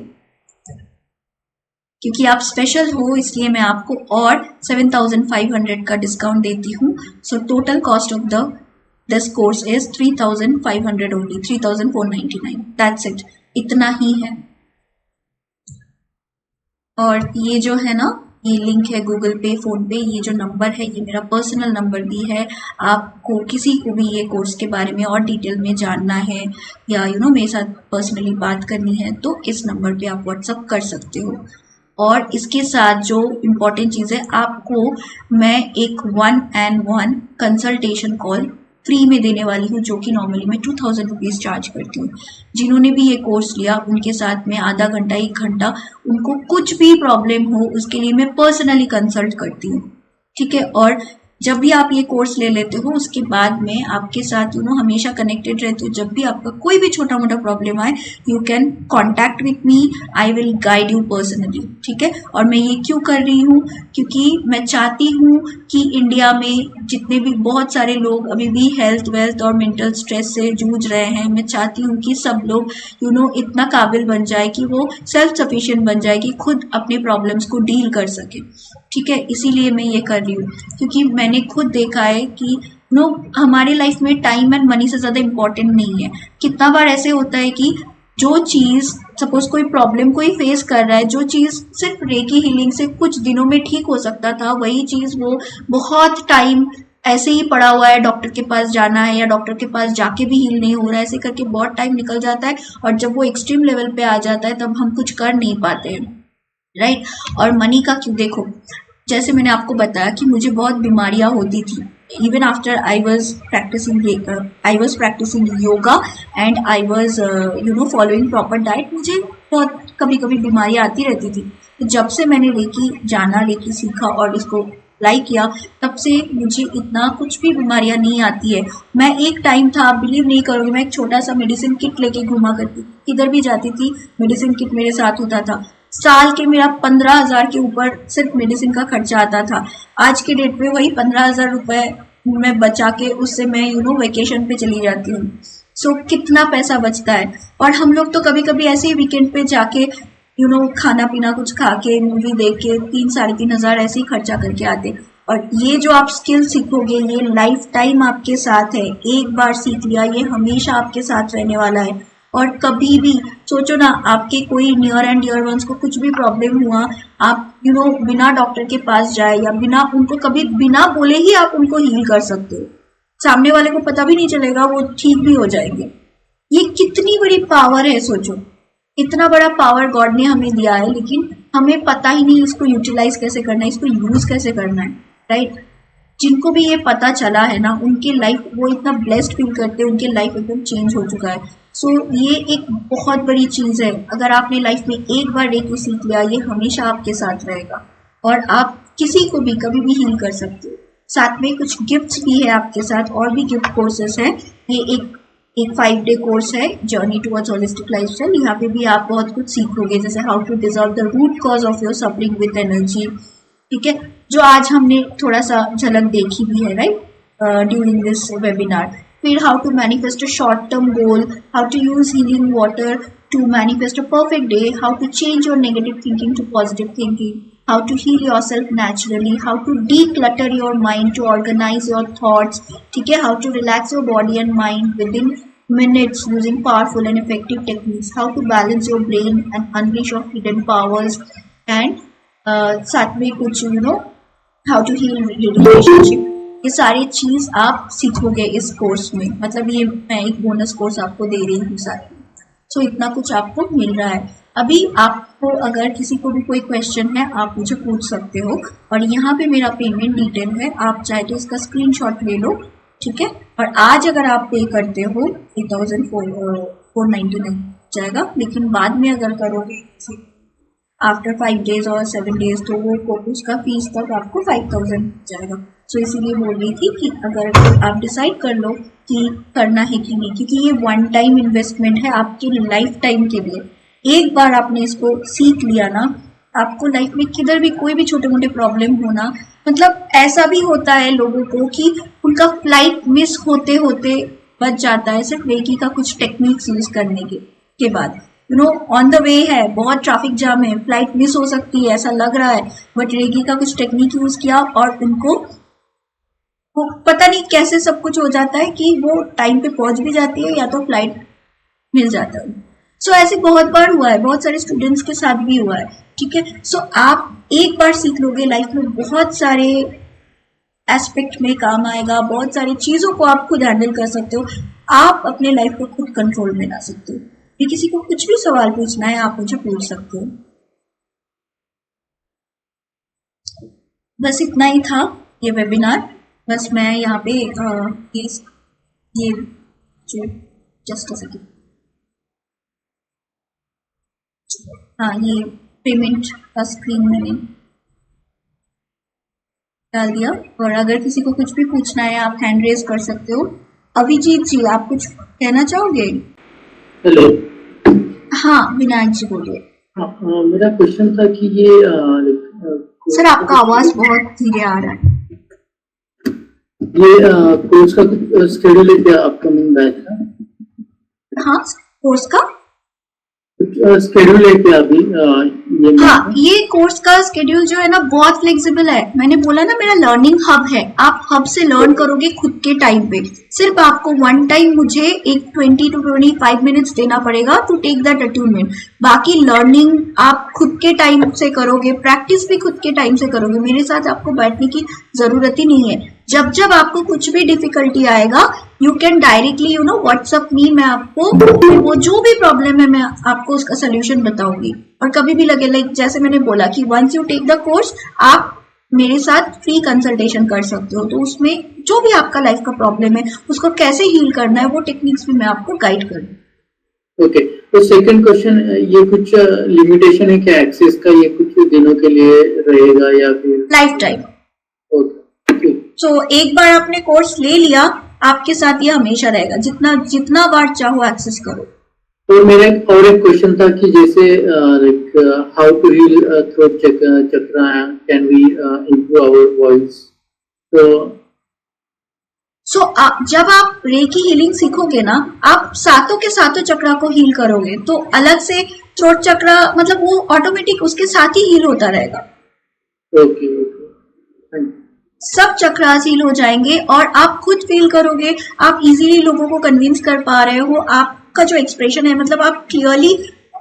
क्योंकि आप स्पेशल हो इसलिए मैं आपको और 7,500 का डिस्काउंट देती हूँ। So total cost of this course is 3,500 only, 3,499, that's it, इतना ही है। और ये जो है ना, ये लिंक है गूगल पे, फोन पे, ये जो नंबर है ये मेरा पर्सनल नंबर भी है। आपको किसी को भी ये कोर्स के बारे में और डिटेल में जानना है या मेरे साथ पर्सनली बात करनी है तो इस नंबर पे आप व्हाट्सअप कर सकते हो। और इसके साथ जो इम्पोर्टेंट चीज़ है, आपको मैं एक 1-on-1 कंसल्टेशन कॉल फ्री में देने वाली हूँ, जो कि नॉर्मली मैं 2,000 रुपीज़ चार्ज करती हूँ। जिन्होंने भी ये कोर्स लिया उनके साथ में आधा घंटा 1 घंटा, उनको कुछ भी प्रॉब्लम हो उसके लिए मैं पर्सनली कंसल्ट करती हूँ, ठीक है। और जब भी आप ये कोर्स ले लेते हो उसके बाद में आपके साथ हमेशा कनेक्टेड रहती हूँ। जब भी आपका कोई भी छोटा मोटा प्रॉब्लम आए you can contact with me, I will guide you personally, ठीक है। और मैं ये क्यों कर रही हूँ, क्योंकि मैं चाहती हूँ कि इंडिया में जितने भी बहुत सारे लोग अभी भी हेल्थ वेल्थ और मेंटल स्ट्रेस से जूझ रहे हैं, मैं चाहती हूँ कि सब लोग इतना काबिल बन जाए कि वो सेल्फ सफिशिएंट बन जाए कि खुद अपने प्रॉब्लम्स को डील कर सके, ठीक है। इसीलिए मैं ये कर रही हूँ, क्योंकि मैंने खुद देखा है कि हमारे लाइफ में टाइम एंड मनी से ज़्यादा इम्पोर्टेंट नहीं है। कितना बार ऐसे होता है कि जो चीज़, सपोज कोई प्रॉब्लम कोई फेस कर रहा है, जो चीज़ सिर्फ रेकी हीलिंग से कुछ दिनों में ठीक हो सकता था, वही चीज़ वो बहुत टाइम ऐसे ही पड़ा हुआ है, डॉक्टर के पास जाना है या डॉक्टर के पास जाके भी हील नहीं हो रहा है, ऐसे करके बहुत टाइम निकल जाता है। और जब वो एक्सट्रीम लेवल पे आ जाता है तब हम कुछ कर नहीं पाते हैं, राइट। और मनी का क्यों, देखो जैसे मैंने आपको बताया कि मुझे बहुत बीमारियां होती थी, even after I was practicing yoga and I was following proper diet, मुझे बहुत कभी कभी बीमारियां आती रहती थी। तो जब से मैंने रेकी सीखा और इसको लाइक किया, तब से मुझे इतना कुछ भी बीमारियां नहीं आती है। मैं एक टाइम था, आप बिलीव नहीं करोगे, मैं एक छोटा सा मेडिसिन किट लेके घुमा करती, किधर भी जाती थी मेडिसिन किट मेरे साथ होता था। साल के मेरा 15,000 के ऊपर सिर्फ मेडिसिन का खर्चा आता था। आज के डेट पे वही 15,000 रुपए मैं बचा के उससे मैं वेकेशन पे चली जाती हूँ। सो कितना पैसा बचता है। और हम लोग तो कभी कभी ऐसे ही वीकेंड पे जाके खाना पीना कुछ खा के, मूवी देख के 3-3,500 ऐसे ही खर्चा करके आते। और ये जो आप स्किल सीखोगे ये लाइफ टाइम आपके साथ है, एक बार सीख लिया ये हमेशा आपके साथ रहने वाला है। और कभी भी सोचो ना, आपके कोई नियर एंड डियर वंस को कुछ भी प्रॉब्लम हुआ, आप बिना डॉक्टर के पास जाए या बिना उनको कभी बिना बोले ही आप उनको हील कर सकते हो। सामने वाले को पता भी नहीं चलेगा, वो ठीक भी हो जाएंगे। ये कितनी बड़ी पावर है, सोचो इतना बड़ा पावर गॉड ने हमें दिया है, लेकिन हमें पता ही नहीं इसको यूटिलाइज कैसे करना है, इसको यूज कैसे करना है, राइट। जिनको भी ये पता चला है ना, उनके लाइफ वो इतना ब्लेस्ड फील करते हैं, उनके लाइफ एकदम चेंज हो चुका है। सो ये एक बहुत बड़ी चीज़ है। अगर आपने लाइफ में एक बार रेकी सीख लिया, ये हमेशा आपके साथ रहेगा और आप किसी को भी कभी भी हील कर सकते हो। साथ में कुछ गिफ्ट्स भी है आपके साथ, और भी गिफ्ट कोर्सेस है। ये एक 5-day कोर्स है, जर्नी टुवर्ड्स होलिस्टिक लाइफस्टाइल। यहाँ पे भी आप बहुत कुछ सीखोगे, जैसे how to dissolve the root cause of your suffering with energy, ठीक है, जो आज हमने थोड़ा सा झलक देखी भी है, राइट, ड्यूरिंग दिस वेबिनार। फिर how to manifest a short term goal, how to use healing water to manifest a perfect day, how to change your negative thinking to positive thinking, how to heal yourself naturally, how to declutter your mind to organize your thoughts, ठीक है, how to relax your body and mind within minutes using powerful and effective techniques, how to balance your brain and unleash your hidden powers, and साथ में कुछ how to heal relationship। ये सारी चीज आप सीखोगे इस कोर्स में, मतलब ये मैं एक बोनस कोर्स आपको दे रही हूँ साथ में। सो इतना कुछ आपको मिल रहा है। अभी आपको अगर किसी को भी कोई क्वेश्चन है आप मुझे पूछ सकते हो, और यहाँ पे मेरा पेमेंट डिटेल है, आप चाहे तो इसका स्क्रीनशॉट ले लो, ठीक है। और आज अगर आप पे करते हो 3,499 जाएगा, लेकिन बाद में अगर करोगे आफ्टर 5 days और 7 days तो वो उसका फीस तक आपको 5,000 जाएगा। सो इसीलिए बोल रही थी कि अगर आप डिसाइड कर लो कि करना है कि नहीं, क्योंकि ये 1 टाइम इन्वेस्टमेंट है आपके लाइफ टाइम के लिए। एक बार आपने इसको सीख लिया ना, आपको लाइफ में किधर भी कोई भी छोटे मोटे प्रॉब्लम होना, मतलब ऐसा भी होता है लोगों को कि उनका फ्लाइट मिस होते होते बच जाता है सिर्फ रेकी का कुछ टेक्निक्स यूज करने के बाद। ऑन द वे है, बहुत ट्रैफिक जाम है, फ्लाइट मिस हो सकती है ऐसा लग रहा है, बट रेकी का कुछ टेक्निक यूज किया और उनको वो पता नहीं कैसे सब कुछ हो जाता है कि वो टाइम पे पहुंच भी जाती है या तो फ्लाइट मिल जाता है। सो ऐसे बहुत बार हुआ है, बहुत सारे स्टूडेंट्स के साथ भी हुआ है, ठीक है। सो आप एक बार सीख लोगे, लाइफ में बहुत सारे एस्पेक्ट में काम आएगा, बहुत सारी चीजों को आप खुद हैंडल कर सकते हो, आप अपने लाइफ को खुद कंट्रोल में ला सकते हो। ये किसी को कुछ भी सवाल पूछना है आप मुझे पूछ सकते हो। बस इतना ही था ये वेबिनार। बस मैं यहाँ पे ये जो जस्ट अ सेकेंड, हाँ ये पेमेंट का स्क्रीन मैंने डाल दिया, और अगर किसी को कुछ भी पूछना है आप हैंड रेज कर सकते हो। अभिजीत जी आप कुछ कहना चाहोगे? हेलो। हाँ विनायक जी बोलिए। मेरा क्वेश्चन था कि ये सर आपका आवाज बहुत धीरे आ रहा है। ये कोर्स का शेड्यूल है क्या, अपकमिंग बैच का? हाँ कोर्स का शेड्यूल है क्या अभी? हाँ ये कोर्स का स्केड्यूल जो है ना बहुत फ्लेक्सिबल है। मैंने बोला ना मेरा लर्निंग हब है, आप हब से लर्न करोगे खुद के टाइम पे। सिर्फ आपको वन टाइम मुझे एक 20 to 25 मिनट्स देना पड़ेगा टू टेक दैट अट्यूनमेंट। बाकी लर्निंग आप खुद के टाइम से करोगे, प्रैक्टिस भी खुद के टाइम से करोगे, मेरे साथ आपको बैठने की जरूरत ही नहीं है। जब जब आपको कुछ भी डिफिकल्टी आएगा you can directly WhatsApp me, मैं आपको वो जो भी प्रॉब्लम है मैं आपको उसका सोल्यूशन बताऊंगी। और कभी भी लगे लाइक जैसे मैंने बोला कि once you take the course आप मेरे साथ फ्री कंसल्टेशन कर सकते हो, तो उसमें जो भी आपका लाइफ का प्रॉब्लम है उसको कैसे हील करना है वो टेक्निक्स भी मैं आपको गाइड करूँ। ओके, तो सेकंड क्वेश्चन, ये कुछ लिमिटेशन है क्या एक्सेस का? ये कुछ दिनों के लिए रहेगा या फिर लाइफ टाइम? ओके, सो एक बार आपने कोर्स ले लिया आपके साथ ये हमेशा रहेगा, जितना बार चाहो एक्सेस करो। तो मेरा और एक क्वेश्चन था कि जैसे how to heal throat chakra, can we improve our voice? So जब आप रेकी हीलिंग सीखोगे ना आप सातों के सातों चक्रा को हील करोगे, तो अलग से थ्रोट चक्रा मतलब वो ऑटोमेटिक उसके साथ ही हील होता रहेगा। ओके, सब चक्रास हील हो जाएंगे और आप खुद फील करोगे, आप इजीली लोगों को कन्विंस कर पा रहे हो, आपका जो एक्सप्रेशन है मतलब आप क्लियरली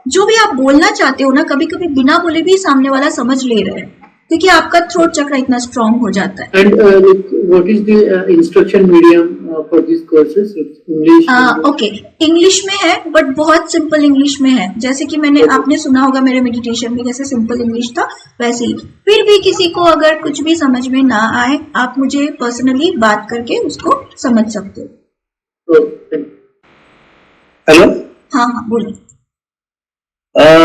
जो भी आप बोलना चाहते हो ना कभी कभी बिना बोले भी सामने वाला समझ ले रहे हैं, क्योंकि आपका थ्रोट चक्र इतना स्ट्रांग हो जाता है। And what is the instruction medium for this courses? English? Okay, English में है बट बहुत सिंपल इंग्लिश में है, जैसे कि मैंने आपने सुना होगा मेरे मेडिटेशन में कैसे सिंपल इंग्लिश था वैसे ही। फिर भी किसी को अगर कुछ भी समझ में ना आए आप मुझे पर्सनली बात करके उसको समझ सकते हो। हेलो, हाँ बोलिए।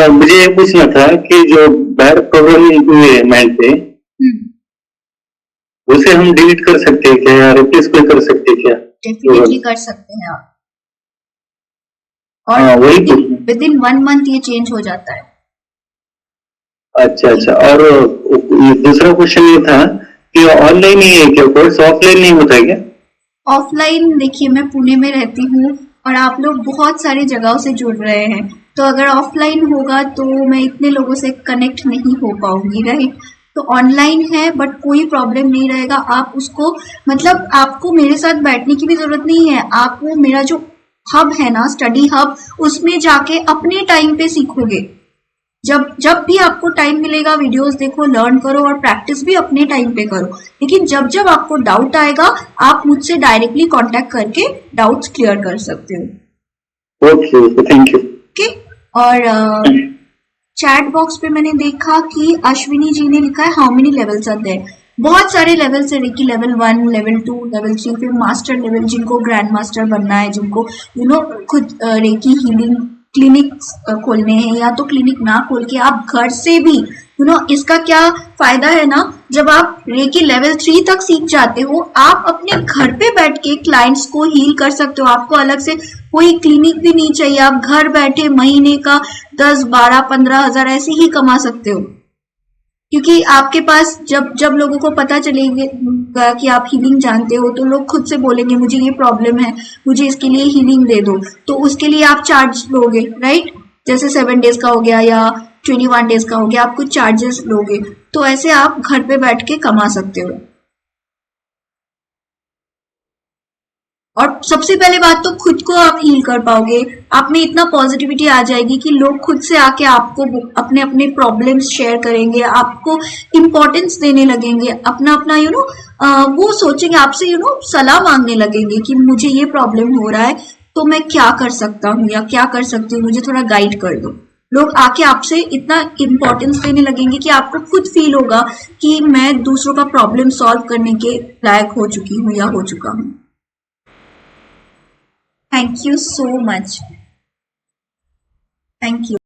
मुझे ये पूछना था कि जो बैड प्रोग्रामिंग हुए है माइंड पे, उसे हम डिलीट कर सकते हैं क्या या रिप्लेस कर सकते हैं क्या? डेफिनेटली कर सकते हैं आप, और विद इन 1 मंथ ये चेंज हो जाता है। अच्छा, और दूसरा क्वेश्चन ये था कि ऑनलाइन ही है क्या कोर्स, ऑफलाइन नहीं होता है क्या? ऑफलाइन देखिए मैं पुणे में रहती हूँ और आप लोग बहुत सारी जगहों से जुड़ रहे हैं, तो अगर ऑफलाइन होगा तो मैं इतने लोगों से कनेक्ट नहीं हो पाऊंगी, राइट? तो ऑनलाइन है बट कोई प्रॉब्लम नहीं रहेगा। आप उसको मतलब आपको मेरे साथ बैठने की भी जरूरत नहीं है, आप वो मेरा जो हब है ना स्टडी हब, उसमें जाके अपने टाइम पे सीखोगे। जब भी आपको टाइम मिलेगा वीडियोस देखो, लर्न करो और प्रैक्टिस भी अपने टाइम पे करो। लेकिन जब आपको डाउट आएगा आप मुझसे डायरेक्टली कांटेक्ट करके डाउट्स क्लियर कर सकते हो। Okay, thank you. ओके, और चैट बॉक्स पे मैंने देखा कि अश्विनी जी ने लिखा है how many levels are there. बहुत सारे लेवल्स है रेकी, लेवल 1, लेवल 2, लेवल 3, फिर मास्टर लेवल, जिनको ग्रैंड मास्टर बनना है, जिनको खुद रेकी हीलिंग क्लिनिक खोलने हैं, या तो क्लिनिक ना खोल के आप घर से भी इसका क्या फायदा है ना, जब आप रेकी लेवल 3 तक सीख जाते हो, आप अपने घर पे बैठ के क्लाइंट्स को हील कर सकते हो। आपको अलग से कोई क्लिनिक भी नहीं चाहिए, आप घर बैठे महीने का 10, 12, 15 हजार ऐसे ही कमा सकते हो। क्योंकि आपके पास जब लोगों को पता चलेगा कि आप हीलिंग जानते हो, तो लोग खुद से बोलेंगे मुझे ये प्रॉब्लम है, मुझे इसके लिए हीलिंग दे दो, तो उसके लिए आप चार्ज लोगे, राइट? जैसे 7 डेज का हो गया या 21 डेज का हो गया, आप कुछ चार्जेस लोगे, तो ऐसे आप घर पे बैठ के कमा सकते हो। और सबसे पहले बात तो खुद को आप हील कर पाओगे, आप में इतना पॉजिटिविटी आ जाएगी कि लोग खुद से आके आपको अपने अपने प्रॉब्लम्स शेयर करेंगे, आपको इम्पोर्टेंस देने लगेंगे, अपना अपना वो सोचेंगे आपसे सलाह मांगने लगेंगे कि मुझे ये प्रॉब्लम हो रहा है, तो मैं क्या कर सकता हूँ या क्या कर सकती हूँ, मुझे थोड़ा गाइड कर दो। लोग आके आपसे इतना इम्पोर्टेंस देने लगेंगे कि आपको खुद फील होगा कि मैं दूसरों का प्रॉब्लम सॉल्व करने के लायक हो चुकी हूँ या हो चुका हूँ। Thank you so much. Thank you.